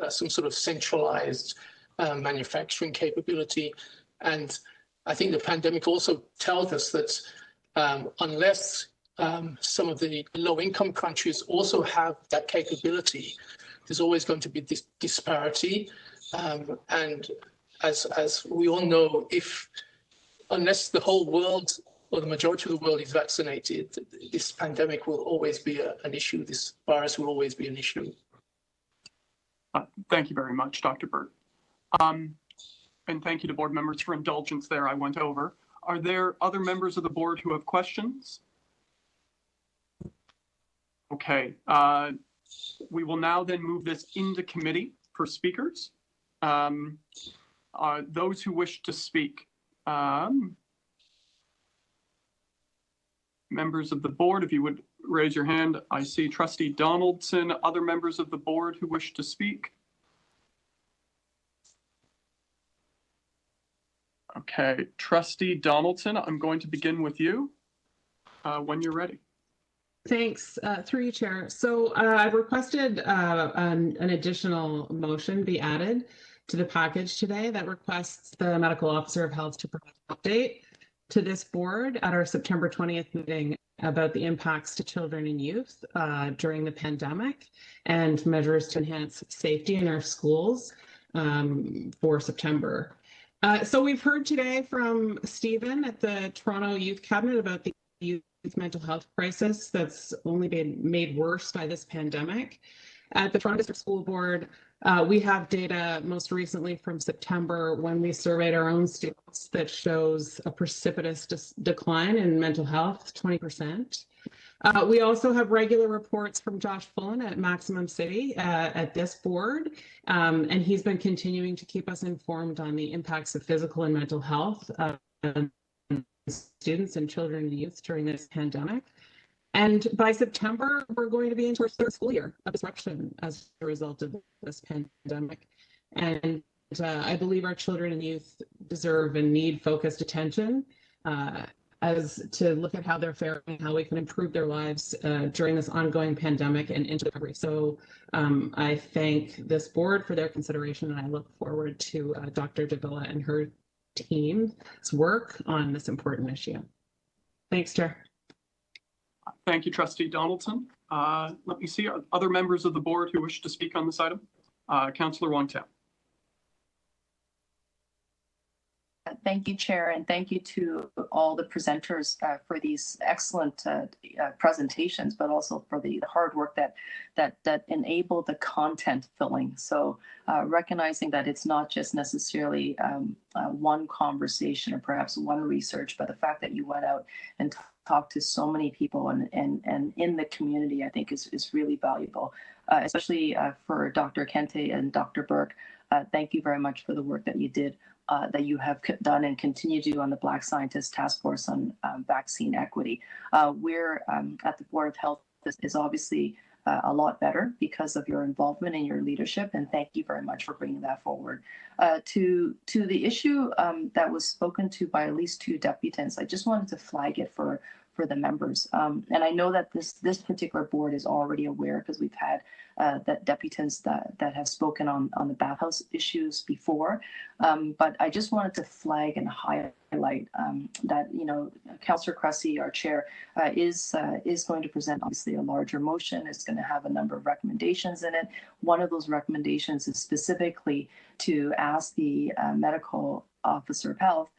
some sort of centralized manufacturing capability. And I think the pandemic also tells us that unless some of the low-income countries also have that capability, there's always going to be this disparity. And as we all know, unless the whole world or the majority of the world is vaccinated, this pandemic will always be an issue. This virus will always be an issue. Thank you very much, Dr. Burt. And thank you to board members for indulgence there. I went over. Are there other members of the board who have questions? Okay. We will now then move this into committee for speakers. Those who wish to speak. Members of the board, if you would raise your hand. I see Trustee Donaldson. Other members of the board who wish to speak? Okay, Trustee Donaldson, I'm going to begin with you when you're ready. Thanks, through you, Chair. So I've requested an additional motion be added to the package today that requests the Medical Officer of Health to provide an update to this board at our September 20th meeting about the impacts to children and youth during the pandemic and measures to enhance safety in our schools for September. So we've heard today from Stephen at the Toronto Youth Cabinet about the youth mental health crisis that's only been made worse by this pandemic. At the Toronto District School Board, we have data most recently from September when we surveyed our own students that shows a precipitous decline in mental health, 20%. We also have regular reports from Josh Fullen at Maximum City at this board, and he's been continuing to keep us informed on the impacts of physical and mental health on students and children and youth during this pandemic. And by September, we're going to be into our third school year of disruption as a result of this pandemic. And I believe our children and youth deserve and need focused attention as to look at how they're faring, how we can improve their lives during this ongoing pandemic and into recovery. So I thank this board for their consideration, and I look forward to Dr. Davila and her team's work on this important issue. Thanks, Chair. Thank you, Trustee Donaldson. Let me see, other members of the board who wish to speak on this item? Councillor Wong-Tam. Thank you, Chair, and thank you to all the presenters for these excellent presentations, but also for the hard work that enable the content filling. So recognizing that it's not just necessarily one conversation or perhaps one research, but the fact that you went out and talked to so many people and in the community, I think is really valuable, especially for Dr. Kente and Dr. Burke. Thank you very much for the work that you did. That you have done and continue to do on the Black Scientist Task Force on vaccine equity. We're at the Board of Health is obviously a lot better because of your involvement and your leadership, and thank you very much for bringing that forward. To the issue that was spoken to by at least two deputants, I just wanted to flag it for for the members. And I know that this particular board is already aware because we've had that deputants that have spoken on the bathhouse issues before. But I just wanted to flag and highlight that, you know, Councillor Cressy, our chair, is going to present obviously a larger motion. It's going to have a number of recommendations in it. One of those recommendations is specifically to ask the medical officer of health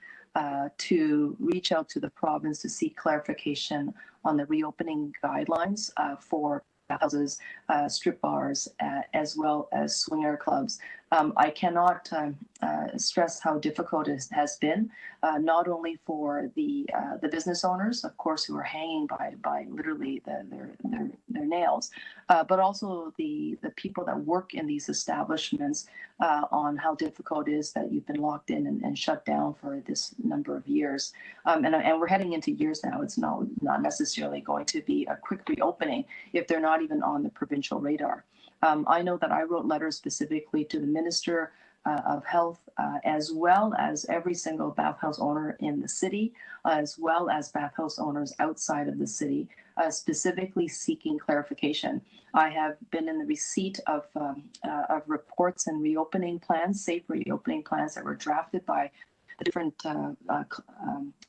to reach out to the province to seek clarification on the reopening guidelines for bathhouses, strip bars, as well as swinger clubs. I cannot stress how difficult it has been, not only for the business owners, of course, who are hanging by literally their nails, but also the people that work in these establishments on how difficult it is that you've been locked in and shut down for this number of years. And we're heading into years now. It's not necessarily going to be a quick reopening if they're not even on the provincial radar. I know that I wrote letters specifically to the Minister of Health, as well as every single bathhouse owner in the city, as well as bathhouse owners outside of the city, specifically seeking clarification. I have been in the receipt of reports and reopening plans, safe reopening plans that were drafted by the different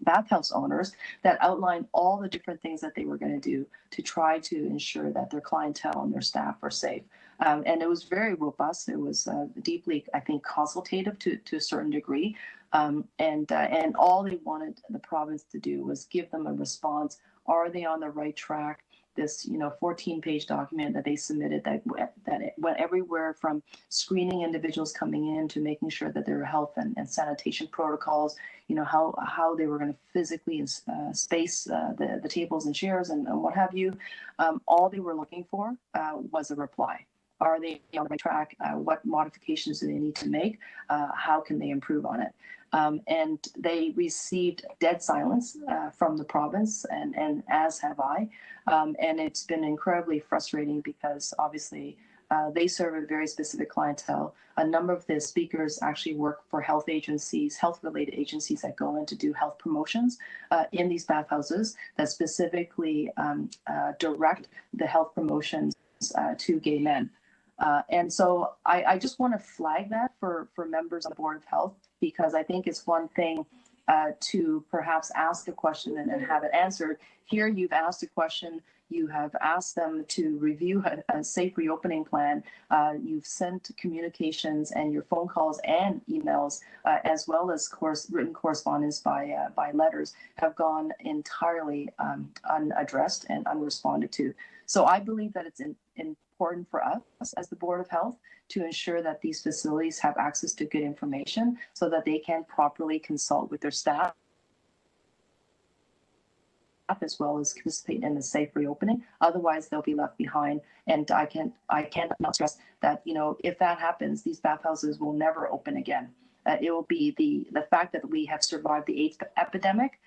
bathhouse owners that outline all the different things that they were going to do to try to ensure that their clientele and their staff are safe. And it was very robust. It was deeply, I think, consultative to a certain degree. And all they wanted the province to do was give them a response. Are they on the right track? This, 14-page document that they submitted that it went everywhere from screening individuals coming in to making sure that their health and sanitation protocols, how they were going to physically space the tables and chairs and what have you. All they were looking for was a reply. Are they on the right track? What modifications do they need to make? How can they improve on it? And they received dead silence from the province, and as have I. And it's been incredibly frustrating because obviously they serve a very specific clientele. A number of the speakers actually work for health agencies, health-related agencies that go in to do health promotions in these bathhouses that specifically direct the health promotions to gay men. And so I just want to flag that for members of the Board of Health, because I think it's one thing to perhaps ask a question and have it answered. Here you've asked a question, you have asked them to review a safe reopening plan, you've sent communications and your phone calls and emails, as well as written correspondence by letters, have gone entirely unaddressed and unresponded to. So I believe that it's important for us as the Board of Health to ensure that these facilities have access to good information so that they can properly consult with their staff, as well as participate in the safe reopening. Otherwise, they'll be left behind. And I cannot stress that, if that happens, these bathhouses will never open again. It will be the fact that we have survived the AIDS epidemic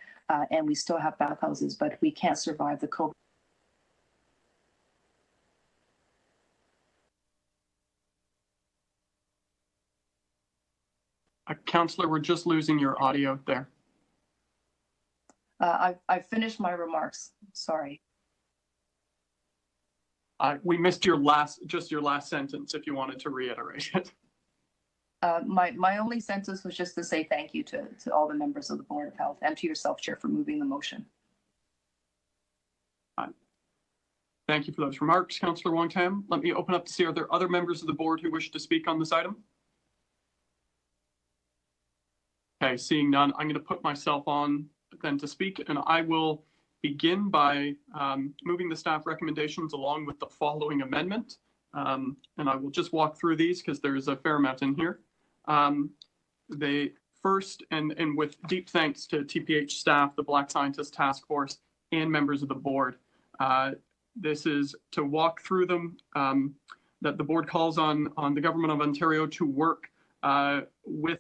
and we still have bathhouses, but we can't survive the COVID. Councillor, we're just losing your audio there. I've finished my remarks. Sorry. We missed your last sentence, if you wanted to reiterate it. My only sentence was just to say thank you to all the members of the Board of Health and to yourself, Chair, for moving the motion. Thank you for those remarks, Councillor Wong-Tam. Let me open up to see, are there other members of the board who wish to speak on this item? Okay, seeing none, I'm going to put myself on then to speak, and I will begin by moving the staff recommendations along with the following amendment. And I will just walk through these because there's a fair amount in here. They first, and with deep thanks to TPH staff, the Black Scientist Task Force, and members of the board. This is to walk through them, that the board calls on the Government of Ontario to work with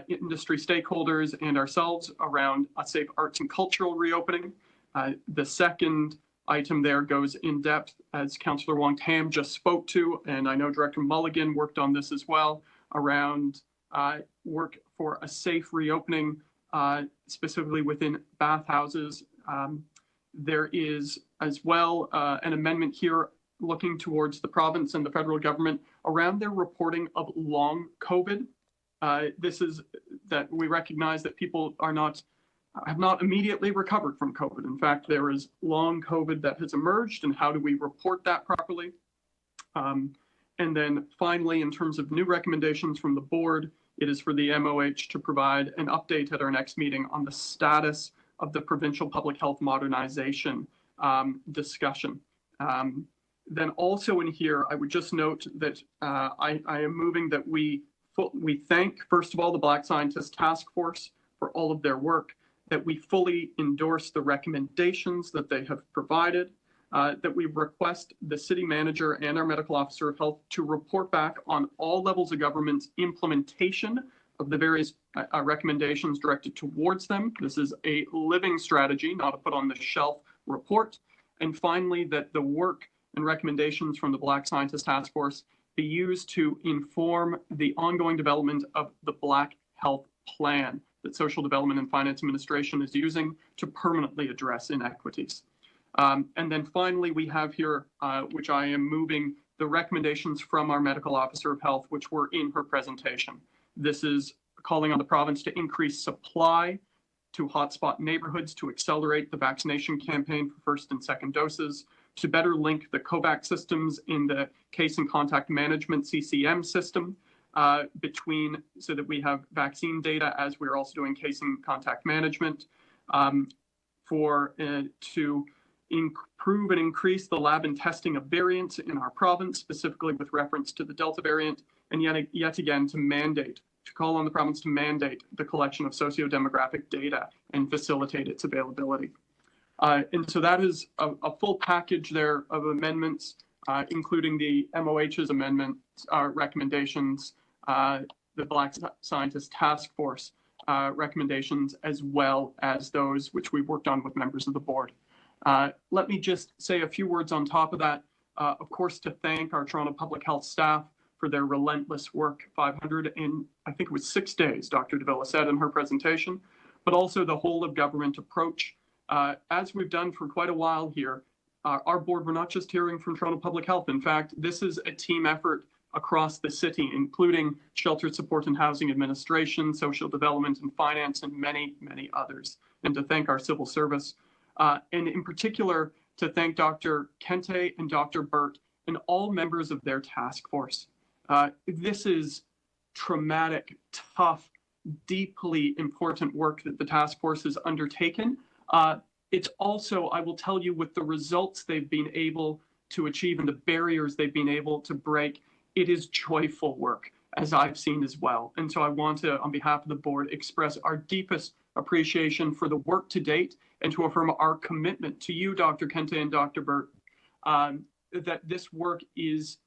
industry stakeholders and ourselves around a safe arts and cultural reopening. The second item there goes in depth, as Councillor Wong-Tam just spoke to, and I know Director Mulligan worked on this as well, around work for a safe reopening, specifically within bathhouses. There is as well an amendment here looking towards the province and the federal government around their reporting of long COVID. This is that we recognize that people have not immediately recovered from COVID. In fact, there is long COVID that has emerged, and how do we report that properly? And then finally, in terms of new recommendations from the board, it is for the MOH to provide an update at our next meeting on the status of the provincial public health modernization discussion. Then also in here, I would just note that I am moving that we thank, first of all, the Black Scientist Task Force for all of their work, that we fully endorse the recommendations that they have provided, that we request the city manager and our medical officer of health to report back on all levels of government's implementation of the various recommendations directed towards them. This is a living strategy, not a put on the shelf report. And finally, that the work and recommendations from the Black Scientist Task Force be used to inform the ongoing development of the Black Health Plan that Social Development and Finance Administration is using to permanently address inequities. And then finally, we have here, which I am moving, the recommendations from our medical officer of health, which were in her presentation. This is calling on the province to increase supply to hotspot neighborhoods to accelerate the vaccination campaign for first and second doses, to better link the COVAX systems in the case and contact management CCM system so that we have vaccine data as we're also doing case and contact management, to improve and increase the lab and testing of variants in our province, specifically with reference to the Delta variant, and yet again to call on the province to mandate the collection of socio-demographic data and facilitate its availability. And so that is a full package there of amendments, including the MOH's amendments, recommendations, the Black Scientist Task Force recommendations, as well as those which we worked on with members of the board. Let me just say a few words on top of that. Of course, to thank our Toronto Public Health staff for their relentless work, 500 in, I think it was 6 days, Dr. Davila said in her presentation, but also the whole of government approach. As we've done for quite a while here, our board, we're not just hearing from Toronto Public Health. In fact, this is a team effort across the city, including Shelter Support and Housing Administration, Social Development and Finance, and many, many others. And to thank our civil service, and in particular, to thank Dr. Kente and Dr. Burt and all members of their task force. This is traumatic, tough, deeply important work that the task force has undertaken. It's also, I will tell you, with the results they've been able to achieve and the barriers they've been able to break, it is joyful work, as I've seen as well. And so I want to, on behalf of the board, express our deepest appreciation for the work to date and to affirm our commitment to you, Dr. Kente and Dr. Burt, that this work is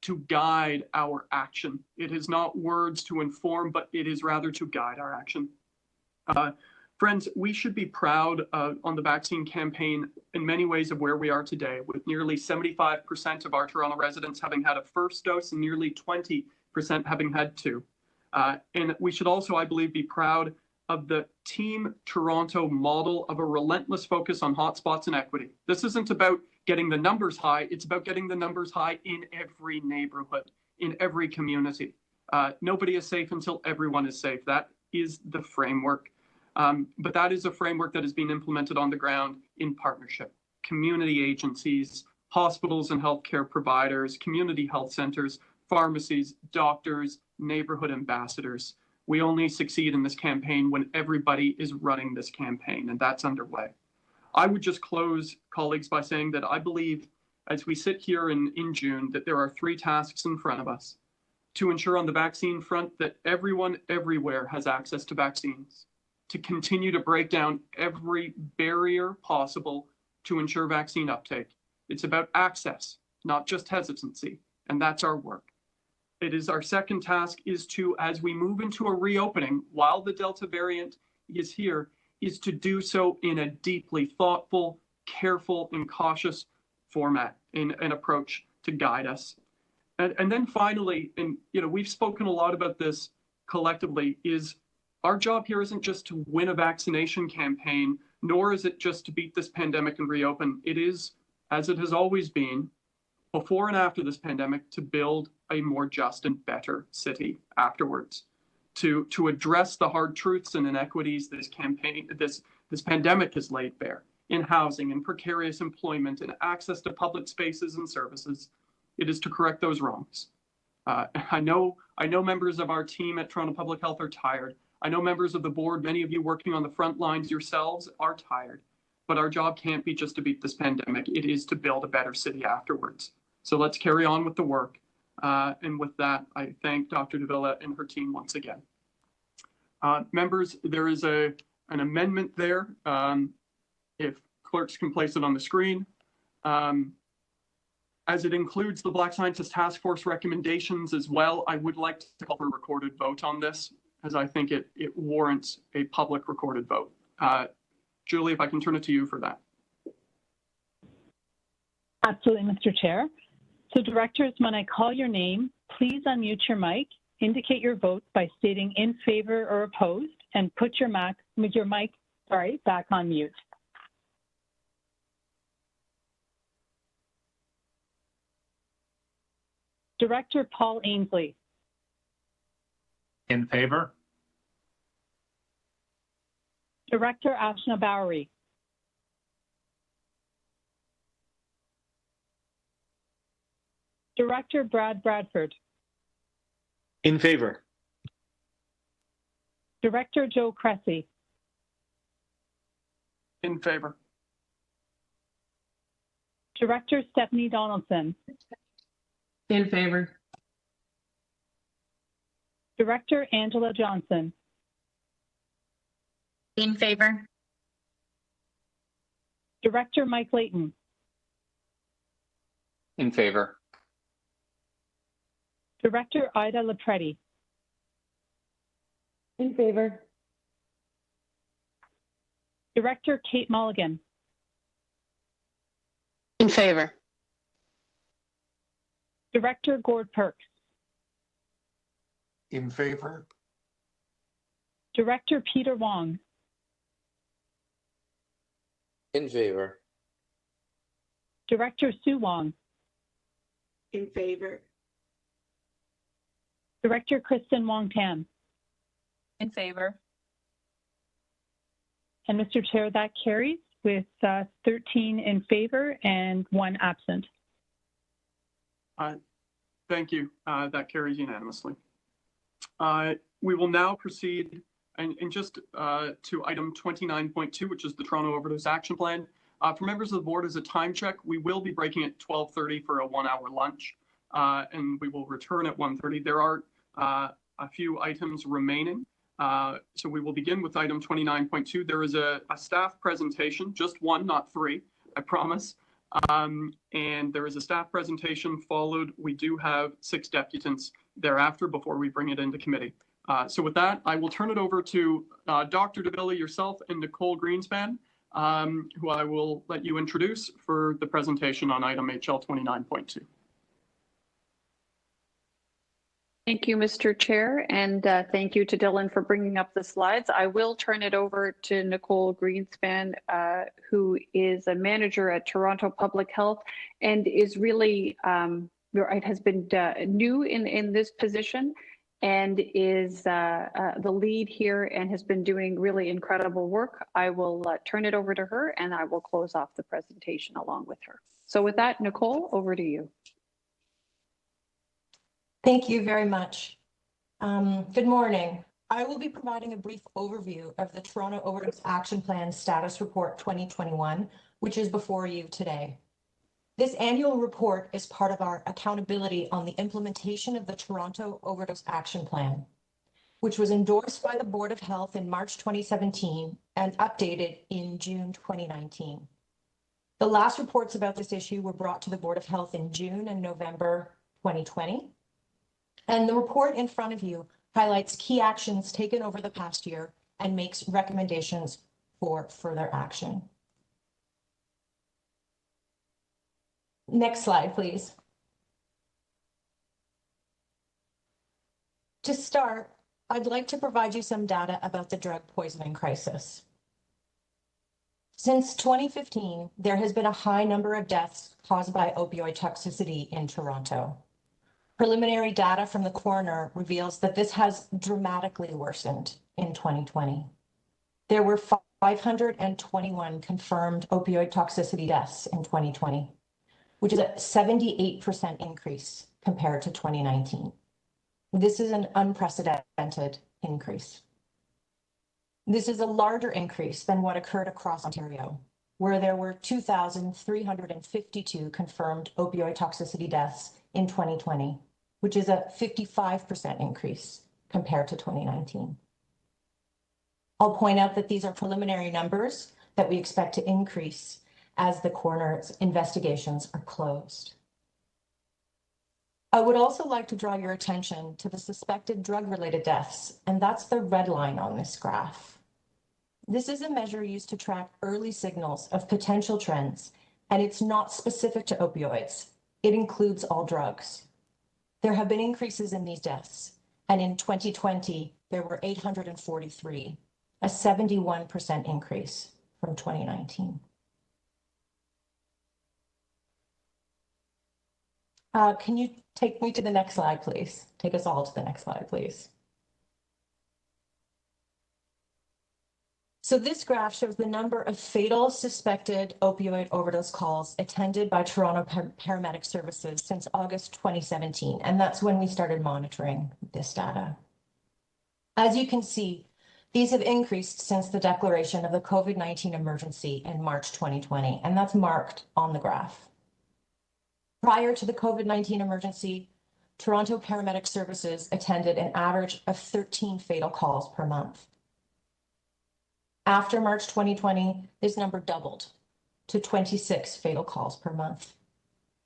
to guide our action. It is not words to inform, but it is rather to guide our action. Friends, we should be proud on the vaccine campaign in many ways of where we are today, with nearly 75% of our Toronto residents having had a first dose and nearly 20% having had two. And we should also, I believe, be proud of the Team Toronto model of a relentless focus on hotspots and equity. This isn't about getting the numbers high, it's about getting the numbers high in every neighborhood, in every community. Nobody is safe until everyone is safe. That is the framework. But that is a framework that is being implemented on the ground in partnership. Community agencies, hospitals and healthcare providers, community health centers, pharmacies, doctors, neighborhood ambassadors. We only succeed in this campaign when everybody is running this campaign, and that's underway. I would just close, colleagues, by saying that I believe, as we sit here in June, that there are 3 tasks in front of us to ensure on the vaccine front that everyone everywhere has access to vaccines, to continue to break down every barrier possible to ensure vaccine uptake. It's about access, not just hesitancy, and that's our work. It is our second task is to, as we move into a reopening, while the Delta variant is here, is to do so in a deeply thoughtful, careful, and cautious format, in an approach to guide us. And then finally, and we've spoken a lot about this collectively, is our job here isn't just to win a vaccination campaign nor is it just to beat this pandemic and reopen. It is, as it has always been, before and after this pandemic, to build a more just and better city afterwards, to address the hard truths and inequities this pandemic has laid bare in housing and precarious employment and access to public spaces and services. It is to correct those wrongs. I know members of our team at Toronto Public Health are tired. I know members of the board, many of you working on the front lines yourselves, are tired. But our job can't be just to beat this pandemic. It is to build a better city afterwards. So let's carry on with the work. And with that, I thank Dr. Davila and her team once again. Members, there is an amendment there. If clerks can place it on the screen. As it includes the Black Scientist Task Force recommendations as well, I would like to call for a recorded vote on this, as I think it warrants a public recorded vote. Julie, if I can turn it to you for that. Absolutely, Mr. Chair. So directors, when I call your name, please unmute your mic, indicate your vote by stating in favor or opposed, and put your mic back on mute. Director Paul Ainsley. In favor. Director Ashna Bowery. Director Brad Bradford. In favor. Director Joe Cressy. In favor. Director Stephanie Donaldson. In favor. Director Angela Johnson. In favor. Director Mike Layton. In favor. Director Ida Lepretti. In favor. Director Kate Mulligan. In favor. Director Gord Perks. In favor. Director Peter Wong. In favor. Director Sue Wong. In favor. Director Kristen Wong-Tam. In favor. And Mr. Chair, that carries with 13 in favor and 1 absent. Thank you. That carries unanimously. We will now proceed and just to item 29.2, which is the Toronto Overdose Action Plan. For members of the board, as a time check, we will be breaking at 12:30 for a 1-hour lunch, and we will return at 1:30. There are a few items remaining. So we will begin with item 29.2. There is a staff presentation, just one, not three, I promise. And there is a staff presentation followed. We do have 6 deputants thereafter before we bring it into committee. So with that, I will turn it over to Dr. Davila, yourself, and Nicole Greenspan, who I will let you introduce for the presentation on item HL 29.2. Thank you, Mr. Chair, and thank you to Dylan for bringing up the slides. I will turn it over to Nicole Greenspan, who is a manager at Toronto Public Health and is really, has been new in this position and is the lead here and has been doing really incredible work. I will turn it over to her and I will close off the presentation along with her. So with that, Nicole, over to you. Thank you very much. Good morning. I will be providing a brief overview of the Toronto Overdose Action Plan Status Report 2021, which is before you today. This annual report is part of our accountability on the implementation of the Toronto Overdose Action Plan, which was endorsed by the Board of Health in March 2017 and updated in June 2019. The last reports about this issue were brought to the Board of Health in June and November 2020. And the report in front of you highlights key actions taken over the past year and makes recommendations for further action. Next slide, please. To start, I'd like to provide you some data about the drug poisoning crisis. Since 2015, there has been a high number of deaths caused by opioid toxicity in Toronto. Preliminary data from the coroner reveals that this has dramatically worsened in 2020. There were 521 confirmed opioid toxicity deaths in 2020, which is a 78% increase compared to 2019. This is an unprecedented increase. This is a larger increase than what occurred across Ontario, where there were 2,352 confirmed opioid toxicity deaths in 2020, which is a 55% increase compared to 2019. I'll point out that these are preliminary numbers that we expect to increase as the coroner's investigations are closed. I would also like to draw your attention to the suspected drug-related deaths, and that's the red line on this graph. This is a measure used to track early signals of potential trends, and it's not specific to opioids. It includes all drugs. There have been increases in these deaths, and in 2020, there were 843, a 71% increase from 2019. Can you take me to the next slide, please? Take us all to the next slide, please. So this graph shows the number of fatal suspected opioid overdose calls attended by Toronto paramedic services since August 2017, and that's when we started monitoring this data. As you can see, these have increased since the declaration of the COVID-19 emergency in March 2020, and that's marked on the graph. Prior to the COVID-19 emergency, Toronto paramedic services attended an average of 13 fatal calls per month. After March 2020, this number doubled to 26 fatal calls per month.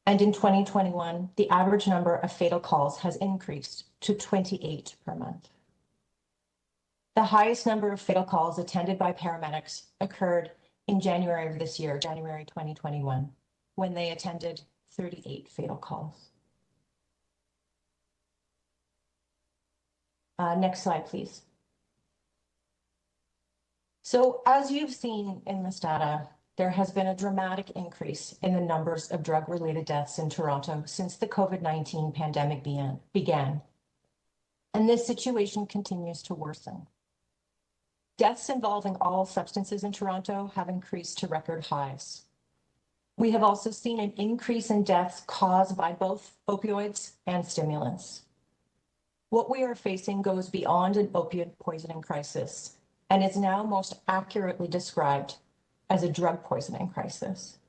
And in 2021, the average number of fatal calls has increased to 28 per month. The highest number of fatal calls attended by paramedics occurred in January of this year, January 2021, when they attended 38 fatal calls. Next slide, please. So as you've seen in this data, there has been a dramatic increase in the numbers of drug-related deaths in Toronto since the COVID-19 pandemic began. And this situation continues to worsen. Deaths involving all substances in Toronto have increased to record highs. We have also seen an increase in deaths caused by both opioids and stimulants. What we are facing goes beyond an opioid poisoning crisis and is now most accurately described as a drug poisoning crisis.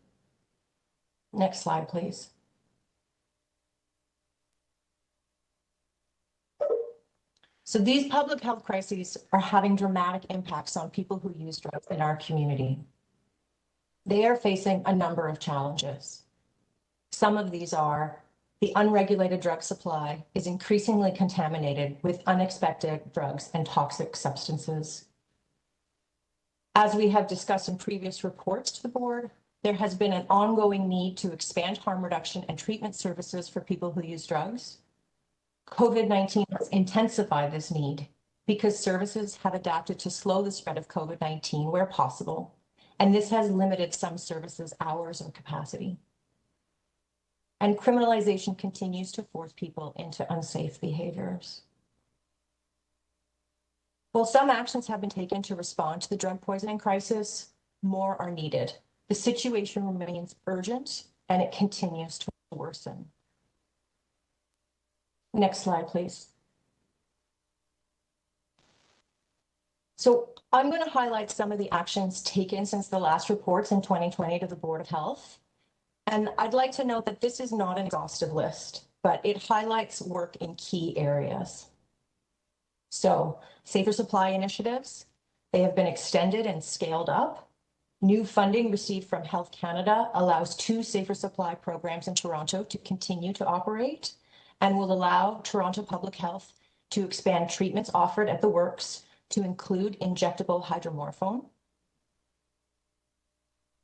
Next slide, please. So these public health crises are having dramatic impacts on people who use drugs in our community. They are facing a number of challenges. Some of these are the unregulated drug supply is increasingly contaminated with unexpected drugs and toxic substances. As we have discussed in previous reports to the board, there has been an ongoing need to expand harm reduction and treatment services for people who use drugs. COVID-19 has intensified this need because services have adapted to slow the spread of COVID-19 where possible, and this has limited some services' hours and capacity. And criminalization continues to force people into unsafe behaviors. While some actions have been taken to respond to the drug poisoning crisis, more are needed. The situation remains urgent and it continues to worsen. Next slide, please. So I'm going to highlight some of the actions taken since the last reports in 2020 to the Board of Health. And I'd like to note that this is not an exhaustive list, but it highlights work in key areas. So safer supply initiatives, they have been extended and scaled up. New funding received from Health Canada allows 2 safer supply programs in Toronto to continue to operate and will allow Toronto Public Health to expand treatments offered at the works to include injectable hydromorphone.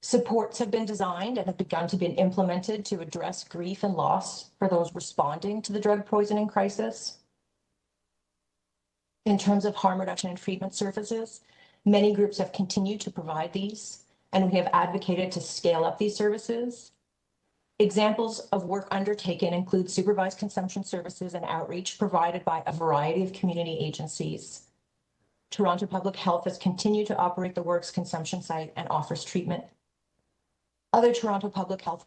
Supports have been designed and have begun to be implemented to address grief and loss for those responding to the drug poisoning crisis. In terms of harm reduction and treatment services, many groups have continued to provide these, and we have advocated to scale up these services. Examples of work undertaken include supervised consumption services and outreach provided by a variety of community agencies. Toronto Public Health has continued to operate the Works consumption site and offers treatment. Other Toronto Public Health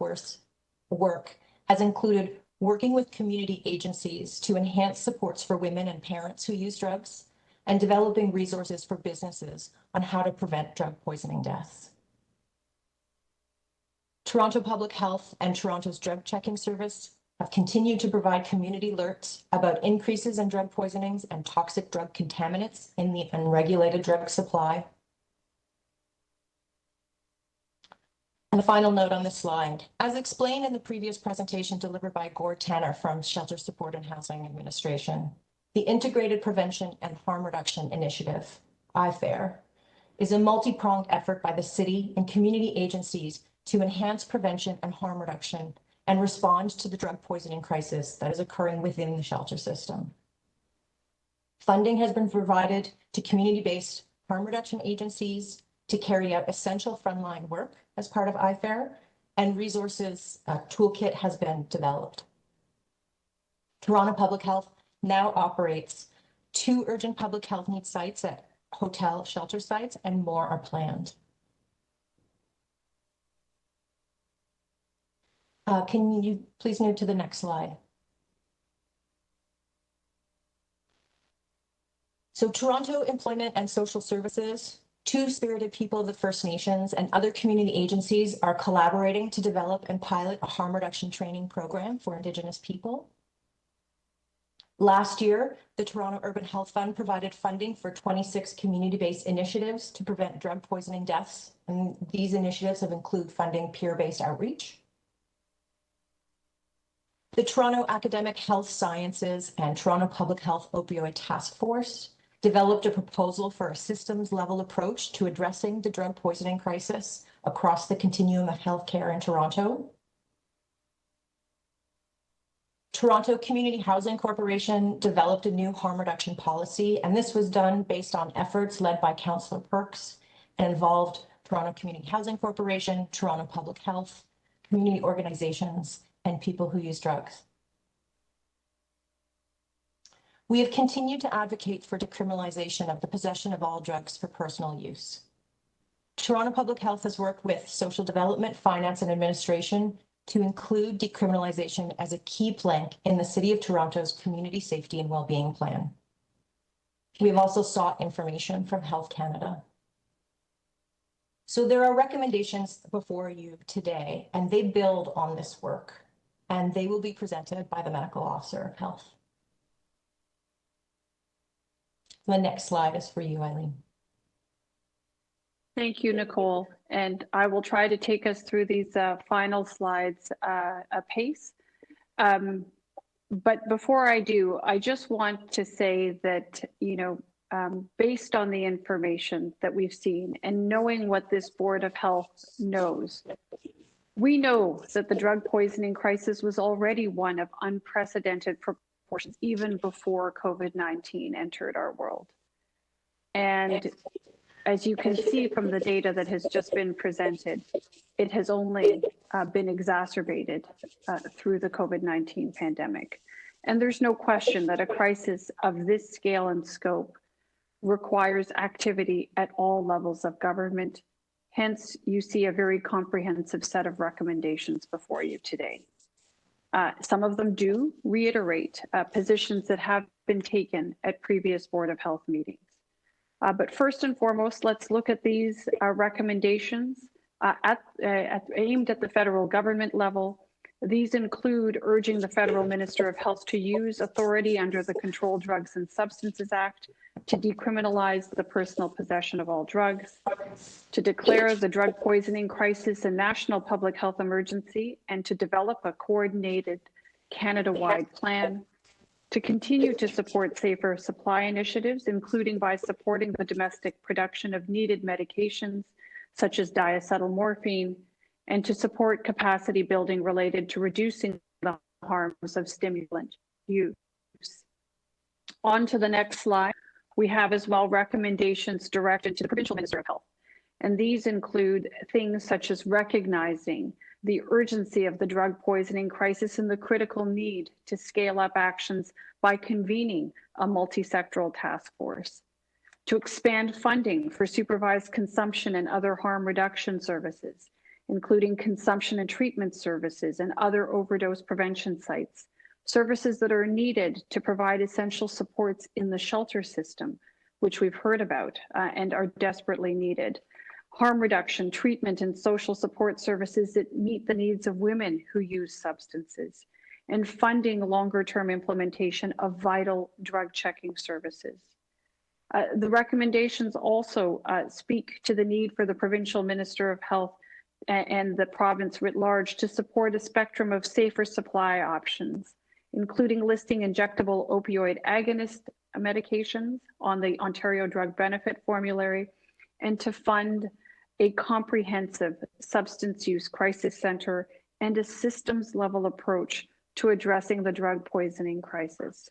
work has included working with community agencies to enhance supports for women and parents who use drugs, and developing resources for businesses on how to prevent drug poisoning deaths. Toronto Public Health and Toronto's drug checking service have continued to provide community alerts about increases in drug poisonings and toxic drug contaminants in the unregulated drug supply. And the final note on this slide, as explained in the previous presentation delivered by Gord Tanner from Shelter Support and Housing Administration, the Integrated Prevention and Harm Reduction Initiative, IFARE, is a multi-pronged effort by the city and community agencies to enhance prevention and harm reduction and respond to the drug poisoning crisis that is occurring within the shelter system. Funding has been provided to community-based harm reduction agencies to carry out essential frontline work as part of IFARE, and resources toolkit has been developed. Toronto Public Health now operates 2 urgent public health needs sites at hotel shelter sites, and more are planned. Can you please move to the next slide? So Toronto Employment and Social Services, two-spirited people of the First Nations, and other community agencies are collaborating to develop and pilot a harm reduction training program for Indigenous people. Last year, the Toronto Urban Health Fund provided funding for 26 community-based initiatives to prevent drug poisoning deaths, and these initiatives have included funding peer-based outreach. The Toronto Academic Health Sciences and Toronto Public Health Opioid Task Force developed a proposal for a systems-level approach to addressing the drug poisoning crisis across the continuum of healthcare in Toronto. Toronto Community Housing Corporation developed a new harm reduction policy, and this was done based on efforts led by Councillor Perks and involved Toronto Community Housing Corporation, Toronto Public Health, community organizations, and people who use drugs. We have continued to advocate for decriminalization of the possession of all drugs for personal use. Toronto Public Health has worked with Social Development, Finance, and Administration to include decriminalization as a key plank in the City of Toronto's Community Safety and Wellbeing Plan. We have also sought information from Health Canada. So there are recommendations before you today, and they build on this work, and they will be presented by the Medical Officer of Health. The next slide is for you, Eileen. Thank you, Nicole. And I will try to take us through these final slides apace. But before I do, I just want to say that, based on the information that we've seen and knowing what this Board of Health knows, we know that the drug poisoning crisis was already one of unprecedented proportions even before COVID-19 entered our world. And as you can see from the data that has just been presented, it has only been exacerbated through the COVID-19 pandemic. And there's no question that a crisis of this scale and scope requires activity at all levels of government. Hence, you see a very comprehensive set of recommendations before you today. Some of them do reiterate positions that have been taken at previous Board of Health meetings. But first and foremost, let's look at these recommendations aimed at the federal government level. These include urging the Federal Minister of Health to use authority under the Controlled Drugs and Substances Act to decriminalize the personal possession of all drugs, to declare the drug poisoning crisis a national public health emergency, and to develop a coordinated Canada-wide plan, to continue to support safer supply initiatives, including by supporting the domestic production of needed medications, such as diacetylmorphine, and to support capacity building related to reducing the harms of stimulant use. On to the next slide, we have as well recommendations directed to the Provincial Minister of Health. And these include things such as recognizing the urgency of the drug poisoning crisis and the critical need to scale up actions by convening a multi-sectoral task force, to expand funding for supervised consumption and other harm reduction services, including consumption and treatment services and other overdose prevention sites, services that are needed to provide essential supports in the shelter system, which we've heard about and are desperately needed, harm reduction, treatment, and social support services that meet the needs of women who use substances, and funding longer-term implementation of vital drug checking services. The recommendations also speak to the need for the Provincial Minister of Health and the province writ large to support a spectrum of safer supply options, including listing injectable opioid agonist medications on the Ontario Drug Benefit Formulary, and to fund a comprehensive substance use crisis center and a systems level approach to addressing the drug poisoning crisis.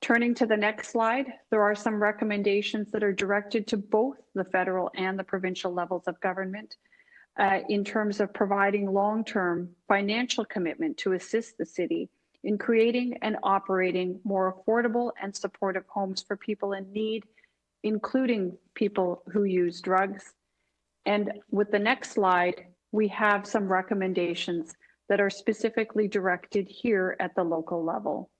Turning to the next slide, there are some recommendations that are directed to both the federal and the provincial levels of government in terms of providing long-term financial commitment to assist the city in creating and operating more affordable and supportive homes for people in need, including people who use drugs. And with the next slide, we have some recommendations that are specifically directed here at the local level.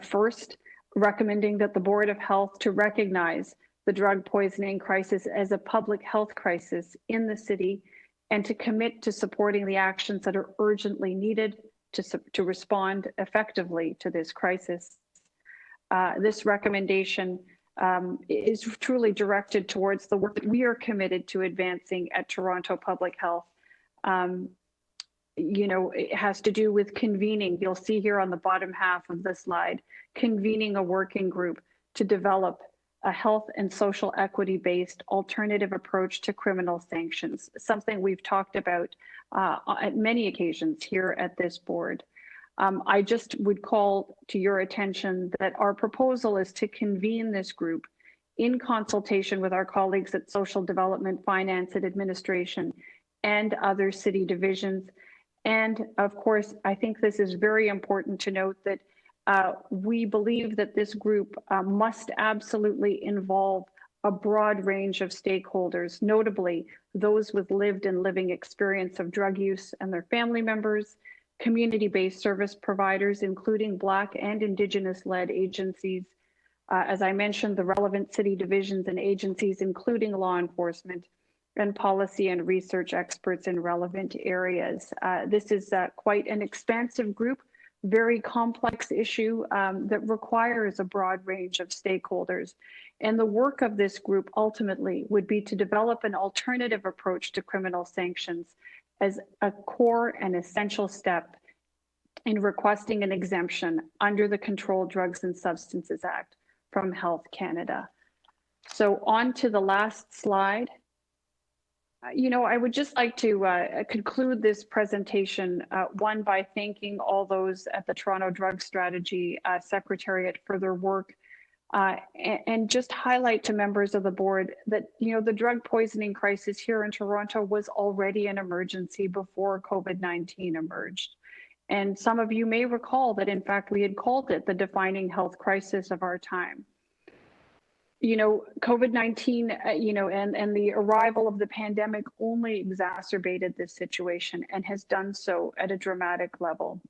First, recommending that the Board of Health to recognize the drug poisoning crisis as a public health crisis in the city and to commit to supporting the actions that are urgently needed to respond effectively to this crisis. This recommendation is truly directed towards the work that we are committed to advancing at Toronto Public Health. You know, it has to do with convening, you'll see here on the bottom half of the slide, convening a working group to develop a health and social equity-based alternative approach to criminal sanctions, something we've talked about at many occasions here at this board. I just would call to your attention that our proposal is to convene this group in consultation with our colleagues at Social Development, Finance and Administration and other city divisions. And of course, I think this is very important to note that we believe that this group must absolutely involve a broad range of stakeholders, notably those with lived and living experience of drug use and their family members, community-based service providers, including Black and Indigenous-led agencies, as I mentioned, the relevant city divisions and agencies, including law enforcement, and policy and research experts in relevant areas. This is quite an expansive group, very complex issue that requires a broad range of stakeholders. And the work of this group ultimately would be to develop an alternative approach to criminal sanctions as a core and essential step in requesting an exemption under the Controlled Drugs and Substances Act from Health Canada. So on to the last slide. You know, I would just like to conclude this presentation, one, by thanking all those at the Toronto Drug Strategy Secretariat for their work, and just highlight to members of the board that, you know, the drug poisoning crisis here in Toronto was already an emergency before COVID-19 emerged. And some of you may recall that, in fact, we had called it the defining health crisis of our time. You know, COVID-19, you know, and the arrival of the pandemic only exacerbated this situation and has done so at a dramatic level.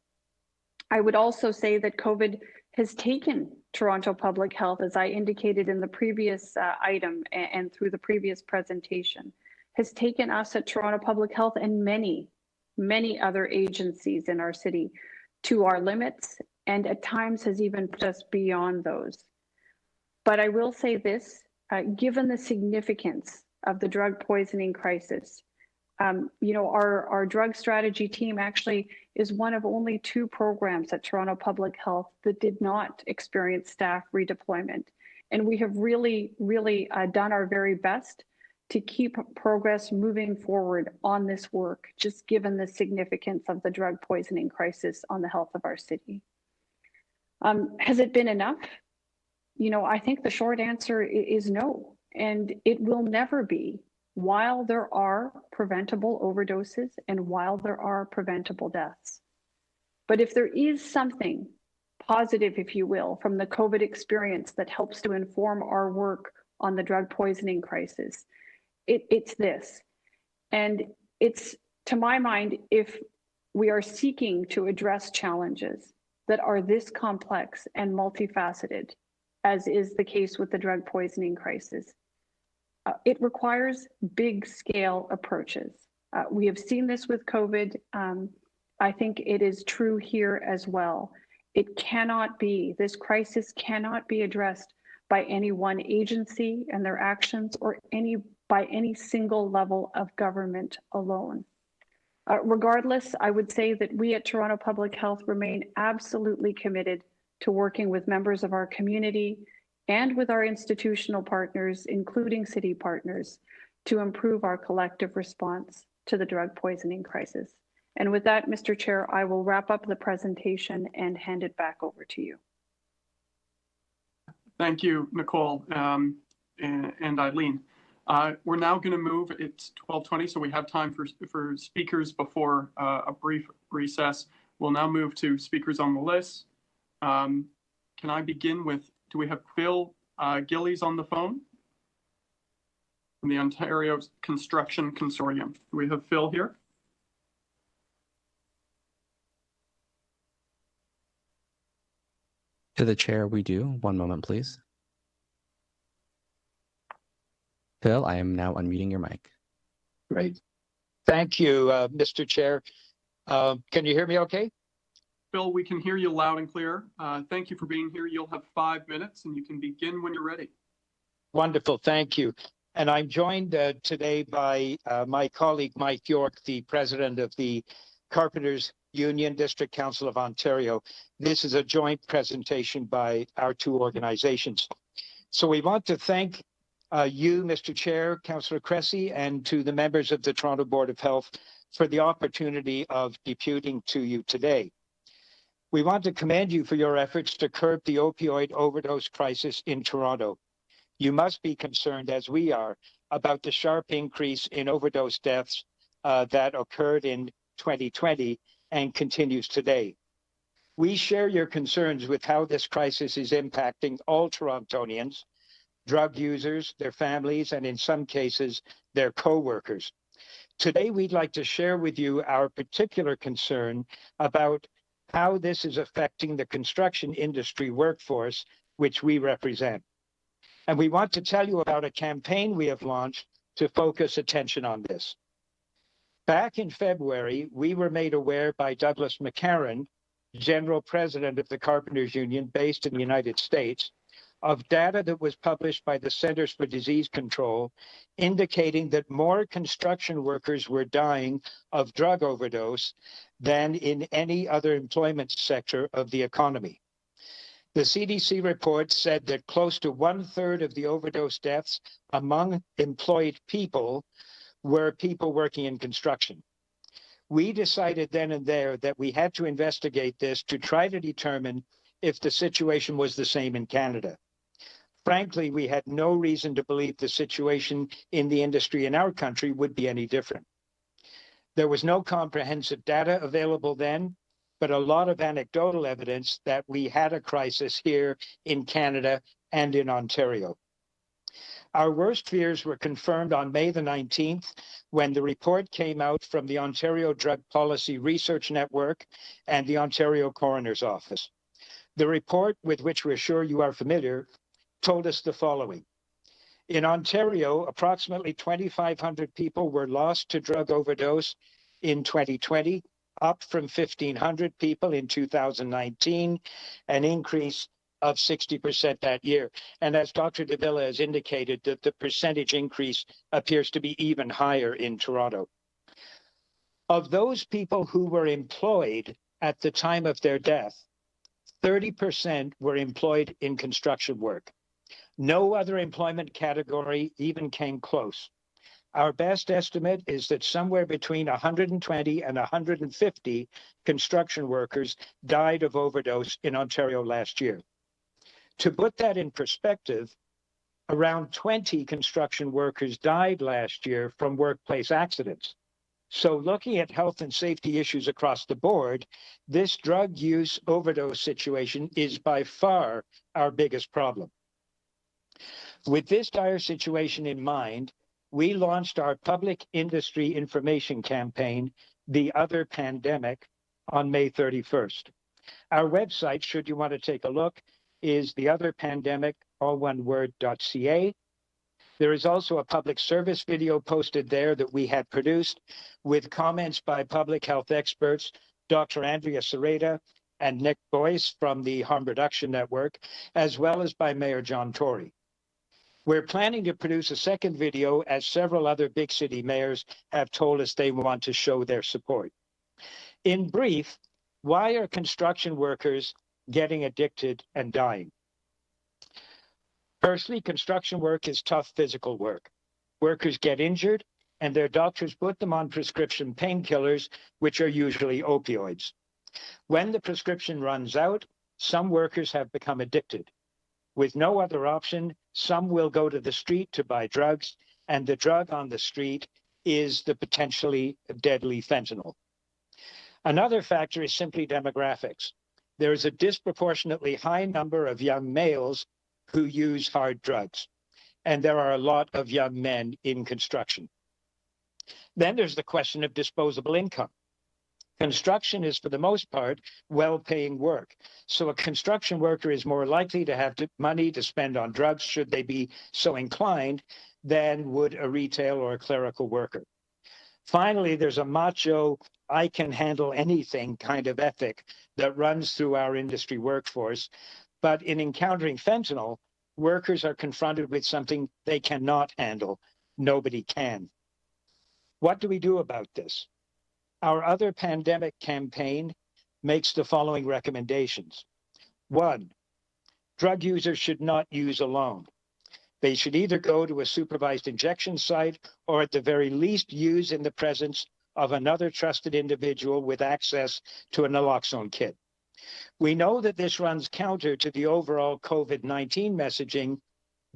I would also say that COVID has taken Toronto Public Health, as I indicated in the previous item and through the previous presentation, has taken us at Toronto Public Health and many, many other agencies in our city to our limits, and at times has even put us beyond those. But I will say this, given the significance of the drug poisoning crisis, you know, our drug strategy team actually is one of only 2 programs at Toronto Public Health that did not experience staff redeployment. And we have really done our very best to keep progress moving forward on this work, just given the significance of the drug poisoning crisis on the health of our city. Has it been enough? You know, I think the short answer is no, and it will never be while there are preventable overdoses and while there are preventable deaths. But if there is something positive, if you will, from the COVID experience that helps to inform our work on the drug poisoning crisis, it's this. And it's, to my mind, if we are seeking to address challenges that are this complex and multifaceted, as is the case with the drug poisoning crisis, it requires big scale approaches. We have seen this with COVID. I think it is true here as well. It cannot be, this crisis cannot be addressed by any one agency and their actions or by any single level of government alone. Regardless, I would say that we at Toronto Public Health remain absolutely committed to working with members of our community and with our institutional partners, including city partners, to improve our collective response to the drug poisoning crisis. And with that, Mr. Chair, I will wrap up the presentation and hand it back over to you. Thank you, Nicole and Eileen. We're now going to move, it's 12:20, so we have time for speakers before a brief recess. We'll now move to speakers on the list. Can I begin with, do we have Phil Gillies on the phone from the Ontario Construction Consortium? Do we have Phil here? To the chair, we do. One moment, please. Phil, I am now unmuting your mic. Great. Thank you, Mr. Chair. Can you hear me okay? Phil, we can hear you loud and clear. Thank you for being here. You'll have 5 minutes and you can begin when you're ready. Wonderful, thank you. And I'm joined today by my colleague, Mike York, the president of the Carpenters Union District Council of Ontario. This is a joint presentation by our two organizations. So we want to thank you, Mr. Chair, Councillor Cressy, and to the members of the Toronto Board of Health for the opportunity of deputing to you today. We want to commend you for your efforts to curb the opioid overdose crisis in Toronto. You must be concerned, as we are, about the sharp increase in overdose deaths that occurred in 2020 and continues today. We share your concerns with how this crisis is impacting all Torontonians, drug users, their families, and in some cases, their co-workers. Today, we'd like to share with you our particular concern about how this is affecting the construction industry workforce, which we represent. And we want to tell you about a campaign we have launched to focus attention on this. Back in February, we were made aware by Douglas McCarron, General President of the Carpenters Union based in the United States, of data that was published by the Centers for Disease Control, indicating that more construction workers were dying of drug overdose than in any other employment sector of the economy. The CDC report said that close to 1/3 of the overdose deaths among employed people were people working in construction. We decided then and there that we had to investigate this to try to determine if the situation was the same in Canada. Frankly, we had no reason to believe the situation in the industry in our country would be any different. There was no comprehensive data available then, but a lot of anecdotal evidence that we had a crisis here in Canada and in Ontario. Our worst fears were confirmed on May the 19th when the report came out from the Ontario Drug Policy Research Network and the Ontario Coroner's Office. The report, with which we're sure you are familiar, told us the following. In Ontario, approximately 2,500 people were lost to drug overdose in 2020, up from 1,500 people in 2019, an increase of 60% that year. And as Dr. Davila has indicated, that the percentage increase appears to be even higher in Toronto. Of those people who were employed at the time of their death, 30% were employed in construction work. No other employment category even came close. Our best estimate is that somewhere between 120 and 150 construction workers died of overdose in Ontario last year. To put that in perspective, Around 20 construction workers died last year from workplace accidents. So looking at health and safety issues across the board, this drug use overdose situation is by far our biggest problem. With this dire situation in mind, we launched our public industry information campaign, The Other Pandemic, on May 31st. Our website, should you want to take a look, is theotherpandemic, all one word.ca. There is also a public service video posted there that we had produced with comments by public health experts, Dr. Andrea Serrata and Nick Boyce from the Harm Reduction Network, as well as by Mayor John Tory. We're planning to produce a second video as several other big city mayors have told us they want to show their support. In brief, why are construction workers getting addicted and dying? Firstly, construction work is tough physical work. Workers get injured and their doctors put them on prescription painkillers, which are usually opioids. When the prescription runs out, some workers have become addicted. With no other option, some will go to the street to buy drugs, and the drug on the street is the potentially deadly fentanyl. Another factor is simply demographics. There is a disproportionately high number of young males who use hard drugs, and there are a lot of young men in construction. Then there's the question of disposable income. Construction is, for the most part, well-paying work. So a construction worker is more likely to have money to spend on drugs, should they be so inclined, than would a retail or a clerical worker. Finally, there's a macho, I can handle anything kind of ethic that runs through our industry workforce. But in encountering fentanyl, workers are confronted with something they cannot handle. Nobody can. What do we do about this? Our Other Pandemic campaign makes the following recommendations. 1, drug users should not use alone. They should either go to a supervised injection site or at the very least use in the presence of another trusted individual with access to a naloxone kit. We know that this runs counter to the overall COVID-19 messaging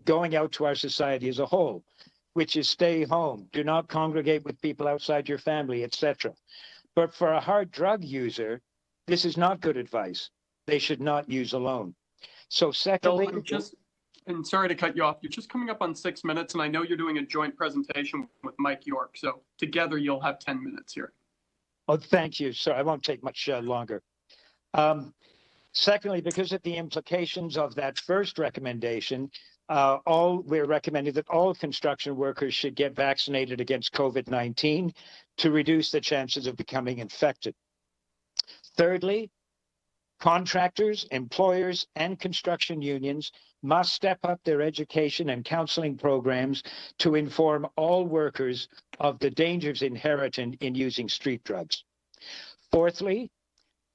going out to our society as a whole, which is stay home, do not congregate with people outside your family, etc. But for a hard drug user, this is not good advice. They should not use alone. So secondly, and sorry to cut you off, you're just coming up on 6 minutes, and I know you're doing a joint presentation with Mike York, so together you'll have 10 minutes here. Oh, thank you. Sorry, I won't take much longer. Secondly, because of the implications of that first recommendation, we're recommending that all construction workers should get vaccinated against COVID-19 to reduce the chances of becoming infected. Thirdly, contractors, employers, and construction unions must step up their education and counseling programs to inform all workers of the dangers inherent in using street drugs. Fourthly,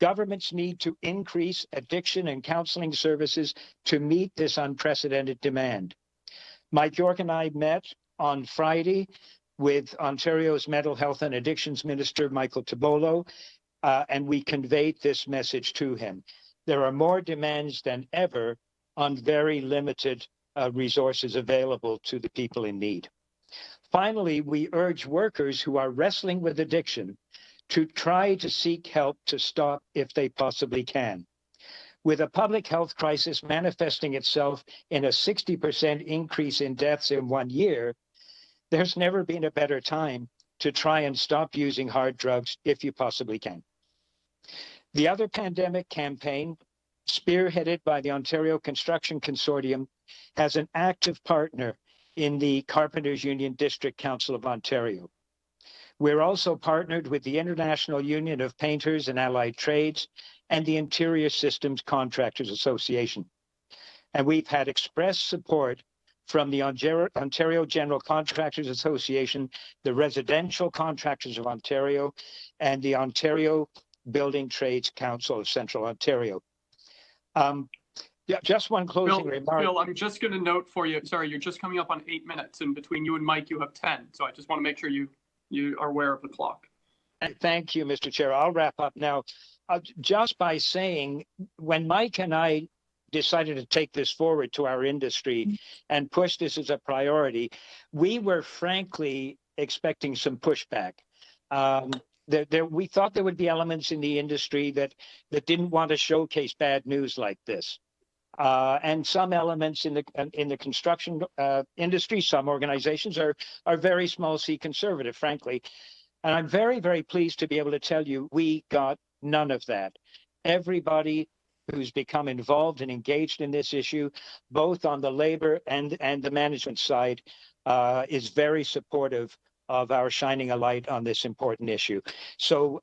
governments need to increase addiction and counseling services to meet this unprecedented demand. Mike York and I met on Friday with Ontario's Mental Health and Addictions Minister, Michael Tibolo, and we conveyed this message to him. There are more demands than ever on very limited resources available to the people in need. Finally, we urge workers who are wrestling with addiction to try to seek help to stop if they possibly can. With a public health crisis manifesting itself in a 60% increase in deaths in 1 year, there's never been a better time to try and stop using hard drugs if you possibly can. The Other Pandemic campaign, spearheaded by the Ontario Construction Consortium, has an active partner in the Carpenters Union District Council of Ontario. We're also partnered with the International Union of Painters and Allied Trades and the Interior Systems Contractors Association. And we've had express support from the Ontario General Contractors Association, the Residential Contractors of Ontario, and the Ontario Building Trades Council of Central Ontario. Just one closing remark. Bill, I'm just going to note for you, sorry, you're just coming up on 8 minutes, and between you and Mike, you have 10. So I just want to make sure you are aware of the clock. Thank you, Mr. Chair. I'll wrap up now. Just by saying, when Mike and I decided to take this forward to our industry and push this as a priority, we were frankly expecting some pushback. We thought there would be elements in the industry that didn't want to showcase bad news like this. And some elements in the construction industry, some organizations are very small C conservative, frankly. And I'm very, very pleased to be able to tell you we got none of that. Everybody who's become involved and engaged in this issue, both on the labor and the management side, is very supportive of our shining a light on this important issue. So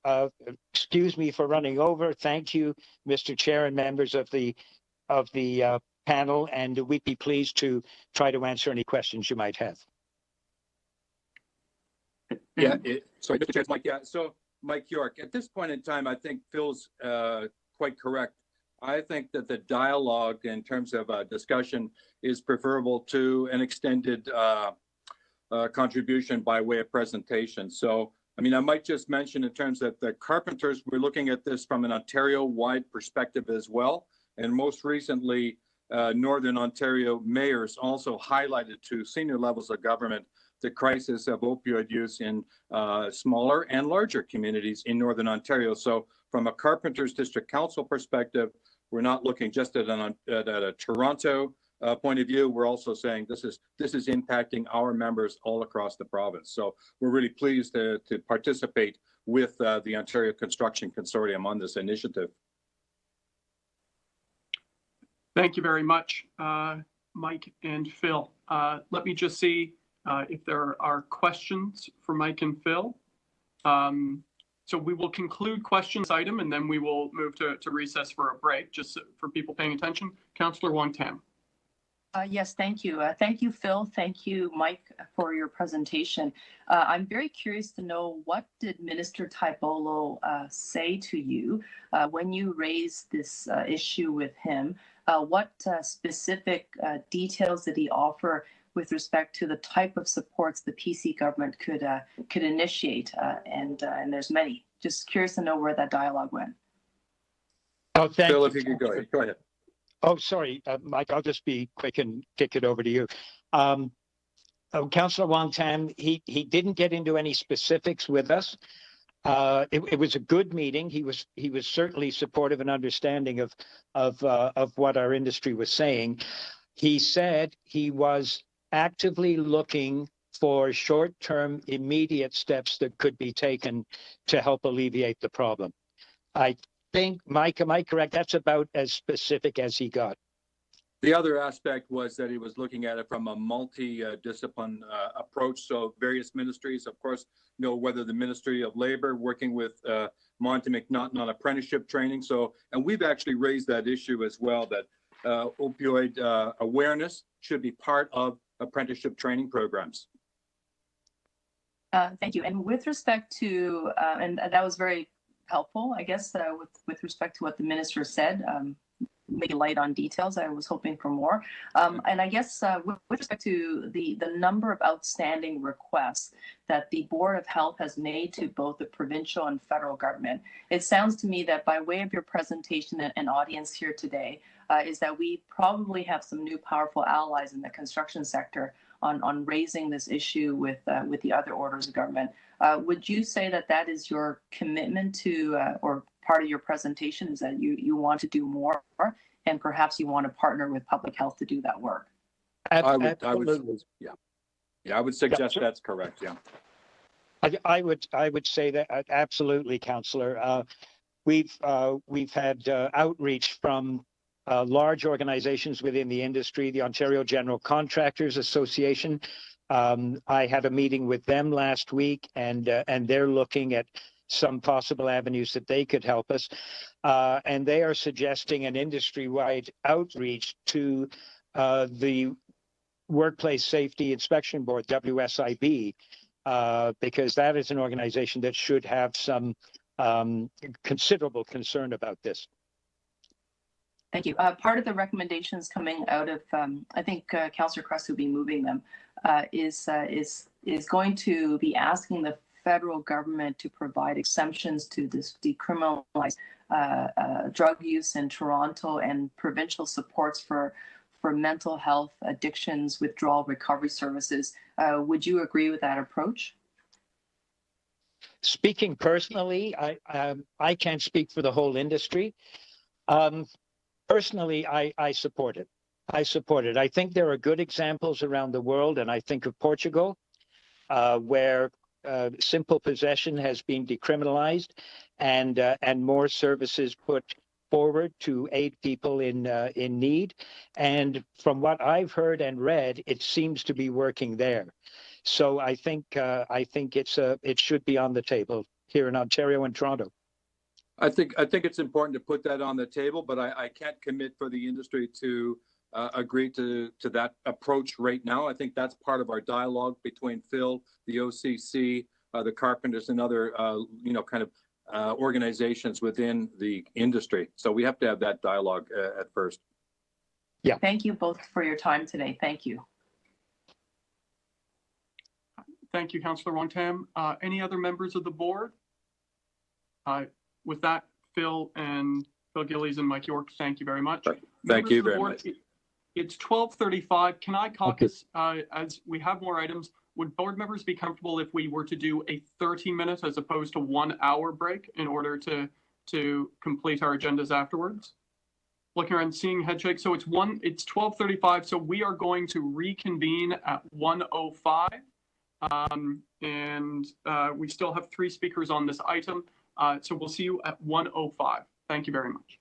excuse me for running over. Thank you, Mr. Chair and members of the panel, and we'd be pleased to try to answer any questions you might have. Yeah, sorry, Mr. Chair, it's Mike. Yeah, so Mike York, at this point in time, I think Phil's quite correct. I think that the dialogue in terms of discussion is preferable to an extended contribution by way of presentation. So, I mean, I might just mention in terms of the carpenters, we're looking at this from an Ontario-wide perspective as well. And most recently, Northern Ontario mayors also highlighted to senior levels of government the crisis of opioid use in smaller and larger communities in Northern Ontario. So from a Carpenters District Council perspective, we're not looking just at a Toronto point of view. We're also saying this is impacting our members all across the province. So we're really pleased to participate with the Ontario Construction Consortium on this initiative. Thank you very much, Mike and Phil. Let me just see if there are questions for Mike and Phil. So we will conclude questions item and then we will move to recess for a break, just for people paying attention. Councillor Wong-Tam. Yes, thank you. Thank you, Phil. Thank you, Mike, for your presentation. I'm very curious to know, what did Minister Tybolo say to you when you raised this issue with him? What specific details did he offer with respect to the type of supports the PC government could initiate? And there's many. Just curious to know where that dialogue went. Oh, thank Phil, you. if you could go ahead. Oh, sorry, Mike, I'll just be quick and kick it over to you. Councillor Wong-Tam, he didn't get into any specifics with us. It was a good meeting. He was certainly supportive and understanding of what our industry was saying. He said he was actively looking for short-term, immediate steps that could be taken to help alleviate the problem. I think, Mike, am I correct? That's about as specific as he got. The other aspect was that he was looking at it from a multi-discipline approach. So various ministries, of course, you know, whether the Ministry of Labor working with Monty McNaughton on apprenticeship training. So, and we've actually raised that issue as well, that opioid awareness should be part of apprenticeship training programs. Thank you. And with respect to, and that was very helpful, I guess, with respect to what the minister said, maybe light on details. I was hoping for more. And I guess with respect to the number of outstanding requests that the Board of Health has made to both the provincial and federal government, it sounds to me that by way of your presentation and audience here today, is that we probably have some new powerful allies in the construction sector on raising this issue with the other orders of government. Would you say that that is your commitment to, or part of your presentation, is that you want to do more, and perhaps you want to partner with public health to do that work? I would suggest that's correct. Yeah. I would say that absolutely, Councillor. We've had outreach from large organizations within the industry, the Ontario General Contractors Association. I had a meeting with them last week, and they're looking at some possible avenues that they could help us. And they are suggesting an industry-wide outreach to the Workplace Safety Inspection Board, WSIB, because that is an organization that should have some considerable concern about this. Thank you. Part of the recommendations coming out of, I think Councillor Kress will be moving them, is going to be asking the federal government to provide exemptions to this decriminalize drug use in Toronto and provincial supports for mental health, addictions, withdrawal recovery services. Would you agree with that approach? Speaking personally, I can't speak for the whole industry. Personally, I support it. I support it. I think there are good examples around the world, and I think of Portugal, where simple possession has been decriminalized, and more services put forward to aid people in need. And from what I've heard and read, it seems to be working there. So I think it should be on the table here in Ontario and Toronto. I think it's important to put that on the table, but I can't commit for the industry to agree to that approach right now. I think that's part of our dialogue between Phil, the OCC, the carpenters, and other organizations within the industry. So we have to have that dialogue at first. Yeah. Thank you both for your time today. Thank you. Thank you, Councillor Wong-Tam. Any other members of the board? With that, Phil Gillies and Mike York, thank you very much. Thank you very much. It's 12:35. Can I caucus, as we have more items, would board members be comfortable if we were to do a 30-minute as opposed to 1 hour break in order to complete our agendas afterwards? Looking around, seeing head shake. So it's 12:35. So we are going to reconvene at 1:05. We still have 3 speakers on this item. So we'll see you at 1:05. Thank you very much.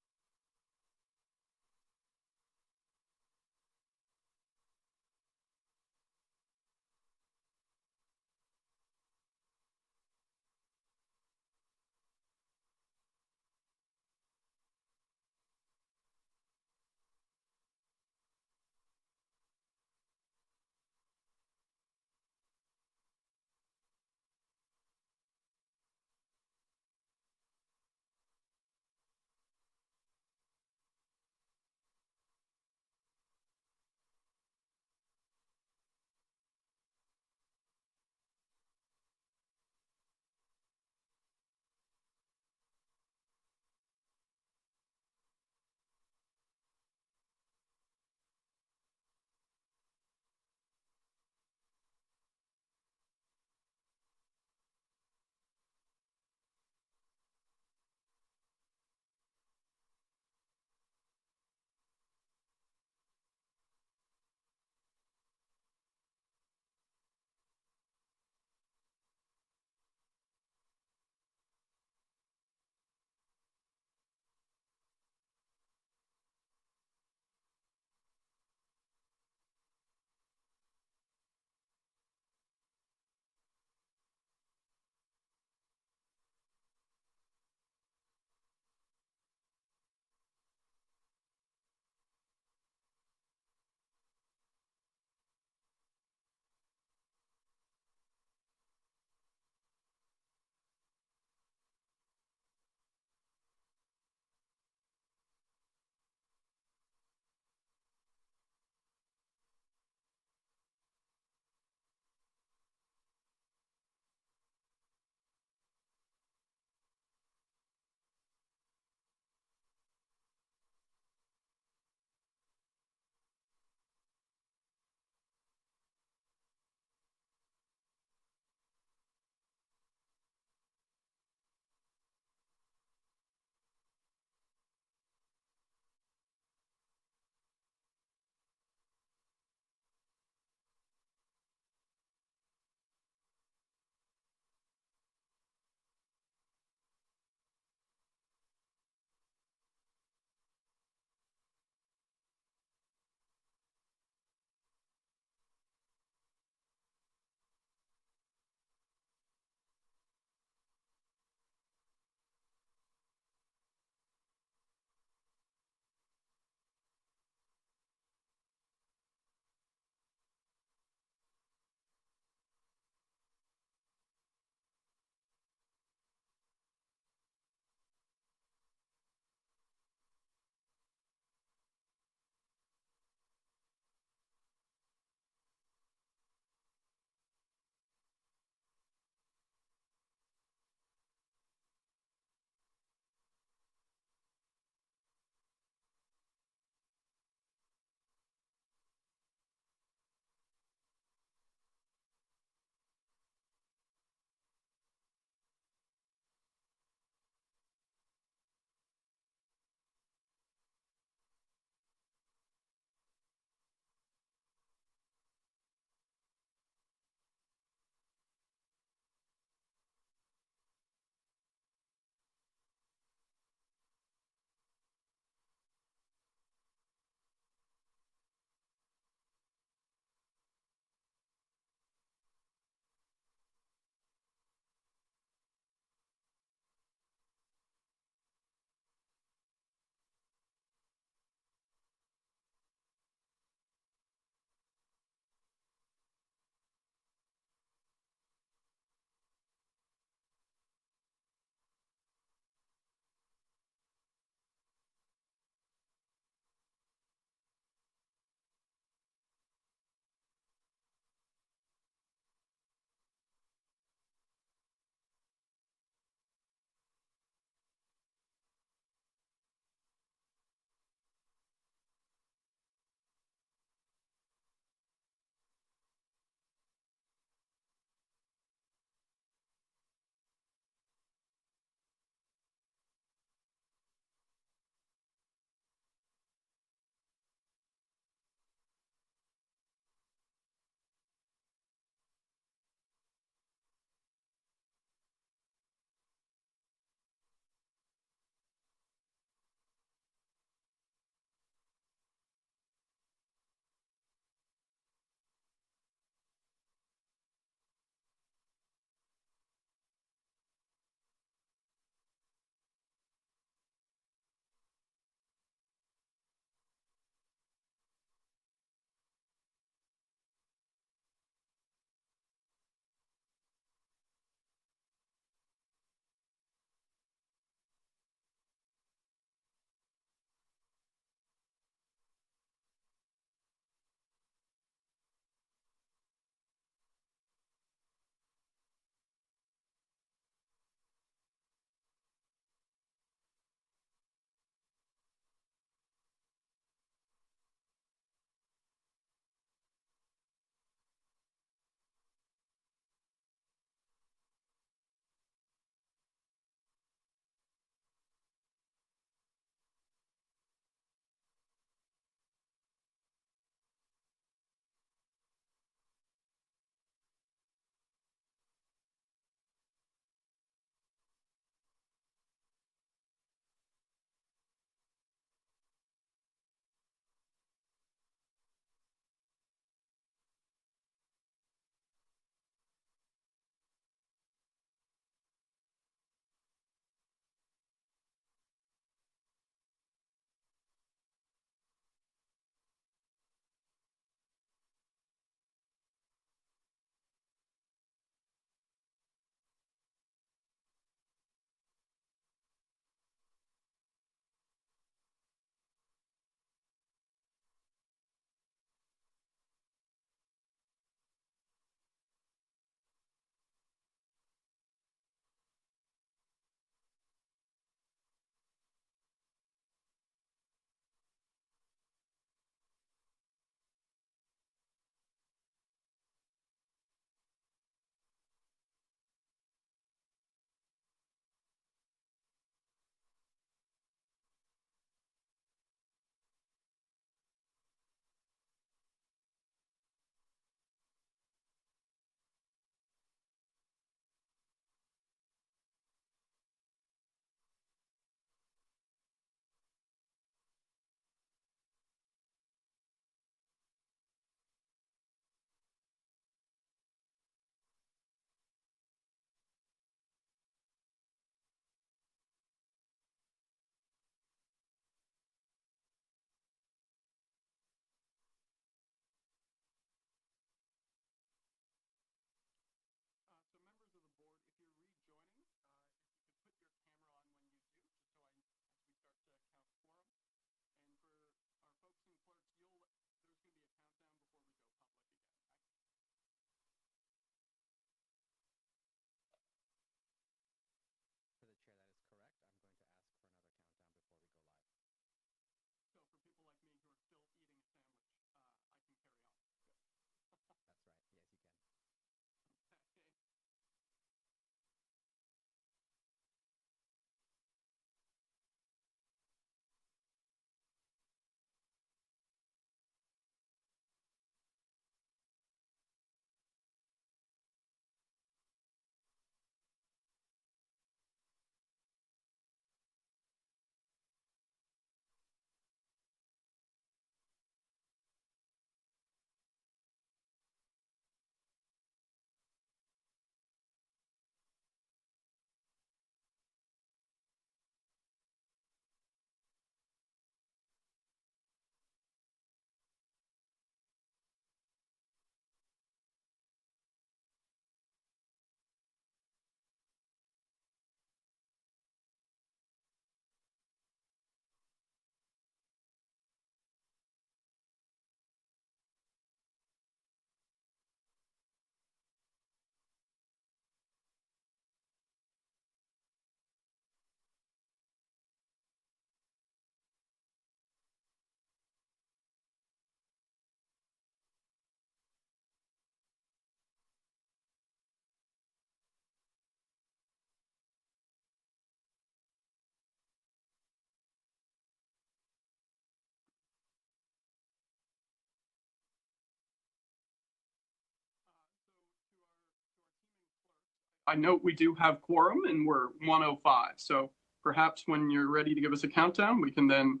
I note we do have quorum and we're 1:05. So perhaps when you're ready to give us a countdown, we can then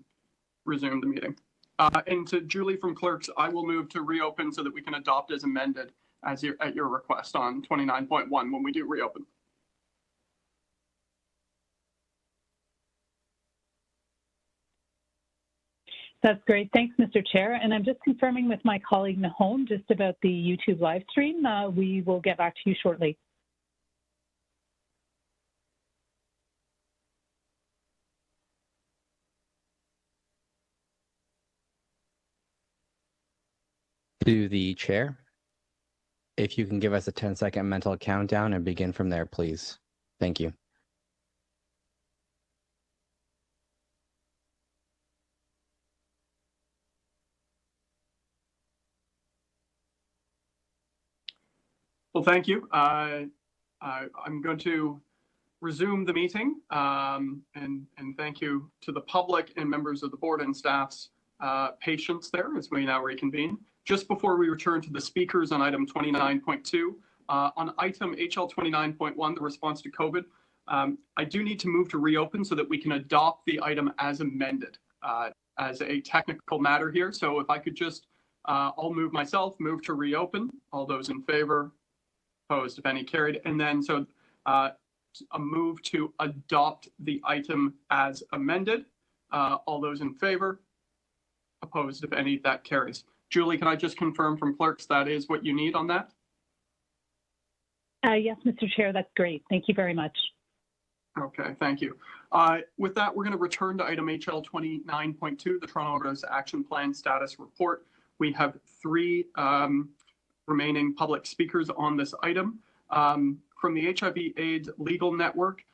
resume the meeting. And to Julie from Clerks, I will move to reopen so that we can adopt as amended at your request on 29.1 when we do reopen. That's great. Thanks, Mr. Chair. And I'm just confirming with my colleague Nahom just about the YouTube live stream. We will get back to you shortly. To the chair, if you can give us a 10-second mental countdown and begin from there, please. Thank you. Well, thank you. I'm going to resume the meeting and thank you to the public and members of the board and staff's patience there as we now reconvene. Just before we return to the speakers on item 29.2, on item HL 29.1, the response to COVID, I do need to move to reopen so that we can adopt the item as amended as a technical matter here. So if I could just, I'll move myself, move to reopen. All those in favor, opposed, if any, carried. And then so a move to adopt the item as amended. All those in favor, opposed, if any, that carries. Julie, can I just confirm from Clerks that is what you need on that? Yes, Mr. Chair, that's great. Thank you very much. Okay, thank you. With that, we're going to return to item HL 29.2, the Toronto Overdose Action Plan Status Report. We have 3 remaining public speakers on this item. From the HIV/AIDS Legal Network,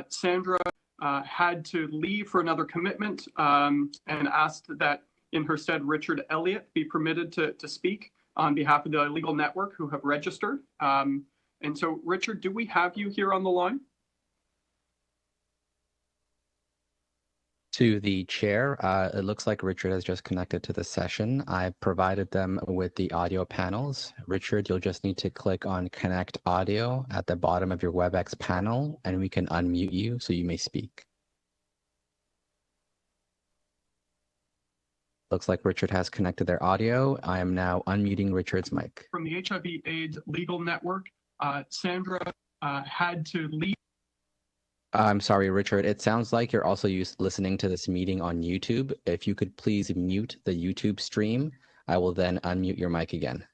Sandra had to leave for another commitment and asked that in her stead, Richard Elliott be permitted to speak on behalf of the legal network who have registered. And so, Richard, do we have you here on the line? To the chair, it looks like Richard has just connected to the session. I provided them with the audio panels. Richard, you'll just need to click on Connect Audio at the bottom of your WebEx panel, and we can unmute you so you may speak. Looks like Richard has connected their audio. I am now unmuting Richard's mic. From the HIV/AIDS Legal Network, Sandra had to leave. I'm sorry, Richard. It sounds like you're also listening to this meeting on YouTube. If you could please mute the YouTube stream, I will then unmute your mic again.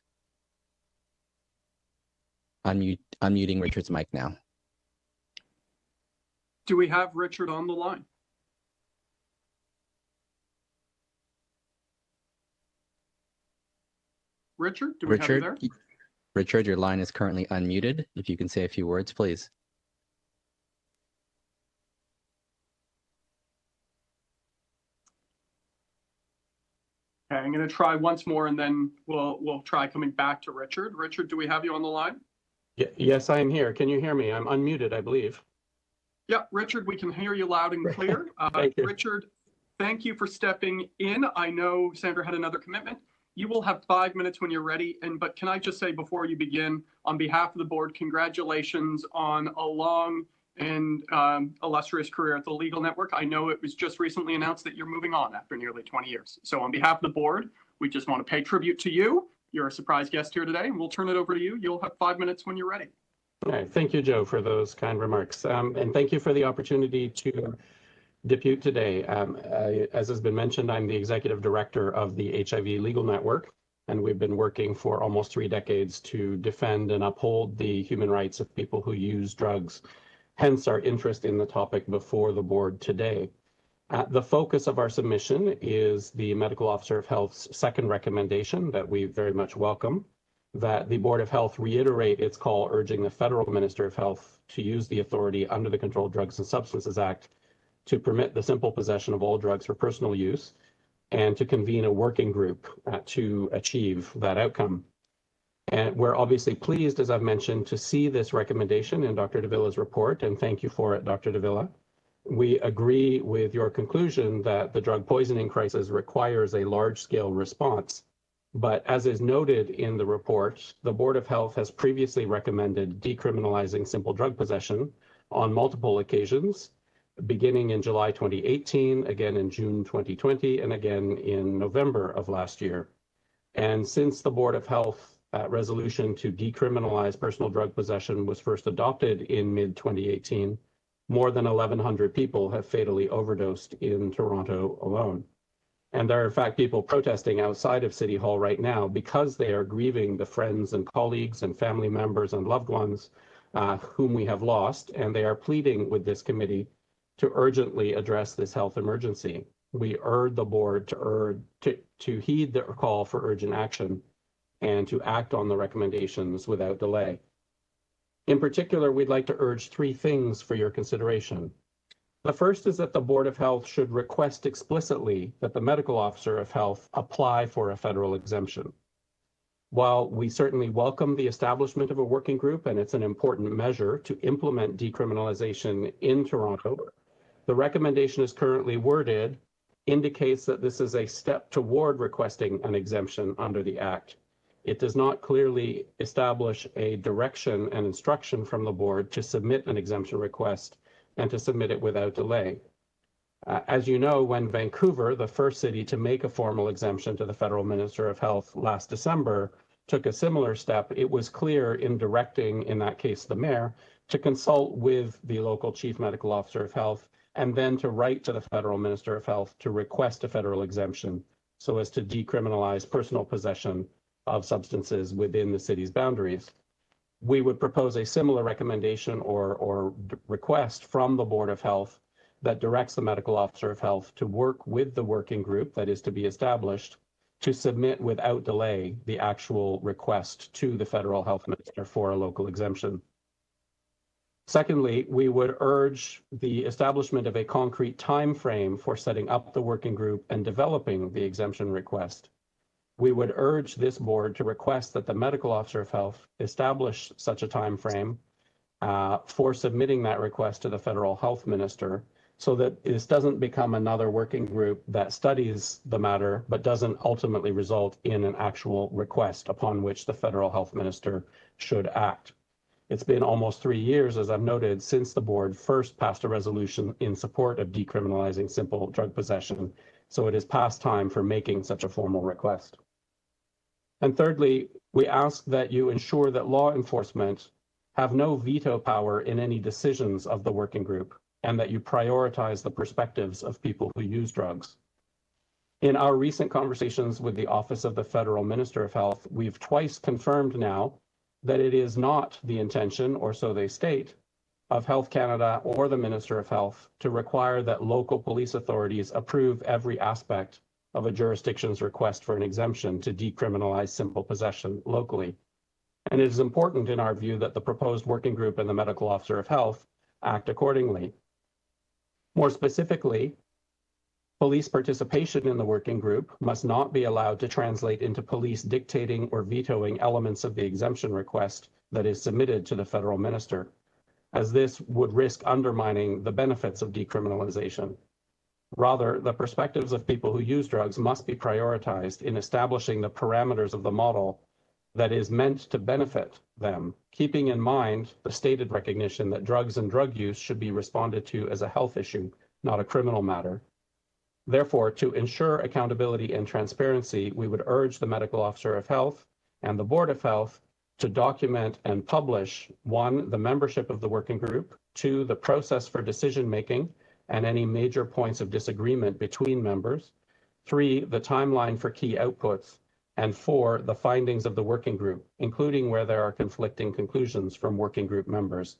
Unmuting Richard's mic now. Do we have Richard on the line? Richard, do we have you there? Richard, your line is currently unmuted. If you can say a few words, please. Okay, I'm going to try once more and then we'll try coming back to Richard. Richard, do we have you on the line? Yes, I am here. Can you hear me? I'm unmuted, I believe. Yeah, Richard, we can hear you loud and clear. Thank you. Richard, thank you for stepping in. I know Sandra had another commitment. You will have 5 minutes when you're ready. But can I just say before you begin, on behalf of the board, congratulations on a long and illustrious career at the Legal Network. I know it was just recently announced that you're moving on after nearly 20 years. So on behalf of the board, we just want to pay tribute to you. You're a surprise guest here today, and we'll turn it over to you. You'll have 5 minutes when you're ready. All right. Thank you, Joe, for those kind remarks. And thank you for the opportunity to depute today. As has been mentioned, I'm the executive director of the HIV Legal Network, and we've been working for almost 3 decades to defend and uphold the human rights of people who use drugs, hence our interest in the topic before the board today. The focus of our submission is the Medical Officer of Health's second recommendation that we very much welcome, that the Board of Health reiterate its call urging the Federal Minister of Health to use the authority under the Controlled Drugs and Substances Act to permit the simple possession of all drugs for personal use and to convene a working group to achieve that outcome. And we're obviously pleased, as I've mentioned, to see this recommendation in Dr. Davila's report, and thank you for it, Dr. Davila. We agree with your conclusion that the drug poisoning crisis requires a large-scale response But as is noted in the report, the Board of Health has previously recommended decriminalizing simple drug possession on multiple occasions, beginning in July 2018, again in June 2020, and again in November of last year. And since the Board of Health resolution to decriminalize personal drug possession was first adopted in mid-2018, more than 1,100 people have fatally overdosed in Toronto alone. And there are, in fact, people protesting outside of City Hall right now because they are grieving the friends and colleagues and family members and loved ones whom we have lost, and they are pleading with this committee to urgently address this health emergency. We urge the board to heed the call for urgent action and to act on the recommendations without delay. In particular, we'd like to urge three things for your consideration. The first is that the Board of Health should request explicitly that the medical officer of health apply for a federal exemption. While we certainly welcome the establishment of a working group, and it's an important measure to implement decriminalization in Toronto, the recommendation as currently worded indicates that this is a step toward requesting an exemption under the Act. It does not clearly establish a direction and instruction from the board to submit an exemption request and to submit it without delay. As you know, when Vancouver, the first city to make a formal exemption to the Federal Minister of Health last December, took a similar step, it was clear in directing, in that case, the mayor, to consult with the local chief medical officer of health and then to write to the Federal Minister of Health to request a federal exemption so as to decriminalize personal possession of substances within the city's boundaries. We would propose a similar recommendation or request from the Board of Health that directs the medical officer of health to work with the working group that is to be established to submit without delay the actual request to the federal health minister for a local exemption. Secondly, we would urge the establishment of a concrete time frame for setting up the working group and developing the exemption request. We would urge this board to request that the medical officer of health establish such a time frame for submitting that request to the federal health minister so that this doesn't become another working group that studies the matter but doesn't ultimately result in an actual request upon which the federal health minister should act. It's been almost 3 years, as I've noted, since the board first passed a resolution in support of decriminalizing simple drug possession, so it is past time for making such a formal request. And thirdly, we ask that you ensure that law enforcement have no veto power in any decisions of the working group and that you prioritize the perspectives of people who use drugs. In our recent conversations with the Office of the Federal Minister of Health, we've twice confirmed now that it is not the intention, or so they state, of Health Canada or the Minister of Health to require that local police authorities approve every aspect of a jurisdiction's request for an exemption to decriminalize simple possession locally. And it is important in our view that the proposed working group and the medical officer of health act accordingly. More specifically, police participation in the working group must not be allowed to translate into police dictating or vetoing elements of the exemption request that is submitted to the federal minister, as this would risk undermining the benefits of decriminalization. Rather, the perspectives of people who use drugs must be prioritized in establishing the parameters of the model that is meant to benefit them, keeping in mind the stated recognition that drugs and drug use should be responded to as a health issue, not a criminal matter. Therefore, to ensure accountability and transparency, we would urge the medical officer of health and the Board of Health to document and publish, 1, the membership of the working group, 2, the process for decision-making and any major points of disagreement between members, 3, the timeline for key outputs, and 4, the findings of the working group, including where there are conflicting conclusions from working group members.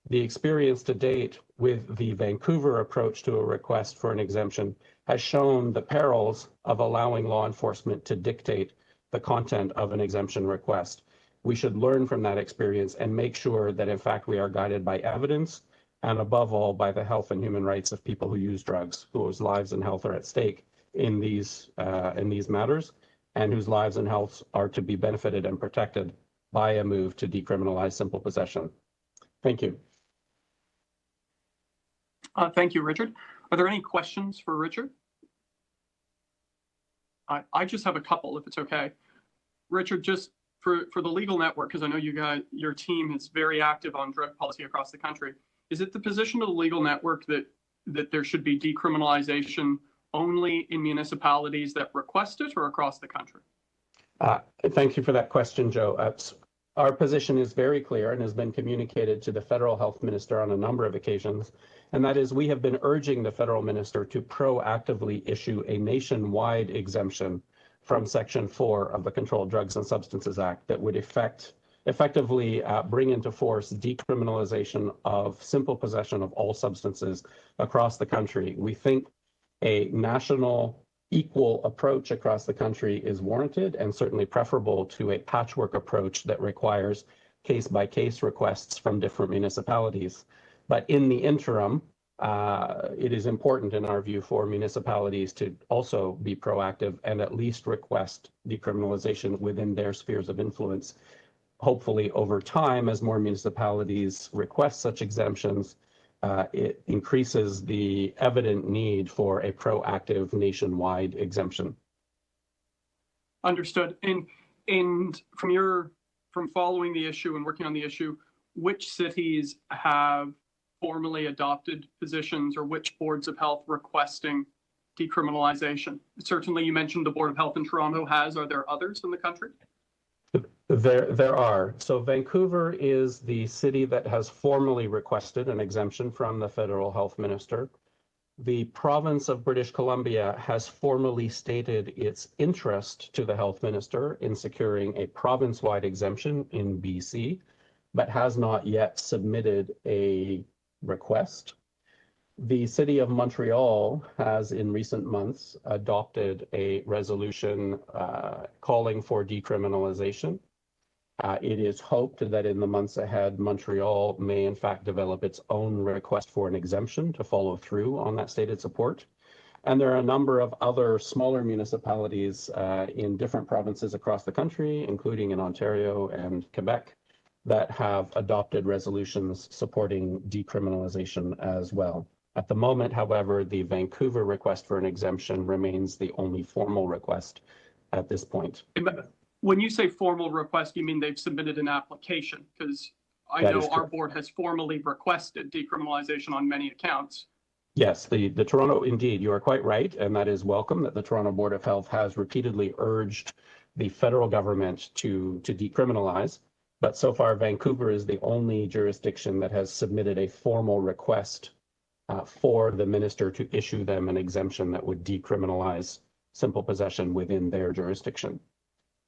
The experience to date with the Vancouver approach to a request for an exemption has shown the perils of allowing law enforcement to dictate the content of an exemption request. We should learn from that experience and make sure that in fact we are guided by evidence and above all by the health and human rights of people who use drugs, whose lives and health are at stake in these matters, and whose lives and health are to be benefited and protected by a move to decriminalize simple possession. Thank you. Thank you, Richard. Are there any questions for Richard? I just have a couple, if it's okay. Richard, just for the legal network, because I know your team is very active on drug policy across the country. Is it the position of the legal network that there should be decriminalization only in municipalities that request it or across the country? Thank you for that question, Joe. Our position is very clear and has been communicated to the federal health minister on a number of occasions, and that is we have been urging the federal minister to proactively issue a nationwide exemption from Section 4 of the Controlled Drugs and Substances Act that would effectively bring into force decriminalization of simple possession of all substances across the country. We think a national equal approach across the country is warranted and certainly preferable to a patchwork approach that requires case-by-case requests from different municipalities. But in the interim, it is important in our view for municipalities to also be proactive and at least request decriminalization within their spheres of influence. Hopefully over time, as more municipalities request such exemptions, it increases the evident need for a proactive nationwide exemption. Understood. And from following the issue and working on the issue, which cities have formally adopted positions or which boards of health requesting decriminalization? Certainly you mentioned the Board of Health in Toronto has. Are there others in the country? There are. So Vancouver is the city that has formally requested an exemption from the federal health minister. The province of British Columbia has formally stated its interest to the health minister in securing a province-wide exemption in BC, but has not yet submitted a request. The city of Montreal has in recent months adopted a resolution calling for decriminalization. It is hoped that in the months ahead, Montreal may in fact develop its own request for an exemption to follow through on that stated support. And there are a number of other smaller municipalities in different provinces across the country, including in Ontario and Quebec, that have adopted resolutions supporting decriminalization as well. At the moment, however, the Vancouver request for an exemption remains the only formal request at this point. When you say formal request, you mean they've submitted an application? Because I know our board has formally requested decriminalization on many accounts. Yes, the Toronto, indeed, you are quite right, and that is welcome that the Toronto Board of Health has repeatedly urged the federal government to decriminalize, but so far Vancouver is the only jurisdiction that has submitted a formal request for the minister to issue them an exemption that would decriminalize simple possession within their jurisdiction.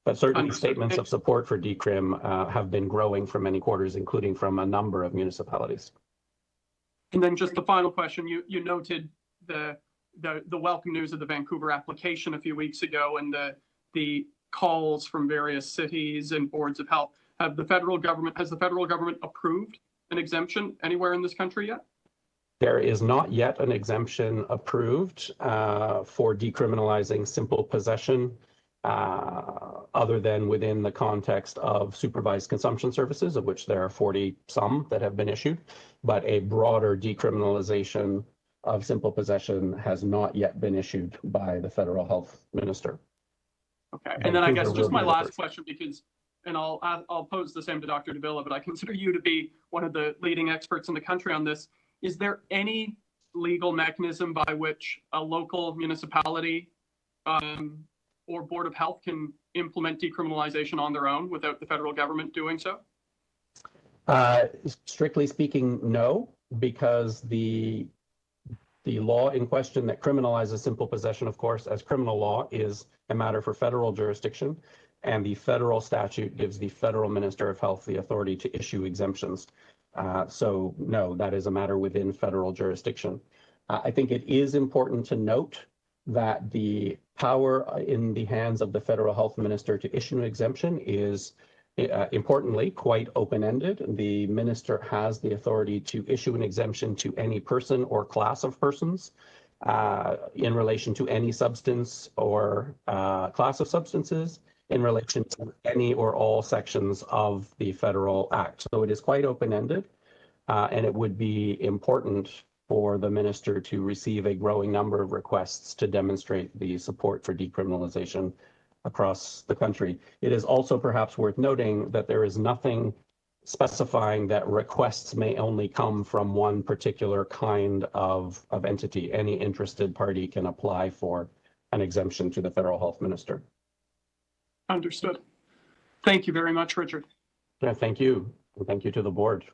But certainly statements of support for decrim have been growing for many quarters, including from a number of municipalities. And then just the final question, you noted the welcome news of the Vancouver application a few weeks ago and the calls from various cities and boards of health. Has the federal government approved an exemption anywhere in this country yet? There is not yet an exemption approved for decriminalizing simple possession other than within the context of supervised consumption services, of which there are 40 some that have been issued, but a broader decriminalization of simple possession has not yet been issued by the federal health minister. Okay, and then I guess just my last question, because, and I'll pose the same to Dr. Davila, but I consider you to be one of the leading experts in the country on this. Is there any legal mechanism by which a local municipality or Board of Health can implement decriminalization on their own without the federal government doing so? Strictly speaking, no, because the law in question that criminalizes simple possession, of course, as criminal law is a matter for federal jurisdiction, and the federal statute gives the federal Minister of Health the authority to issue exemptions. So no, that is a matter within federal jurisdiction. I think it is important to note that the power in the hands of the federal health minister to issue an exemption is importantly quite open-ended. The minister has the authority to issue an exemption to any person or class of persons in relation to any substance or class of substances in relation to any or all sections of the federal act. So it is quite open-ended, and it would be important for the minister to receive a growing number of requests to demonstrate the support for decriminalization across the country. It is also perhaps worth noting that there is nothing specifying that requests may only come from one particular kind of entity. Any interested party can apply for an exemption to the federal health minister. Understood. Thank you very much, Richard. Yeah, thank you. And thank you to the board.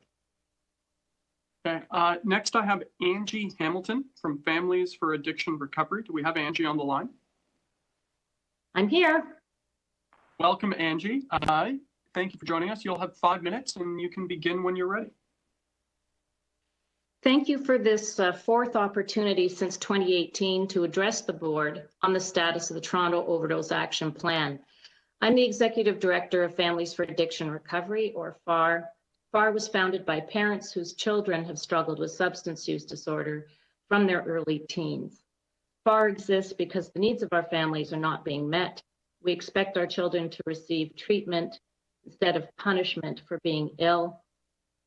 Okay. Next, I have Angie Hamilton from Families for Addiction Recovery. Do we have Angie on the line? I'm here. Welcome, Angie. Thank you for joining us. You'll have 5 minutes and you can begin when you're ready. Thank you for this fourth opportunity since 2018 to address the board on the status of the Toronto Overdose Action Plan. I'm the Executive Director of Families for Addiction Recovery, or FAR. FAR was founded by parents whose children have struggled with substance use disorder from their early teens. FAR exists because the needs of our families are not being met. We expect our children to receive treatment instead of punishment for being ill.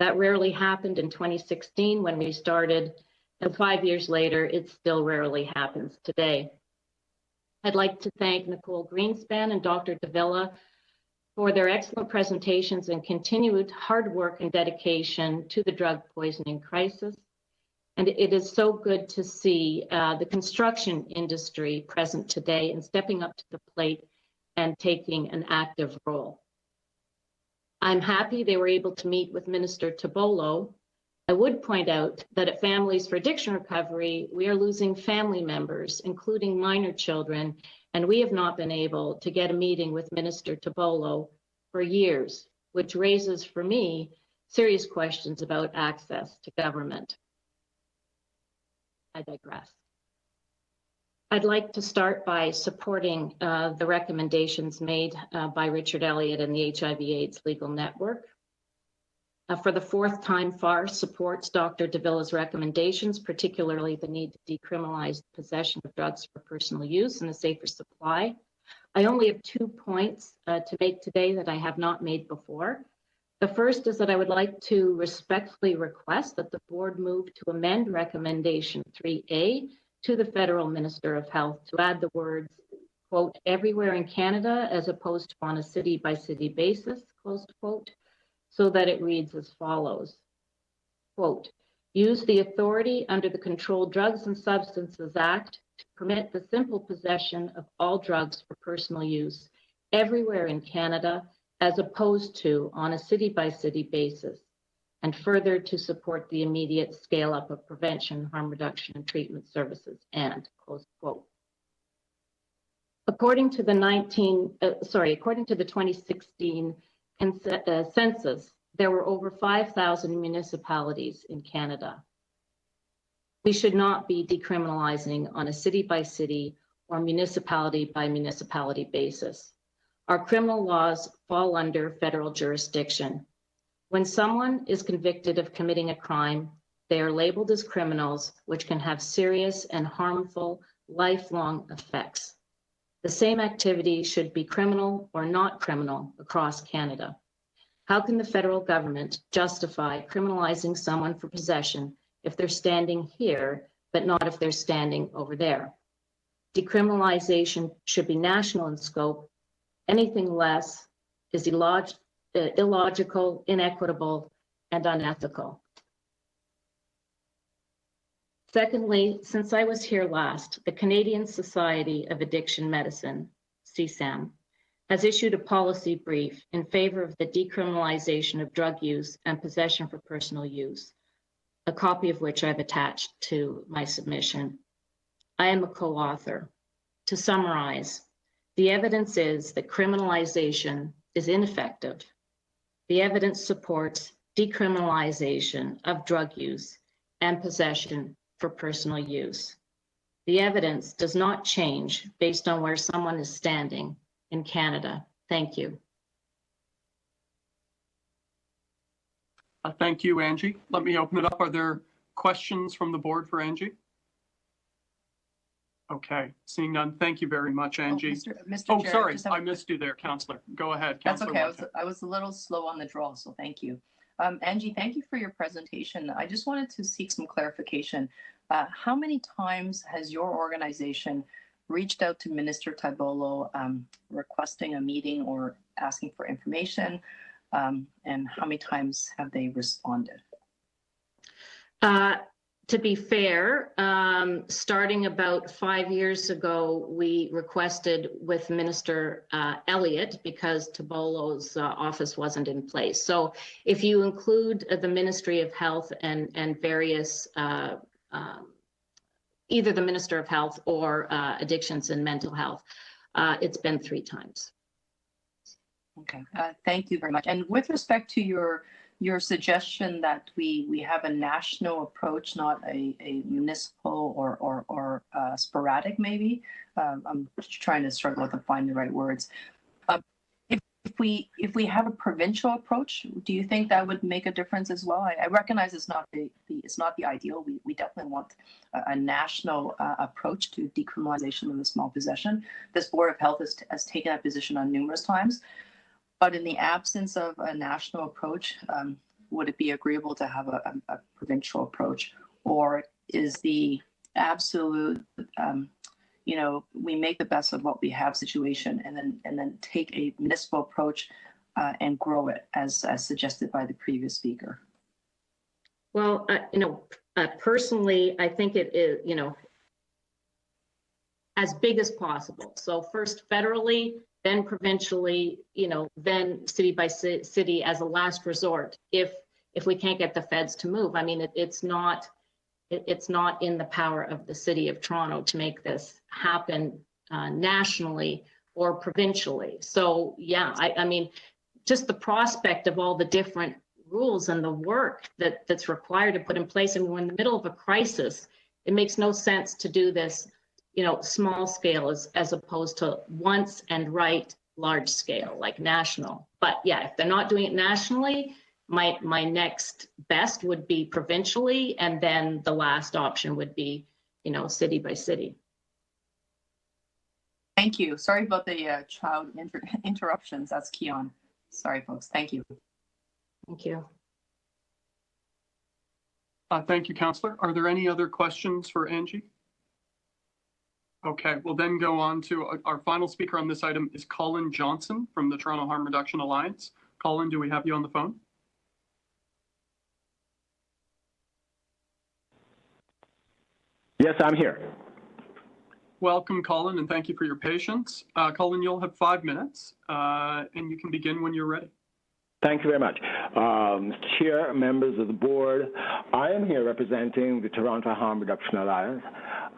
That rarely happened in 2016 when we started, and 5 years later, it still rarely happens today. I'd like to thank Nicole Greenspan and Dr. Davila for their excellent presentations and continued hard work and dedication to the drug poisoning crisis. And it is so good to see the construction industry present today and stepping up to the plate and taking an active role. I'm happy they were able to meet with Minister Tobolo. I would point out that at Families for Addiction Recovery, we are losing family members, including minor children, and we have not been able to get a meeting with Minister Tobolo for years, which raises for me serious questions about access to government. I digress. I'd like to start by supporting the recommendations made by Richard Elliott and the HIV/AIDS Legal Network. For the fourth time, FAR supports Dr. Davila's recommendations, particularly the need to decriminalize possession of drugs for personal use and a safer supply. I only have 2 points to make today that I have not made before. The first is that I would like to respectfully request that the board move to amend recommendation 3A to the Federal Minister of Health to add the words, quote, everywhere in Canada, as opposed to on a city-by-city basis, close quote, so that it reads as follows, quote, use the authority under the Controlled Drugs and Substances Act to permit the simple possession of all drugs for personal use everywhere in Canada, as opposed to on a city-by-city basis, and further to support the immediate scale up of prevention, harm reduction, and treatment services, and close quote. According to the 2016 census, there were over 5,000 municipalities in Canada. We should not be decriminalizing on a city-by-city or municipality-by-municipality basis. Our criminal laws fall under federal jurisdiction. When someone is convicted of committing a crime, they are labeled as criminals, which can have serious and harmful lifelong effects. The same activity should be criminal or not criminal across Canada. How can the federal government justify criminalizing someone for possession if they're standing here, but not if they're standing over there? Decriminalization should be national in scope. Anything less is illogical, inequitable, and unethical. Secondly, since I was here last, the Canadian Society of Addiction Medicine, CSAM, has issued a policy brief in favor of the decriminalization of drug use and possession for personal use, a copy of which I've attached to my submission. I am a co-author. To summarize, the evidence is that criminalization is ineffective. The evidence supports decriminalization of drug use and possession for personal use. The evidence does not change based on where someone is standing in Canada. Thank you. Thank you, Angie. Let me open it up. Are there questions from the board for Angie? Okay, seeing none. Thank you very much, Angie. Mr. Chair, sorry, I missed you there, Councillor. Go ahead, That's Councillor. okay. I was a little slow on the draw, so thank you. Angie, thank you for your presentation. I just wanted to seek some clarification. How many times has your organization reached out to Minister Tibolo requesting a meeting or asking for information? And how many times have they responded? To be fair, starting about 5 years ago, we requested with Minister Elliott because Tibolo's office wasn't in place. So if you include the Ministry of Health and various, either the Minister of Health or Addictions and Mental Health, it's been 3 times. Okay, thank you very much. And with respect to your suggestion that we have a national approach, not a municipal or sporadic, maybe. I'm trying to struggle to find the right words. If we have a provincial approach, do you think that would make a difference as well? I recognize it's not the ideal. We definitely want a national approach to decriminalization of the small possession. This Board of Health has taken that position on numerous times. But in the absence of a national approach, would it be agreeable to have a provincial approach? Or is the absolute, we make the best of what we have situation and then take a municipal approach and grow it as suggested by the previous speaker? Well, personally, I think it is, as big as possible. So first federally, then provincially, then city by city as a last resort. If we can't get the feds to move, I mean, it's not in the power of the City of Toronto to make this happen nationally or provincially. So yeah, I mean, just the prospect of all the different rules and the work that's required to put in place, and we're in the middle of a crisis, it makes no sense to do this small scale as opposed to once and right large scale, like national. But yeah, if they're not doing it nationally, my next best would be provincially, and then the last option would be, city by city. Thank you. Sorry about the child interruptions. That's Keon. Sorry, folks. Thank you. Thank you. Thank you, Councillor. Are there any other questions for Angie? Okay, we'll then go on to our final speaker on this item is Colin Johnson from the Toronto Harm Reduction Alliance. Colin, do we have you on the phone? Yes, I'm here. Welcome, Colin, and thank you for your patience. Colin, you'll have 5 minutes, and you can begin when you're ready. Thank you very much. Chair, members of the board, I am here representing the Toronto Harm Reduction Alliance,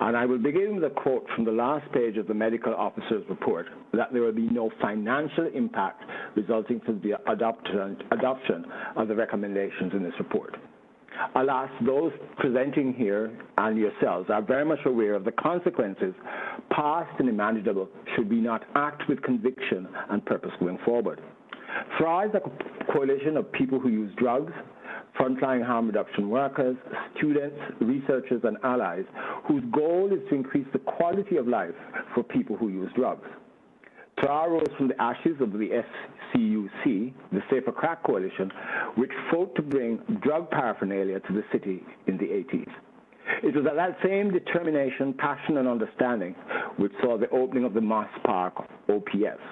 and I will begin with a quote from the last page of the medical officer's report, that there will be no financial impact resulting from the adoption of the recommendations in this report. Alas, those presenting here and yourselves are very much aware of the consequences, past and imaginable, should we not act with conviction and purpose going forward. THRIVE is a coalition of people who use drugs, frontline harm reduction workers, students, researchers, and allies, whose goal is to increase the quality of life for people who use drugs. THRIVE rose from the ashes of the SCUC, the Safer Crack Coalition, which fought to bring drug paraphernalia to the city in the 80s. It was that same determination, passion, and understanding which saw the opening of the Moss Park OPS.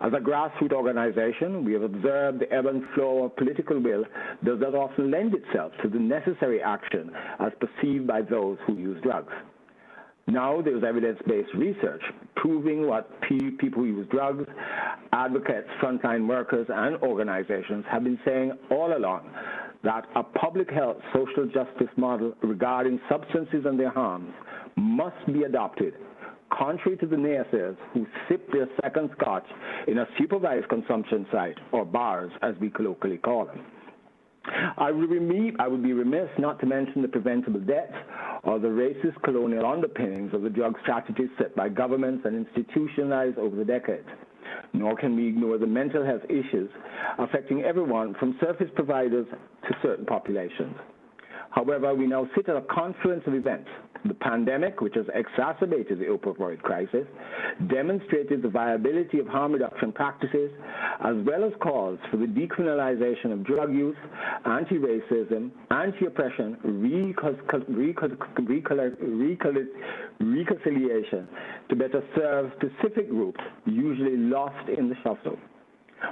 As a grassroots organization, we have observed the ebb and flow of political will does not often lend itself to the necessary action as perceived by those who use drugs. Now there's evidence-based research proving what people who use drugs, advocates, frontline workers, and organizations have been saying all along, that a public health social justice model regarding substances and their harms must be adopted, contrary to the naysayers who sip their second scotch in a supervised consumption site, or bars as we colloquially call them. I would be remiss not to mention the preventable deaths or the racist colonial underpinnings of the drug strategies set by governments and institutionalized over the decades. Nor can we ignore the mental health issues affecting everyone from service providers to certain populations. However, we now sit at a confluence of events. The pandemic, which has exacerbated the opioid crisis, demonstrated the viability of harm reduction practices, as well as calls for the decriminalization of drug use, anti-racism, anti-oppression, reconciliation to better serve specific groups usually lost in the shuffle.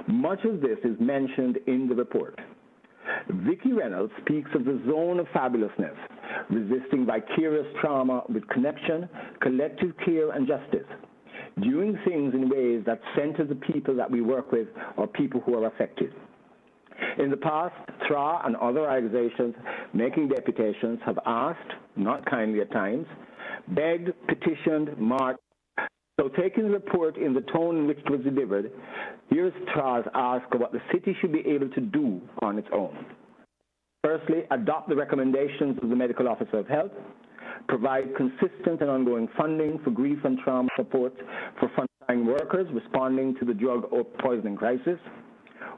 Much of this is mentioned in the report. Vicki Reynolds speaks of the zone of fabulousness, resisting vicarious trauma with connection, collective care, and justice, doing things in ways that center the people that we work with or people who are affected. In the past, TRA and other organizations making deputations have asked, not kindly at times, begged, petitioned, marched. So taking the report in the tone in which it was delivered, here's TRA's ask of what the city should be able to do on its own. Firstly, adopt the recommendations of the Medical Officer of Health, provide consistent and ongoing funding for grief and trauma support for frontline workers responding to the drug poisoning crisis,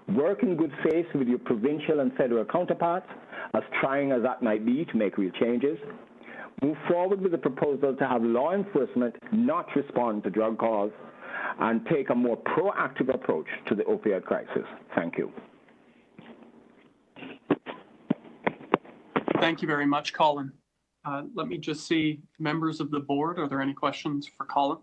work in good faith with your provincial and federal counterparts, as trying as that might be to make real changes, move forward with the proposal to have law enforcement not respond to drug calls, and take a more proactive approach to the opioid crisis. Thank you. Thank you very much, Colin. Let me just see, members of the board, are there any questions for Colin?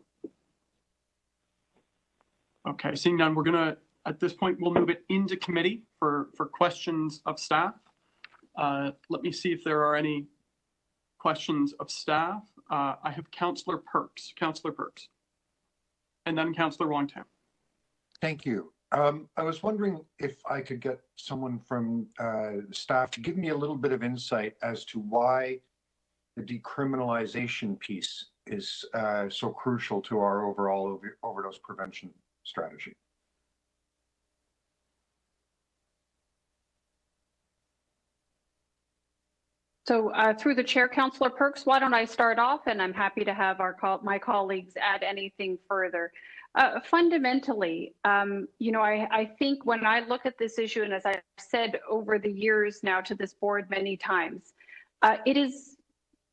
Okay, seeing none, we're gonna, at this point, we'll move it into committee for questions of staff. Let me see if there are any questions of staff. I have Councillor Perks. Councillor Perks. And then Councillor Wong-Tam. Thank you. I was wondering if I could get someone from staff to give me a little bit of insight as to why the decriminalization piece is so crucial to our overall overdose prevention strategy. So through the chair, Councillor Perks, why don't I start off, and I'm happy to have my colleagues add anything further. Fundamentally, I think when I look at this issue, and as I've said over the years now to this board many times, it is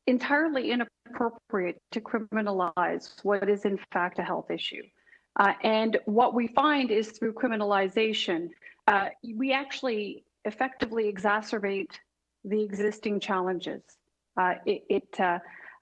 entirely inappropriate to criminalize what is in fact a health issue. And what we find is through criminalization, we actually effectively exacerbate the existing challenges. It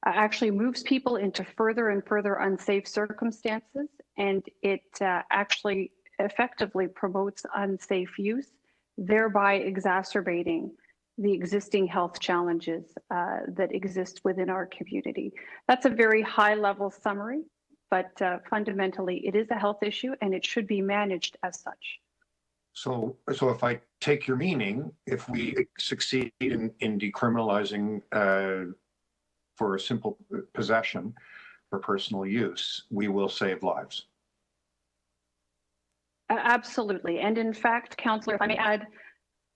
actually moves people into further and further unsafe circumstances, and it actually effectively promotes unsafe use, thereby exacerbating the existing health challenges that exist within our community. That's a very high-level summary, but fundamentally it is a health issue and it should be managed as such. So if I take your meaning, if we succeed in decriminalizing for a simple possession for personal use, we will save lives. Absolutely. And in fact, Councillor, if I may add,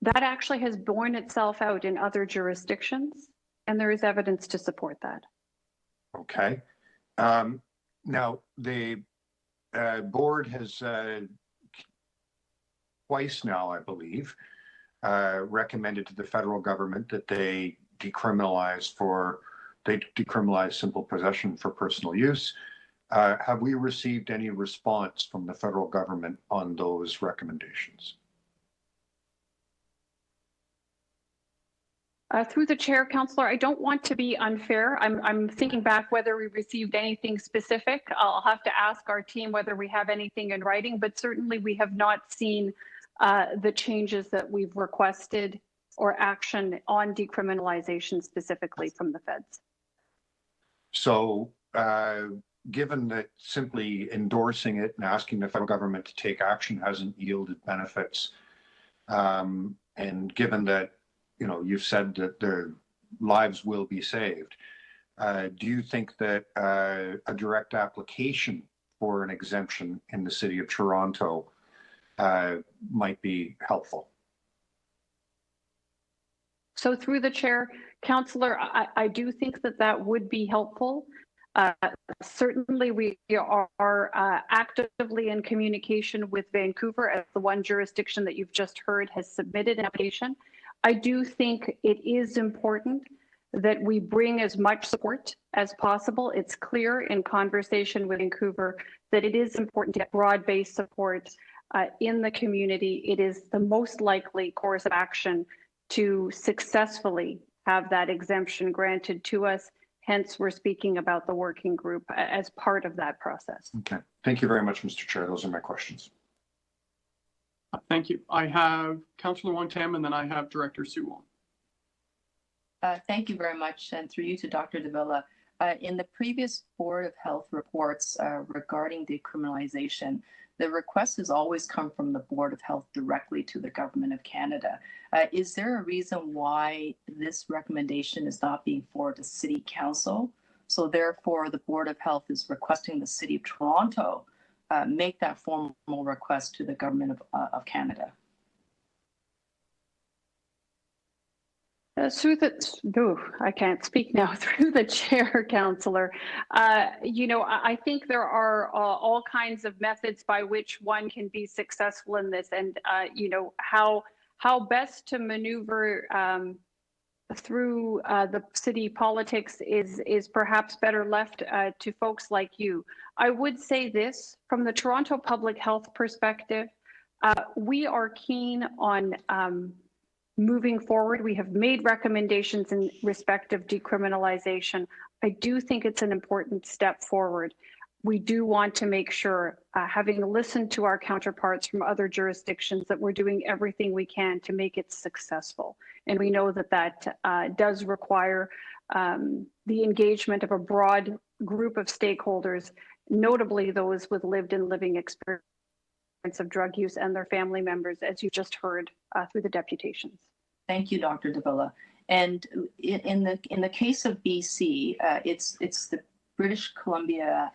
that actually has borne itself out in other jurisdictions, and there is evidence to support that. Okay. Now, the board has twice now, I believe, recommended to the federal government that they decriminalize simple possession for personal use. Have we received any response from the federal government on those recommendations? Through the chair, Councillor, I don't want to be unfair. I'm thinking back whether we received anything specific. I'll have to ask our team whether we have anything in writing, but certainly we have not seen the changes that we've requested or action on decriminalization specifically from the feds. So given that simply endorsing it and asking the federal government to take action hasn't yielded benefits, and given that you've said that their lives will be saved, do you think that a direct application for an exemption in the City of Toronto might be helpful? So through the chair, Councillor, I do think that would be helpful. Certainly we are actively in communication with Vancouver as the one jurisdiction that you've just heard has submitted an application. I do think it is important that we bring as much support as possible. It's clear in conversation with Vancouver that it is important to get broad-based support in the community. It is the most likely course of action to successfully have that exemption granted to us. Hence, we're speaking about the working group as part of that process. Okay. Thank you very much, Mr. Chair. Those are my questions. Thank you. I have Councillor Wong-Tam, and then I have Director Sue Wong. Thank you very much, and through you to Dr. Davila. In the previous Board of Health reports regarding decriminalization, the request has always come from the Board of Health directly to the Government of Canada. Is there a reason why this recommendation is not being forwarded to City Council? So therefore, the Board of Health is requesting the City of Toronto make that formal request to the Government of Canada. I can't speak now. Through the chair, Councillor. I think there are all kinds of methods by which one can be successful in this, and how best to maneuver through the city politics is perhaps better left to folks like you. I would say this from the Toronto Public Health perspective. We are keen on moving forward. We have made recommendations in respect of decriminalization. I do think it's an important step forward. We do want to make sure, having listened to our counterparts from other jurisdictions, that we're doing everything we can to make it successful. And we know that that does require the engagement of a broad group of stakeholders, notably those with lived and living experience of drug use and their family members, as you just heard through the deputations. Thank you, Dr. Davila. And in the case of BC, it's the British Columbia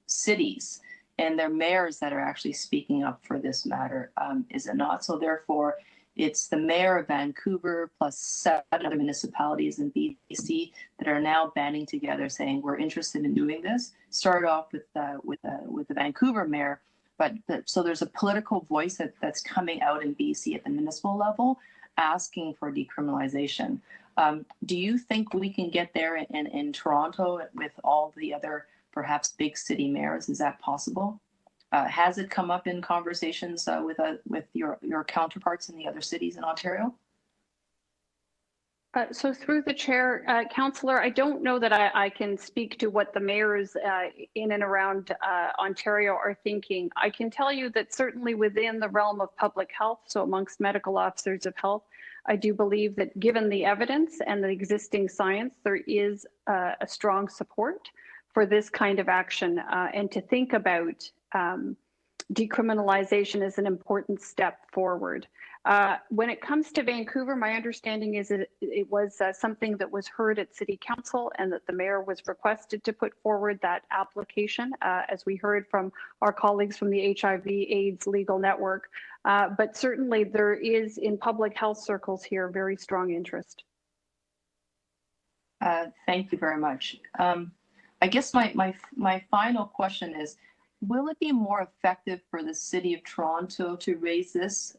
cities and their mayors that are actually speaking up for this matter, is it not? So therefore, it's the mayor of Vancouver plus 7 other municipalities in BC that are now banding together, saying we're interested in doing this. Started off with the Vancouver mayor. So there's a political voice that's coming out in BC at the municipal level asking for decriminalization. Do you think we can get there in Toronto with all the other perhaps big city mayors? Is that possible? Has it come up in conversations with your counterparts in the other cities in Ontario? So through the chair, Councillor, I don't know that I can speak to what the mayors in and around Ontario are thinking. I can tell you that certainly within the realm of public health, so amongst medical officers of health, I do believe that given the evidence and the existing science, there is a strong support for this kind of action, and to think about decriminalization is an important step forward. When it comes to Vancouver, my understanding is that it was something that was heard at City Council and that the mayor was requested to put forward that application, as we heard from our colleagues from the HIV/AIDS Legal Network. But certainly there is, in public health circles here, very strong interest. Thank you very much. I guess my final question is, will it be more effective for the City of Toronto to raise this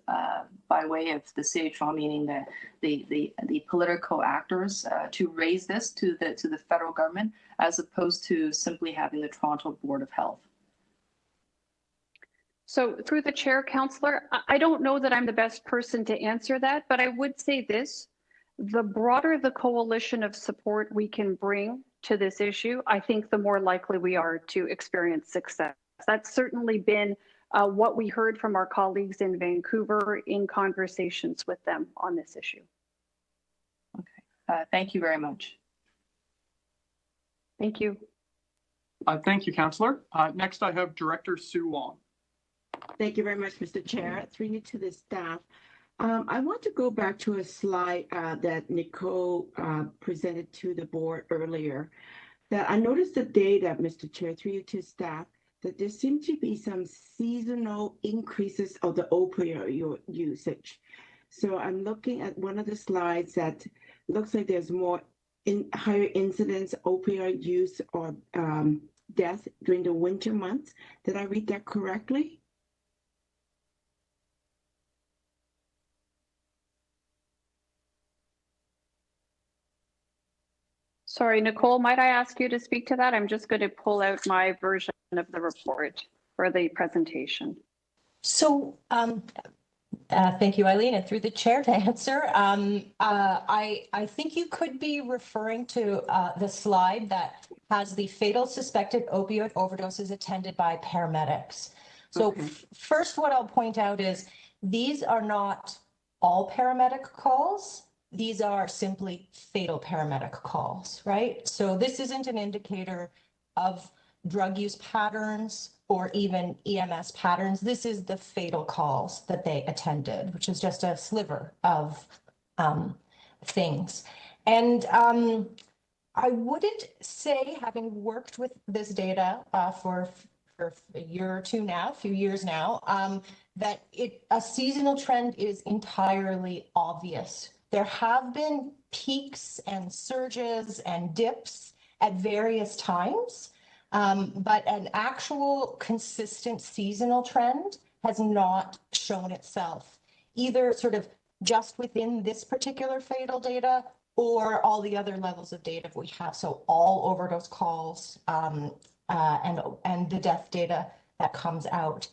by way of the City of Toronto, meaning the political actors, to raise this to the federal government, as opposed to simply having the Toronto Board of Health? So through the chair, Councillor, I don't know that I'm the best person to answer that, but I would say this: the broader the coalition of support we can bring to this issue, I think the more likely we are to experience success. That's certainly been what we heard from our colleagues in Vancouver in conversations with them on this issue. Okay, thank you very much. Thank you. Thank you, Councillor. Next, I have Director Sue Wong. Thank you very much, Mr. Chair. Through you to the staff. I want to go back to a slide that Nicole presented to the board earlier. That I noticed the data, Mr. Chair, through you to staff, that there seem to be some seasonal increases of the opioid usage. So I'm looking at one of the slides that looks like there's more higher incidence opioid use or death during the winter months. Did I read that correctly? Sorry, Nicole, might I ask you to speak to that? I'm just going to pull out my version of the report for the presentation. So, thank you, Eileen, and through the chair to answer. I think you could be referring to the slide that has the fatal suspected opioid overdoses attended by paramedics. So first, what I'll point out is these are not all paramedic calls. These are simply fatal paramedic calls, right? So this isn't an indicator of drug use patterns or even EMS patterns. This is the fatal calls that they attended, which is just a sliver of things. And I wouldn't say, having worked with this data for a year or two now, a few years now, that a seasonal trend is entirely obvious. There have been peaks and surges and dips at various times, but an actual consistent seasonal trend has not shown itself, either sort of just within this particular fatal data or all the other levels of data we have. So all overdose calls and the death data that comes out.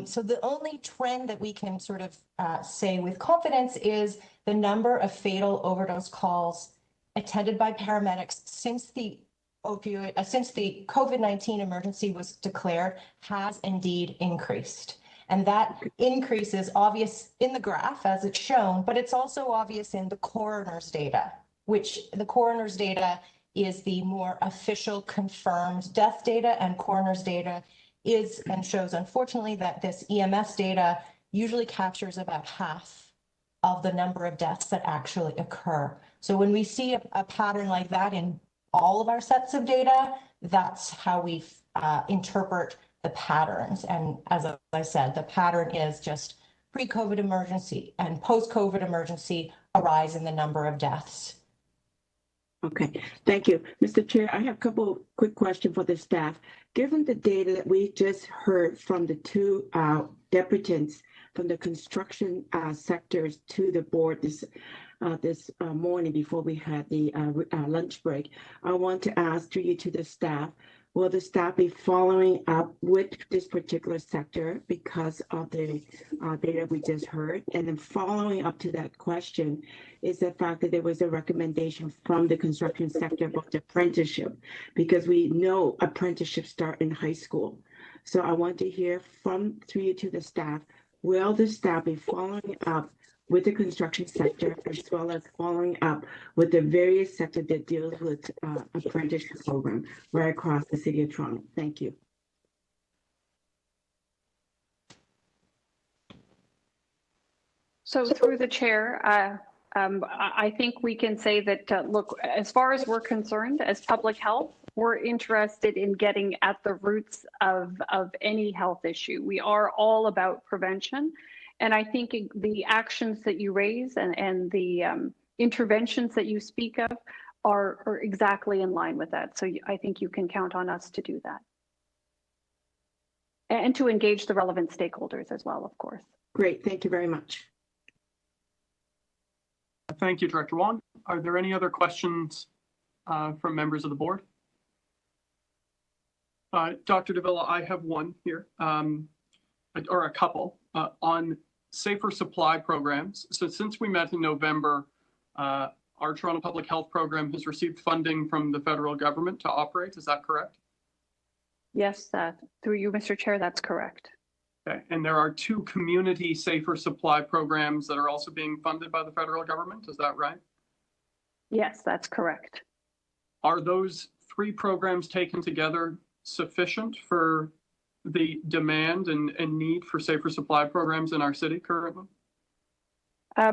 So the only trend that we can sort of say with confidence is the number of fatal overdose calls attended by paramedics since the COVID-19 emergency was declared has indeed increased. And that increase is obvious in the graph as it's shown, but it's also obvious in the coroner's data, which the coroner's data is the more official confirmed death data, and coroner's data is and shows, unfortunately, that this EMS data usually captures about half of the number of deaths that actually occur. So when we see a pattern like that in all of our sets of data, that's how we interpret the patterns. And as I said, the pattern is just pre-COVID emergency and post-COVID emergency, a rise in the number of deaths. Okay, thank you. Mr. Chair, I have a couple quick questions for the staff. Given the data that we just heard from the two deputants from the construction sectors to the board this morning before we had the lunch break, I want to ask you to the staff, will the staff be following up with this particular sector because of the data we just heard? And then following up to that question is the fact that there was a recommendation from the construction sector about apprenticeship, because we know apprenticeships start in high school. So I want to hear through you to the staff, will the staff be following up with the construction sector as well as following up with the various sectors that deals with apprenticeship program right across the city of Toronto? Thank you. So through the chair, I think we can say that, look, as far as we're concerned, as public health, we're interested in getting at the roots of any health issue. We are all about prevention. And I think the actions that you raise and the interventions that you speak of are exactly in line with that. So I think you can count on us to do that. And to engage the relevant stakeholders as well, of course. Great, thank you very much. Thank you, Director Wong. Are there any other questions from members of the board? Dr. Davila, I have one here, or a couple, on safer supply programs. So since we met in November, our Toronto Public Health Program has received funding from the federal government to operate. Is that correct? Yes, through you, Mr. Chair, that's correct. Okay. And there are 2 community safer supply programs that are also being funded by the federal government. Is that right? Yes, that's correct. Are those 3 programs taken together sufficient for the demand and need for safer supply programs in our city currently?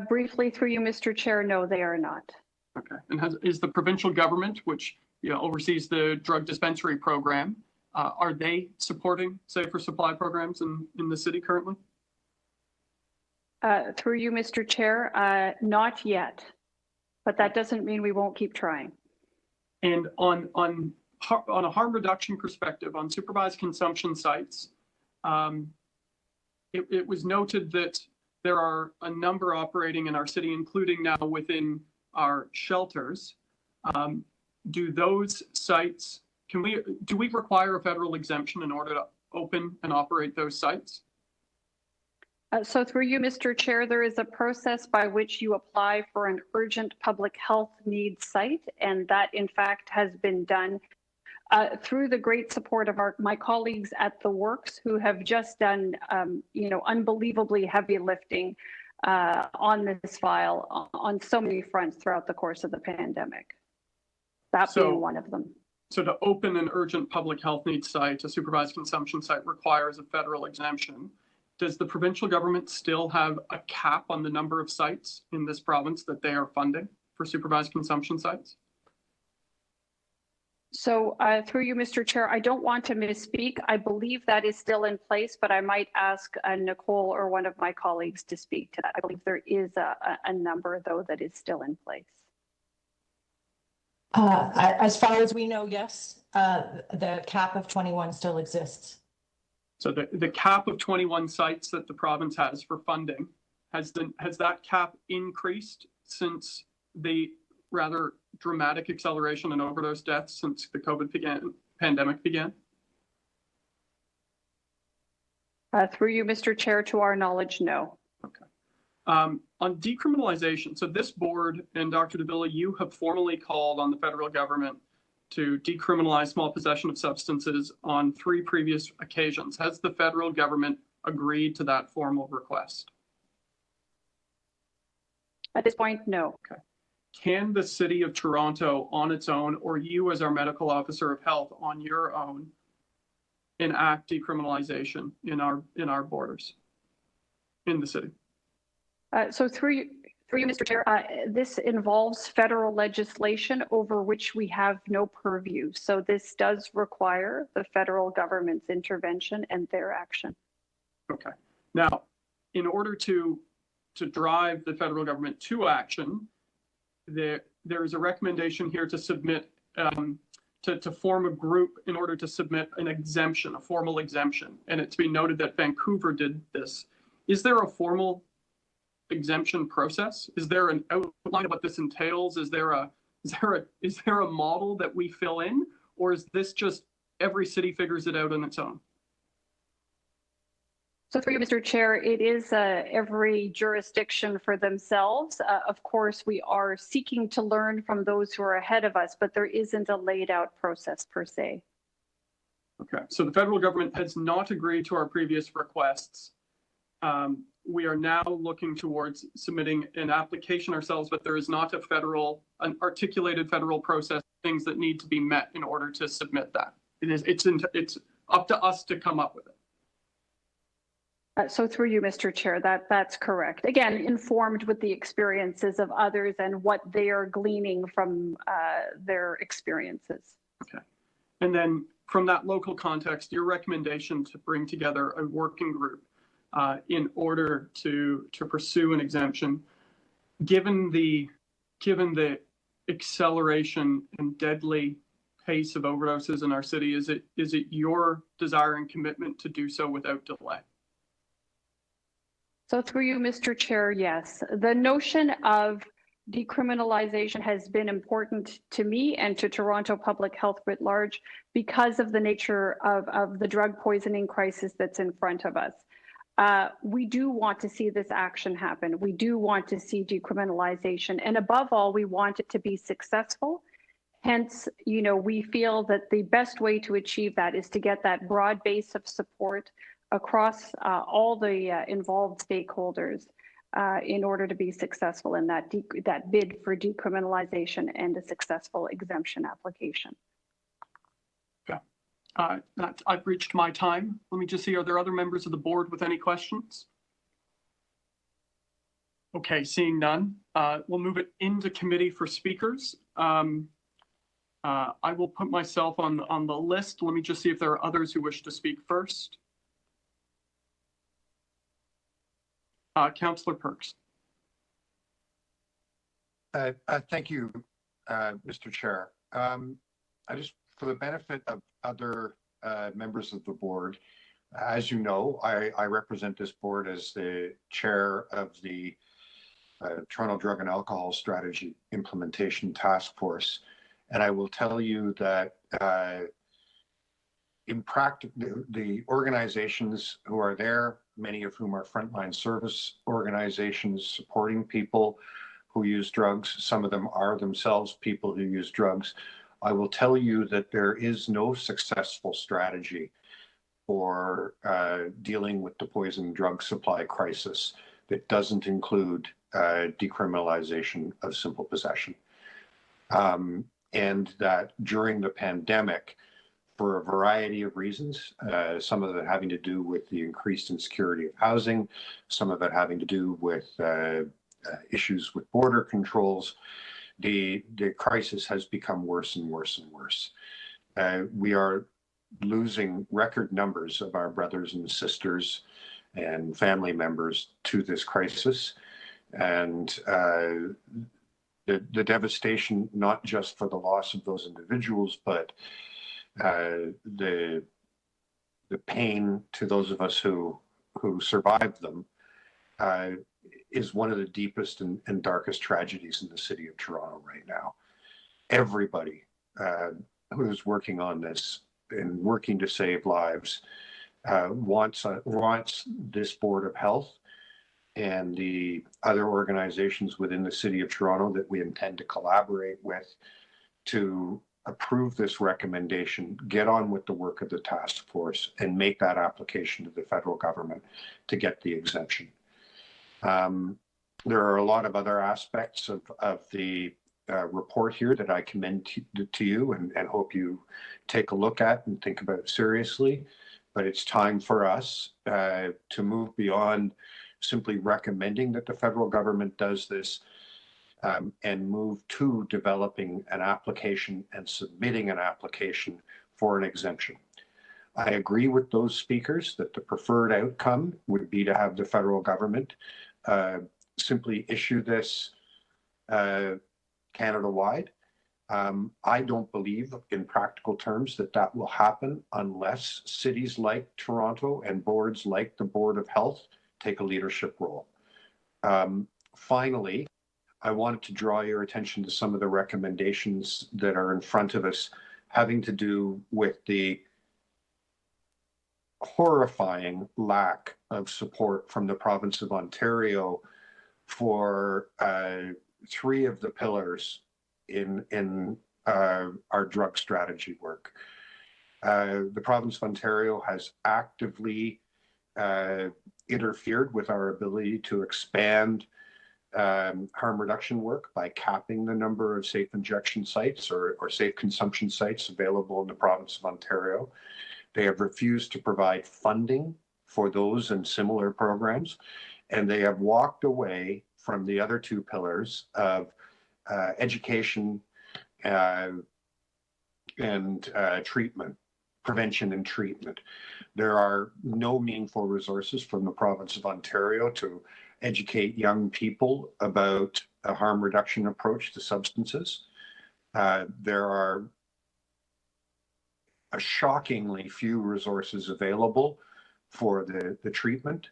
Briefly, through you, Mr. Chair, no, they are not. Okay. And is the provincial government, which oversees the drug dispensary program, are they supporting safer supply programs in the city currently? Through you, Mr. Chair, not yet, but that doesn't mean we won't keep trying. And on a harm reduction perspective, on supervised consumption sites, it was noted that there are a number operating in our city, including now within our shelters. do those sites, do we require a federal exemption in order to open and operate those sites? So through you, Mr. Chair, there is a process by which you apply for an urgent public health needs site, and that in fact has been done through the great support of my colleagues at the Works, who have just done, unbelievably heavy lifting on this file on so many fronts throughout the course of the pandemic. That being one of them. So to open an urgent public health needs site, a supervised consumption site, requires a federal exemption. Does the provincial government still have a cap on the number of sites in this province that they are funding for supervised consumption sites? So through you, Mr. Chair, I don't want to misspeak. I believe that is still in place, but I might ask Nicole or one of my colleagues to speak to that. I believe there is a number, though, that is still in place. As far as we know, yes, the cap of 21 still exists. So the cap of 21 sites that the province has for funding, has that cap increased since the rather dramatic acceleration in overdose deaths since the COVID pandemic began? Through you, Mr. Chair, to our knowledge, no. Okay. On decriminalization, so this board and Dr. Davila, you have formally called on the federal government to decriminalize small possession of substances on 3 previous occasions. Has the federal government agreed to that formal request? At this point, no. Okay. Can the city of Toronto on its own, or you as our medical officer of health on your own, enact decriminalization in our borders in the city? So through you, Mr. Chair, this involves federal legislation over which we have no purview. So this does require the federal government's intervention and their action. Okay. Now, in order to drive the federal government to action, there is a recommendation here to submit, to form a group in order to submit an exemption, a formal exemption. And it's been noted that Vancouver did this. Is there a formal exemption process? Is there an outline of what this entails? Is there a model that we fill in, or is this just every city figures it out on its own? So through you, Mr. Chair, it is every jurisdiction for themselves. Of course, we are seeking to learn from those who are ahead of us, but there isn't a laid out process per se. Okay, so the federal government has not agreed to our previous requests. We are now looking towards submitting an application ourselves, but there is not an articulated federal process, things that need to be met in order to submit that. It's up to us to come up with it. So through you, Mr. Chair, that's correct. Again, informed with the experiences of others and what they are gleaning from their experiences. Okay. And then from that local context, your recommendation to bring together a working group in order to pursue an exemption, given the acceleration and deadly pace of overdoses in our city, is it your desire and commitment to do so without delay? So through you, Mr. Chair, yes. The notion of decriminalization has been important to me and to Toronto public health writ large because of the nature of the drug poisoning crisis that's in front of us. We do want to see this action happen. We do want to see decriminalization. And above all, we want it to be successful. Hence, we feel that the best way to achieve that is to get that broad base of support across all the involved stakeholders in order to be successful in that bid for decriminalization and a successful exemption application. Okay. I've reached my time. Let me just see, are there other members of the board with any questions? Okay, seeing none, we'll move it into committee for speakers. I will put myself on the list. Let me just see if there are others who wish to speak first. Councillor Perks. Thank you, Mr. Chair. I just, for the benefit of other members of the board, as you know, I represent this board as the chair of the Toronto Drug and Alcohol Strategy Implementation Task Force. And I will tell you that in practice, the organizations who are there, many of whom are frontline service organizations supporting people who use drugs, some of them are themselves people who use drugs. I will tell you that there is no successful strategy for dealing with the poison drug supply crisis that doesn't include decriminalization of simple possession. And that during the pandemic, for a variety of reasons, some of it having to do with the increased insecurity of housing, some of it having to do with issues with border controls, the crisis has become worse and worse and worse. We are losing record numbers of our brothers and sisters and family members to this crisis. And the devastation, not just for the loss of those individuals, but the pain to those of us who survived them, is one of the deepest and darkest tragedies in the city of Toronto right now. Everybody who is working on this and working to save lives wants this Board of Health and the other organizations within the city of Toronto that we intend to collaborate with to approve this recommendation, get on with the work of the task force, and make that application to the federal government to get the exemption. There are a lot of other aspects of the report here that I commend to you and hope you take a look at and think about seriously. But it's time for us to move beyond simply recommending that the federal government does this and move to developing an application and submitting an application for an exemption. I agree with those speakers that the preferred outcome would be to have the federal government simply issue this Canada-wide. I don't believe in practical terms that that will happen unless cities like Toronto and boards like the Board of Health take a leadership role. Finally, I wanted to draw your attention to some of the recommendations that are in front of us having to do with the horrifying lack of support from the province of Ontario for three of the pillars in our drug strategy work. The province of Ontario has actively interfered with our ability to expand harm reduction work by capping the number of safe injection sites or safe consumption sites available in the province of Ontario. They have refused to provide funding for those and similar programs, and they have walked away from the other two pillars of education and treatment, prevention and treatment. There are no meaningful resources from the province of Ontario to educate young people about a harm reduction approach to substances. There are a shockingly few resources available for the treatment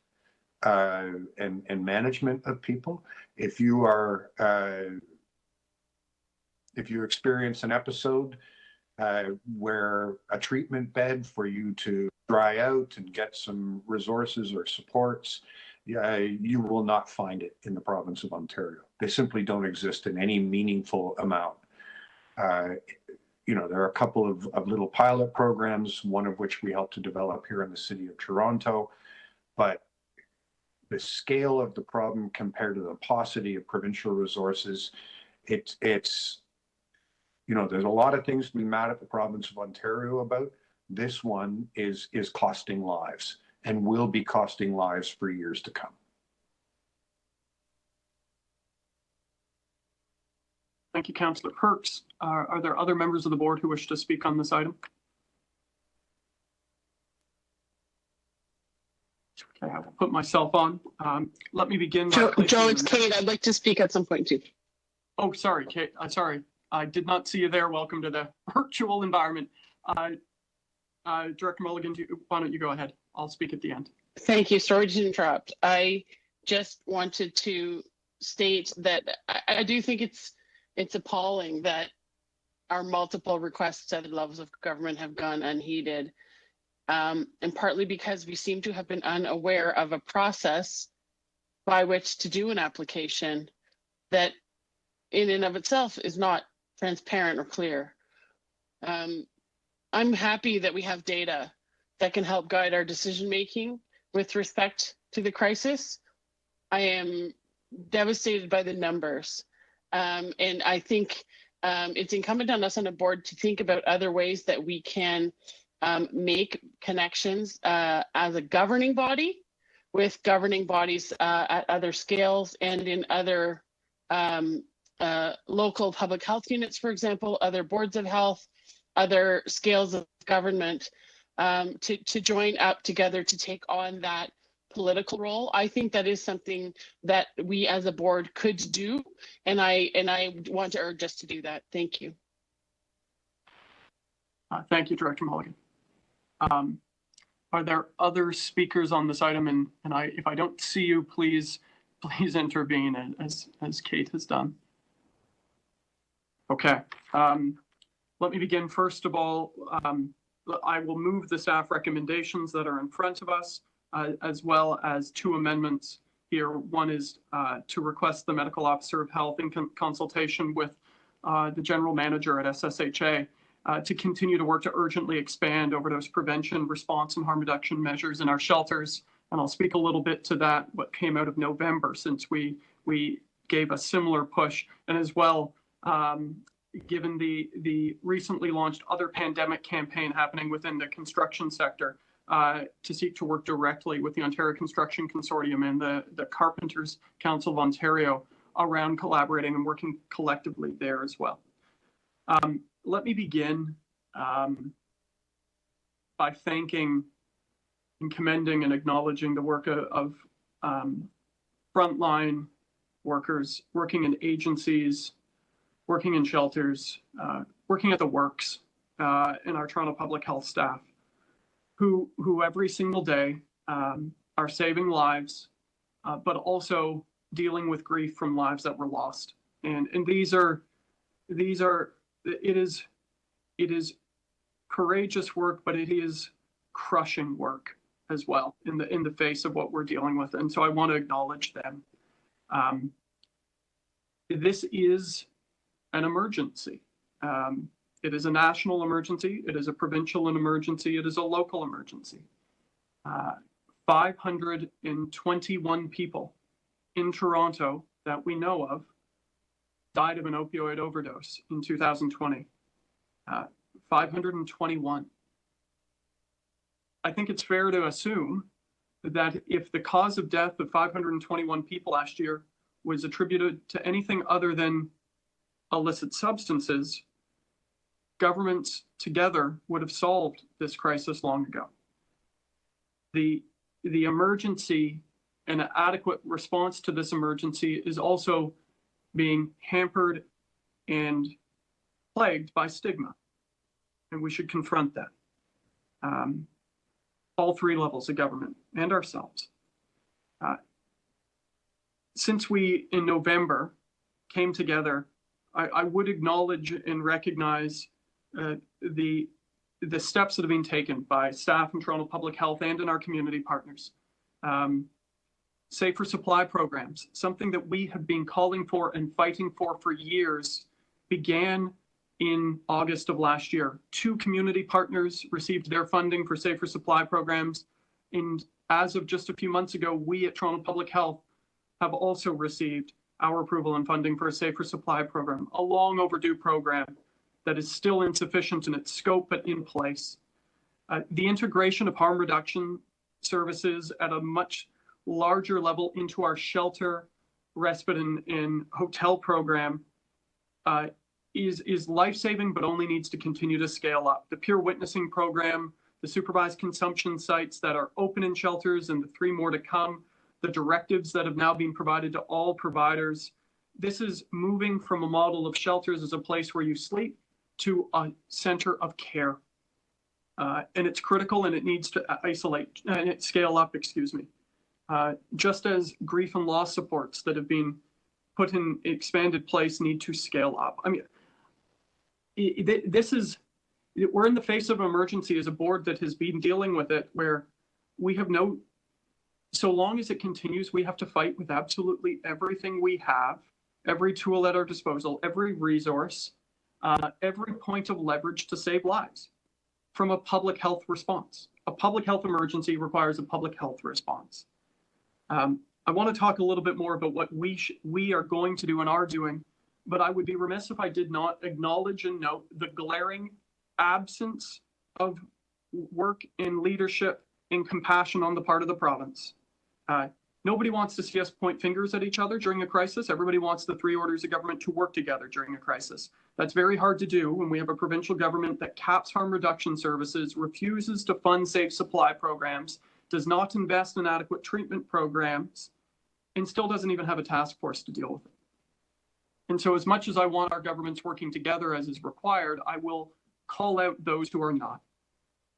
and management of people. If you experience an episode where a treatment bed for you to dry out and get some resources or supports, you will not find it in the province of Ontario. They simply don't exist in any meaningful amount. There are a couple of little pilot programs, one of which we helped to develop here in the city of Toronto, but the scale of the problem compared to the paucity of provincial resources, it's there's a lot of things to be mad at the province of Ontario about. This one is costing lives and will be costing lives for years to come. Thank you, Councillor Perks. Are there other members of the board who wish to speak on this item? Okay, I will put myself on. Let me begin. Joe, it's Kate. I'd like to speak at some point too. Oh, sorry, Kate. Sorry. I did not see you there. Welcome to the virtual environment. Director Mulligan, why don't you go ahead? I'll speak at the end. Thank you. Sorry to interrupt. I just wanted to state that I do think it's appalling that our multiple requests at the levels of government have gone unheeded. And partly because we seem to have been unaware of a process by which to do an application that in and of itself is not transparent or clear. I'm happy that we have data that can help guide our decision-making with respect to the crisis. I am devastated by the numbers. And I think it's incumbent on us on the board to think about other ways that we can make connections as a governing body with governing bodies at other scales and in other local public health units, for example, other boards of health, other scales of government to join up together to take on that political role. I think that is something that we as a board could do, and I want to urge us to do that. Thank you. Thank you, Director Mulligan. Are there other speakers on this item? And if I don't see you, please intervene as Kate has done. Okay. Let me begin. First of all, I will move the staff recommendations that are in front of us, as well as two amendments here. One is to request the medical officer of health in consultation with the general manager at SSHA to continue to work to urgently expand overdose prevention, response, and harm reduction measures in our shelters. And I'll speak a little bit to that, what came out of November, since we gave a similar push. And as well, given the recently launched other pandemic campaign happening within the construction sector, to seek to work directly with the Ontario Construction Consortium and the Carpenters Council of Ontario around collaborating and working collectively there as well. Let me begin by thanking and commending and acknowledging the work of frontline workers working in agencies, working in shelters, working at the works, and our Toronto Public Health staff, who every single day are saving lives, but also dealing with grief from lives that were lost. And it is courageous work, but it is crushing work as well in the face of what we're dealing with. And so I want to acknowledge them. This is an emergency. It is a national emergency. It is a provincial emergency. It is a local emergency. 521 people in Toronto that we know of died of an opioid overdose in 2020. 521. I think it's fair to assume that if the cause of death of 521 people last year was attributed to anything other than illicit substances, governments together would have solved this crisis long ago. The emergency and adequate response to this emergency is also being hampered and plagued by stigma, and we should confront that. All three levels of government and ourselves. Since we, in November, came together, I would acknowledge and recognize the steps that have been taken by staff in Toronto Public Health and in our community partners. Safer supply programs, something that we have been calling for and fighting for years, began in August of last year. 2 community partners received their funding for safer supply programs. And as of just a few months ago, we at Toronto Public Health have also received our approval and funding for a safer supply program, a long overdue program that is still insufficient in its scope, but in place. The integration of harm reduction services at a much larger level into our shelter, respite, and hotel program is life-saving, but only needs to continue to scale up. The peer witnessing program, the supervised consumption sites that are open in shelters, and the 3 more to come, the directives that have now been provided to all providers. This is moving from a model of shelters as a place where you sleep to a center of care. And it's critical, and it needs to scale up, just as grief and loss supports that have been put in expanded place need to scale up. I mean, we're in the face of emergency as a board that has been dealing with it, where we have so long as it continues, we have to fight with absolutely everything we have, every tool at our disposal, every resource, every point of leverage to save lives from a public health response. A public health emergency requires a public health response. I want to talk a little bit more about what we are going to do and are doing, but I would be remiss if I did not acknowledge and note the glaring absence of work in leadership and compassion on the part of the province. Nobody wants to see us point fingers at each other during a crisis. Everybody wants the three orders of government to work together during a crisis. That's very hard to do when we have a provincial government that caps harm reduction services, refuses to fund safe supply programs, does not invest in adequate treatment programs, and still doesn't even have a task force to deal with it. And so as much as I want our governments working together as is required, I will call out those who are not.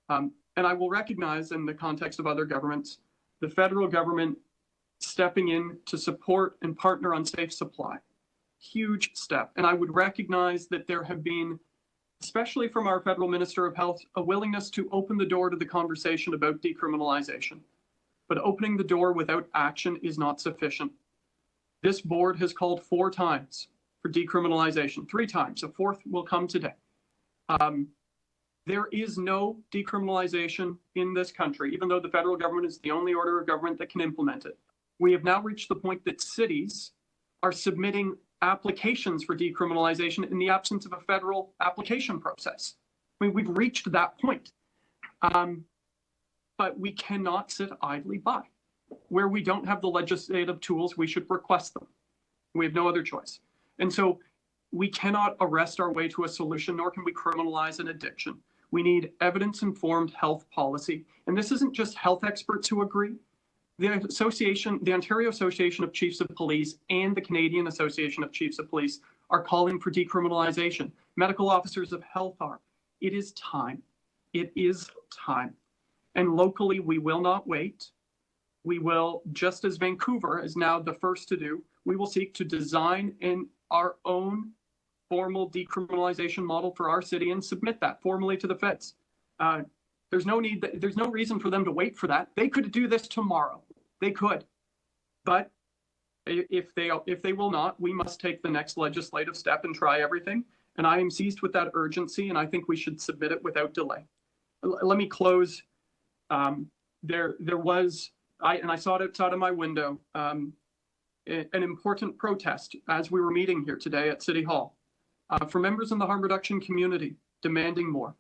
And I will recognize, in the context of other governments, the federal government stepping in to support and partner on safe supply. Huge step. And I would recognize that there have been, especially from our federal Minister of Health, a willingness to open the door to the conversation about decriminalization. But opening the door without action is not sufficient. This board has called 4 times for decriminalization, 3 times. A 4th will come today. There is no decriminalization in this country, even though the federal government is the only order of government that can implement it. We have now reached the point that cities are submitting applications for decriminalization in the absence of a federal application process. I mean, we've reached that point. But we cannot sit idly by. Where we don't have the legislative tools, we should request them. We have no other choice. And so we cannot arrest our way to a solution, nor can we criminalize an addiction. We need evidence-informed health policy. And this isn't just health experts who agree. The Ontario Association of Chiefs of Police and the Canadian Association of Chiefs of Police are calling for decriminalization. Medical officers of health are. It is time. It is time. And locally, we will not wait. We will, just as Vancouver is now the first to do, we will seek to design in our own formal decriminalization model for our city and submit that formally to the feds. There's no reason for them to wait for that. They could do this tomorrow. They could. But if they will not, we must take the next legislative step and try everything. And I am seized with that urgency, and I think we should submit it without delay. Let me close. There was, I saw it outside of my window, an important protest as we were meeting here today at City Hall for members in the harm reduction community demanding more.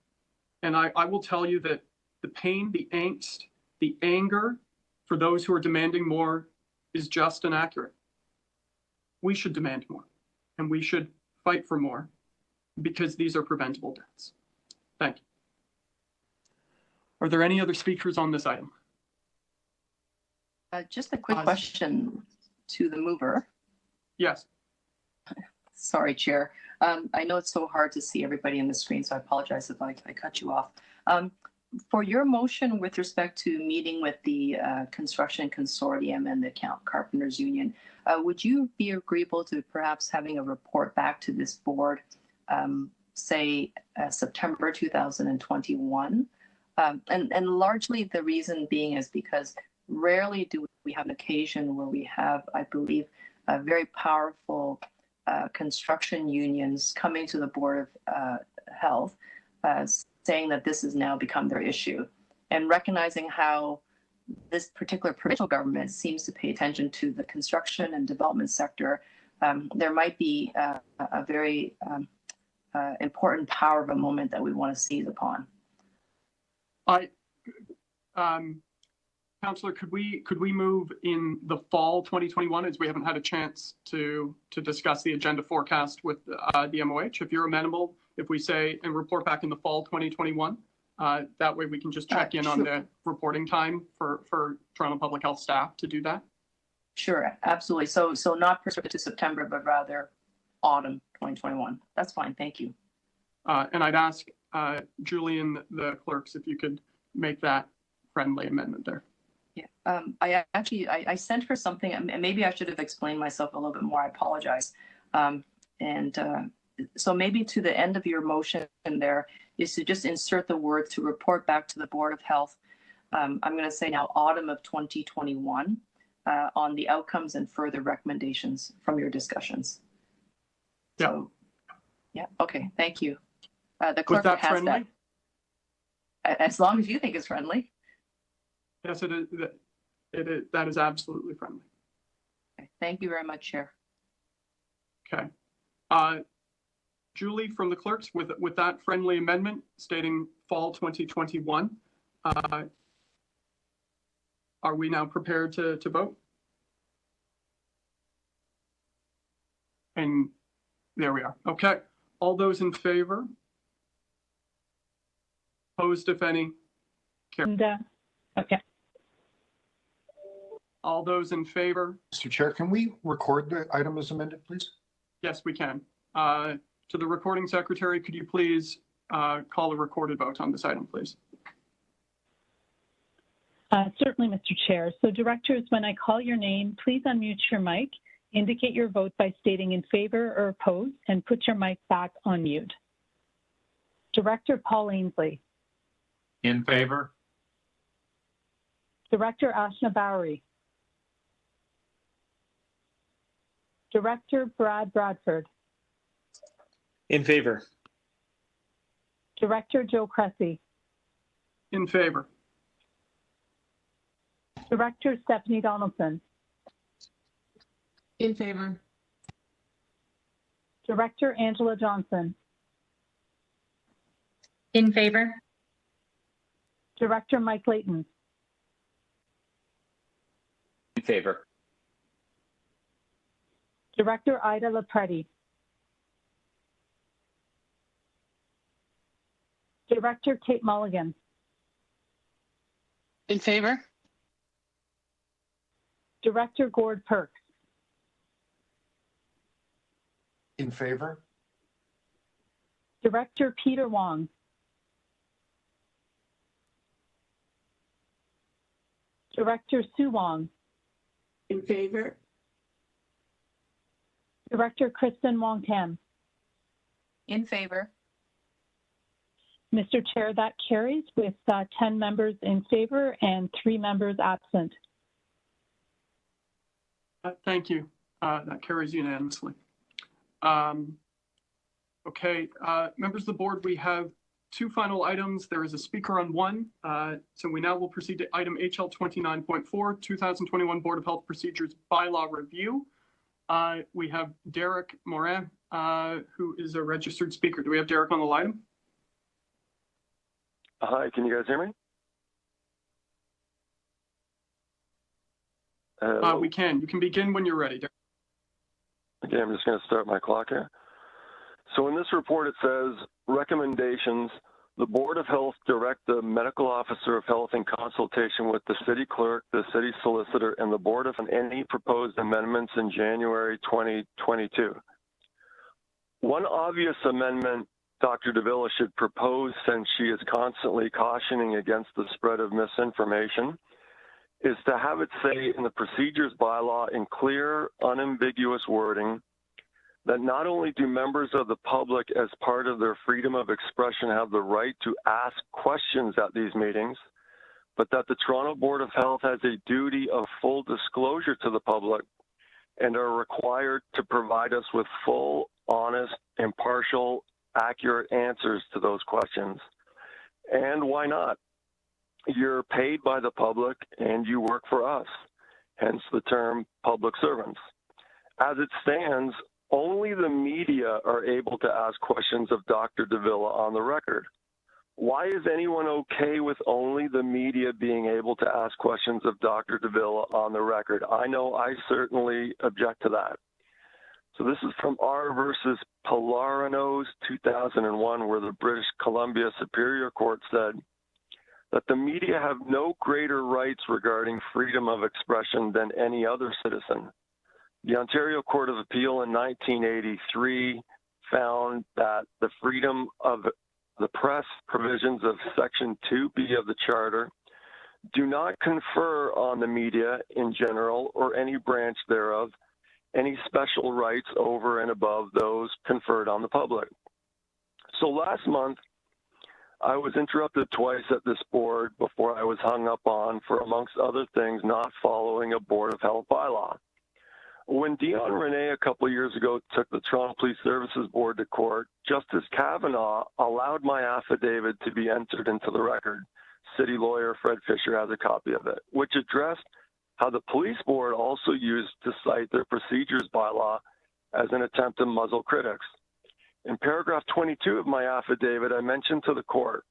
And I will tell you that the pain, the angst, the anger for those who are demanding more is just and accurate. We should demand more, and we should fight for more, because these are preventable deaths. Thank you. Are there any other speakers on this item? Just a quick question to the mover. Yes. Sorry, Chair. I know it's so hard to see everybody in the screen, so I apologize if I cut you off. For your motion with respect to meeting with the Construction Consortium and the Carpenters Union, would you be agreeable to perhaps having a report back to this board, say September 2021? And largely the reason being is because rarely do we have an occasion where we have, I believe, very powerful construction unions coming to the Board of Health saying that this has now become their issue, and recognizing how this particular provincial government seems to pay attention to the construction and development sector. There might be a very important power of a moment that we want to seize upon. Councillor, could we move in the fall 2021, as we haven't had a chance to discuss the agenda forecast with the MOH? If you're amenable, if we say and report back in the fall 2021, that way we can just check in on the reporting time for Toronto Public Health staff to do that. Sure, absolutely. So not prescribed to September, but rather autumn 2021. That's fine. Thank you. And I'd ask Julian, the clerks, if you could make that friendly amendment there. Yeah, I sent her something, and maybe I should have explained myself a little bit more. I apologize. And so maybe to the end of your motion there is to just insert the word to report back to the Board of Health. I'm going to say now autumn of 2021 on the outcomes and further recommendations from your discussions. Yeah. So, yeah. Okay. Thank you. The clerk that has friendly? that. As long as you think it's friendly. Yes, it is. That is absolutely friendly. Okay. Thank you very much, Chair. Okay. Julie from the clerks, with that friendly amendment stating fall 2021, are we now prepared to vote? And there we are. Okay. All those in favor? Opposed, if any? And, okay. All those in favor? Mr. Chair, can we record the item as amended, please? Yes, we can. To the recording secretary, could you please call a recorded vote on this item, please? Certainly, Mr. Chair. So directors, when I call your name, please unmute your mic, indicate your vote by stating in favor or opposed, and put your mic back on mute. Director Paul Ainsley. In favor. Director Ashna Bowery. Director Brad Bradford. In favor. Director Joe Cressy. In favor. Director Stephanie Donaldson. In favor. Director Angela Johnson. In favor. Director Mike Layton. In favor. Director Ida Lapreti. Director Kate Mulligan. In favor. Director Gord Perks. In favor. Director Peter Wong. Director Sue Wong. In favor. Director Kristen Wong-Tam. In favor. Mr. Chair, that carries with 10 members in favor and 3 members absent. Thank you. That carries unanimously. Okay, members of the board, we have 2 final items. There is a speaker on one. So we now will proceed to item HL 29.4, 2021 Board of Health Procedures Bylaw Review. We have Derek Morin, who is a registered speaker. Do we have Derek on the line? Hi, can you guys hear me? We can. You can begin when you're ready, Derek. Okay, I'm just going to start my clock here. So in this report, it says, recommendations, the Board of Health direct the Medical Officer of Health in consultation with the City Clerk, the City Solicitor, and the Board of any proposed amendments in January 2022. One obvious amendment Dr. Davila should propose, since she is constantly cautioning against the spread of misinformation, is to have it say in the procedures bylaw in clear, unambiguous wording that not only do members of the public, as part of their freedom of expression, have the right to ask questions at these meetings, but that the Toronto Board of Health has a duty of full disclosure to the public and are required to provide us with full, honest, impartial, accurate answers to those questions. And why not? You're paid by the public and you work for us, hence the term public servants. As it stands, only the media are able to ask questions of Dr. Davila on the record. Why is anyone okay with only the media being able to ask questions of Dr. Davila on the record? I know I certainly object to that. So this is from R versus Polarinos 2001, where the British Columbia Superior Court said that the media have no greater rights regarding freedom of expression than any other citizen. The Ontario Court of Appeal in 1983 found that the freedom of the press provisions of Section 2B of the Charter do not confer on the media in general or any branch thereof any special rights over and above those conferred on the public. So last month, I was interrupted twice at this board before I was hung up on for, amongst other things, not following a Board of Health bylaw. When Dion Renee a couple of years ago took the Toronto Police Services Board to court, Justice Kavanaugh allowed my affidavit to be entered into the record. City lawyer Fred Fisher has a copy of it, which addressed how the police board also used to cite their procedures bylaw as an attempt to muzzle critics. In paragraph 22 of my affidavit, I mentioned to the court,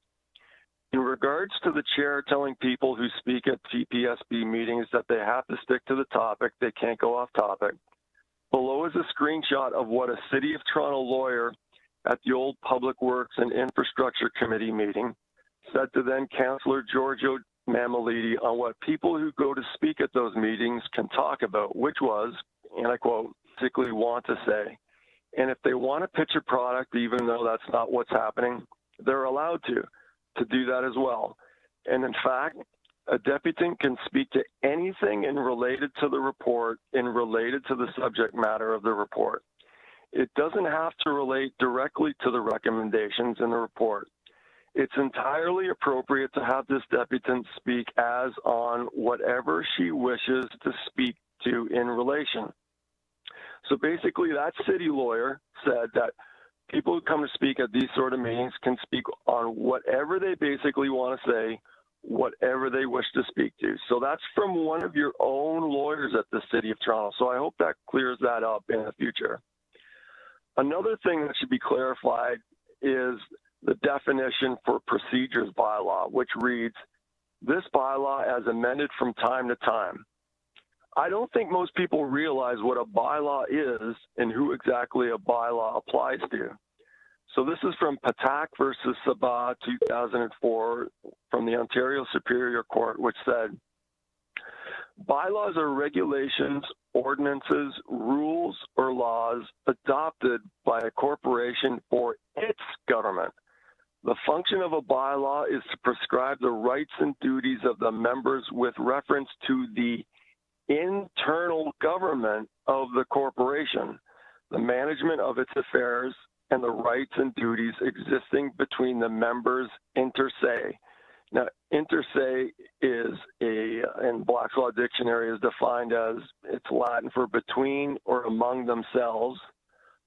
in regards to the chair telling people who speak at TPSB meetings that they have to stick to the topic, they can't go off topic. Below is a screenshot of what a City of Toronto lawyer at the old Public Works and Infrastructure Committee meeting said to then Councillor Giorgio Mammoliti on what people who go to speak at those meetings can talk about, which was, and I quote, basically want to say. And if they want to pitch a product, even though that's not what's happening, they're allowed to do that as well. And in fact, a deputant can speak to anything in related to the report and related to the subject matter of the report. It doesn't have to relate directly to the recommendations in the report. It's entirely appropriate to have this deputant speak as on whatever she wishes to speak to in relation. So basically, that city lawyer said that people who come to speak at these sort of meetings can speak on whatever they basically want to say, whatever they wish to speak to. So that's from one of your own lawyers at the City of Toronto. So I hope that clears that up in the future. Another thing that should be clarified is the definition for procedures bylaw, which reads, this bylaw as amended from time to time. I don't think most people realize what a bylaw is and who exactly a bylaw applies to. So this is from Patak versus Sabah 2004 from the Ontario Superior Court, which said, bylaws are regulations, ordinances, rules, or laws adopted by a corporation for its government. The function of a bylaw is to prescribe the rights and duties of the members with reference to the internal government of the corporation, the management of its affairs, and the rights and duties existing between the members inter se. Now, inter se is in Black's Law Dictionary is defined as, it's Latin for between or among themselves,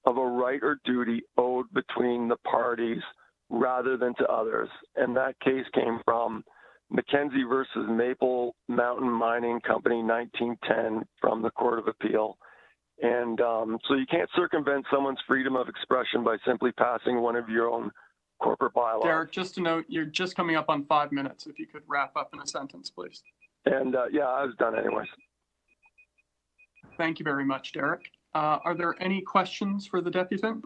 of a right or duty owed between the parties rather than to others. And that case came from Mackenzie versus Maple Mountain Mining Company, 1910, from the Court of Appeal. And so you can't circumvent someone's freedom of expression by simply passing one of your own corporate bylaws. Derek, just to note, you're just coming up on 5 minutes. If you could wrap up in a sentence, please. And yeah, I was done anyways. Thank you very much, Derek. Are there any questions for the deputant?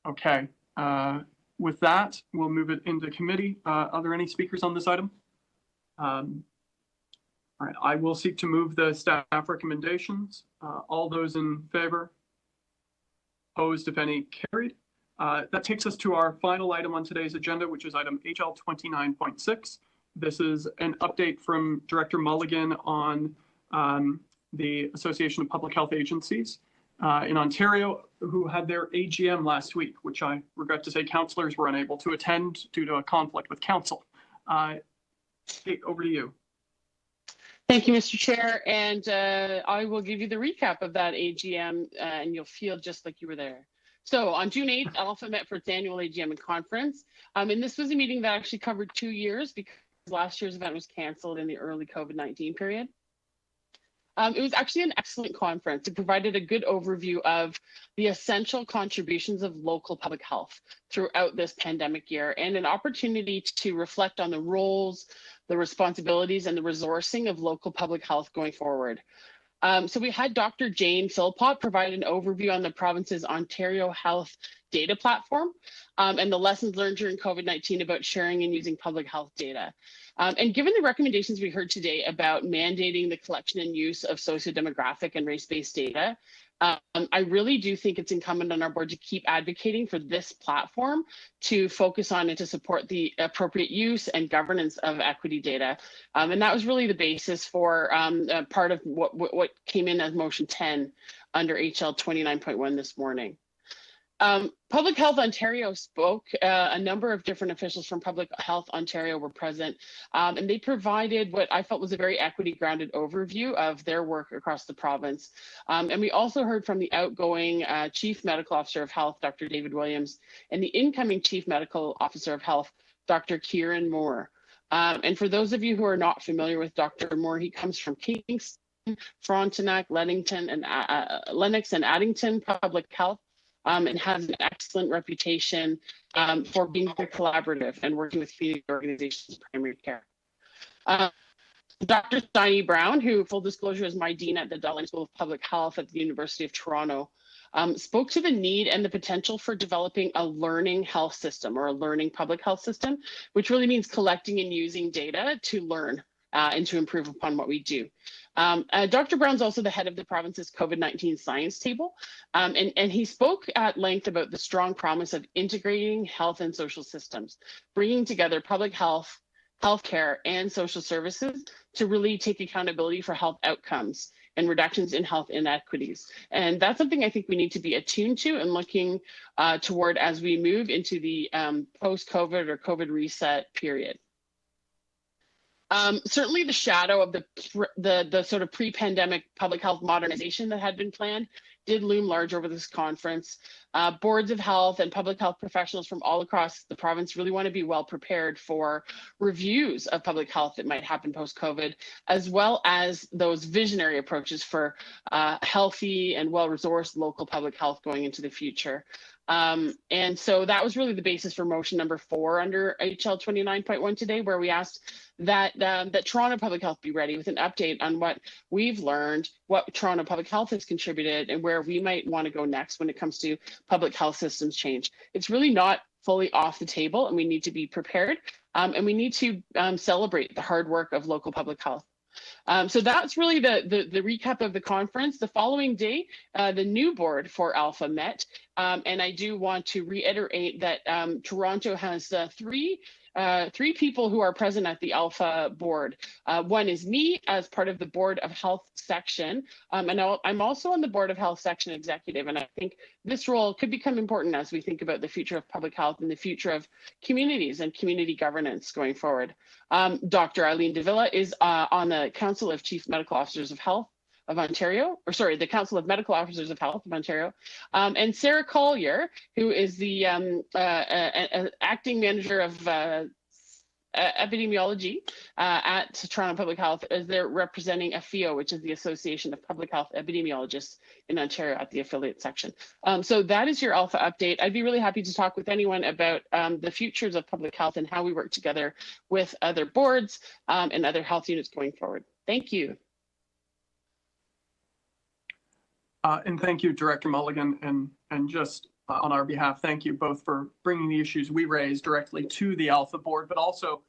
Okay. With that, we'll move it into committee. Are there any speakers on this item? All right, I will seek to move the staff recommendations. All those in favor? Opposed, if any, carried. That takes us to our final item on today's agenda, which is item HL 29.6. This is an update from Director Mulligan on the Association of Public Health Agencies in Ontario, who had their AGM last week, which I regret to say councillors were unable to attend due to a conflict with council. Kate, over to you. Thank you, Mr. Chair, and I will give you the recap of that AGM, and you'll feel just like you were there. So on June 8th, Alpha met for its annual AGM and conference, and this was a meeting that actually covered 2 years because last year's event was canceled in the early COVID-19 period. It was actually an excellent conference. It provided a good overview of the essential contributions of local public health throughout this pandemic year and an opportunity to reflect on the roles, the responsibilities, and the resourcing of local public health going forward. So we had Dr. Jane Philpott provide an overview on the province's Ontario Health Data Platform and the lessons learned during COVID-19 about sharing and using public health data. And given the recommendations we heard today about mandating the collection and use of sociodemographic and race-based data, I really do think it's incumbent on our board to keep advocating for this platform to focus on and to support the appropriate use and governance of equity data. And that was really the basis for part of what came in as motion 10 under HL 29.1 this morning. Public Health Ontario spoke. A number of different officials from Public Health Ontario were present, and they provided what I felt was a very equity-grounded overview of their work across the province. And we also heard from the outgoing Chief Medical Officer of Health, Dr. David Williams, and the incoming Chief Medical Officer of Health, Dr. Kieran Moore. And for those of you who are not familiar with Dr. Moore, he comes from Kingston, Frontenac, Lennox, and Addington Public Health. And has an excellent reputation for being very collaborative and working with community organizations in primary care. Dr. Steiny Brown, who, full disclosure, is my dean at the Dulling School of Public Health at the University of Toronto, spoke to the need and the potential for developing a learning health system or a learning public health system, which really means collecting and using data to learn and to improve upon what we do. Dr. Brown's also the head of the province's COVID-19 science table, and he spoke at length about the strong promise of integrating health and social systems, bringing together public health, healthcare, and social services to really take accountability for health outcomes and reductions in health inequities. And that's something I think we need to be attuned to and looking toward as we move into the post-COVID or COVID reset period. Certainly the shadow of the sort of pre-pandemic public health modernization that had been planned did loom large over this conference. Boards of health and public health professionals from all across the province really want to be well prepared for reviews of public health that might happen post-COVID, as well as those visionary approaches for healthy and well-resourced local public health going into the future. And so that was really the basis for motion number 4 under HL 29.1 today, where we asked that Toronto Public Health be ready with an update on what we've learned, what Toronto Public Health has contributed, and where we might want to go next when it comes to public health systems change. It's really not fully off the table, and we need to be prepared, and we need to celebrate the hard work of local public health. So that's really the recap of the conference. The following day, the new board for Alpha met, and I do want to reiterate that Toronto has three people who are present at the Alpha board. One is me as part of the Board of Health section, and I'm also on the Board of Health section executive, and I think this role could become important as we think about the future of public health and the future of communities and community governance going forward. Dr. Eileen Davila is on the Council of Chief Medical Officers of Health of Ontario, or sorry, the Council of Medical Officers of Health of Ontario, and Sarah Collier, who is the acting manager of epidemiology at Toronto Public Health, as they're representing AFIO, which is the Association of Public Health Epidemiologists in Ontario at the affiliate section. So that is your Alpha update. I'd be really happy to talk with anyone about the futures of public health and how we work together with other boards and other health units going forward. Thank you. And thank you, Director Mulligan, and just on our behalf, thank you both for bringing the issues we raised directly to the Alpha board, but also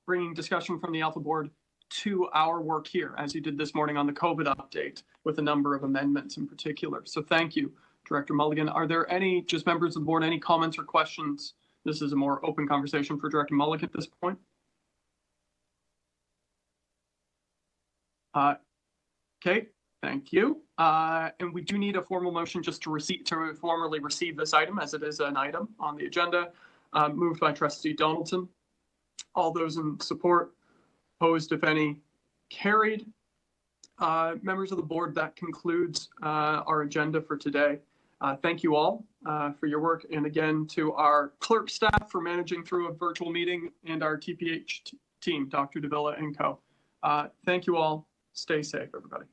bringing discussion from the Alpha board to our work here, as you did this morning on the COVID update with a number of amendments in particular. So thank you, Director Mulligan. Are there any, just members of the board, any comments or questions? This is a more open conversation for Director Mulligan at this point. Okay. Thank you. And we do need a formal motion just to formally receive this item, as it is an item on the agenda, moved by Trustee Donaldson. All those in support, opposed, if any, carried. Members of the board, that concludes our agenda for today. Thank you all for your work, and again to our clerk staff for managing through a virtual meeting, and our TPH team, Dr. Davila and co. Thank you all. Stay safe, everybody.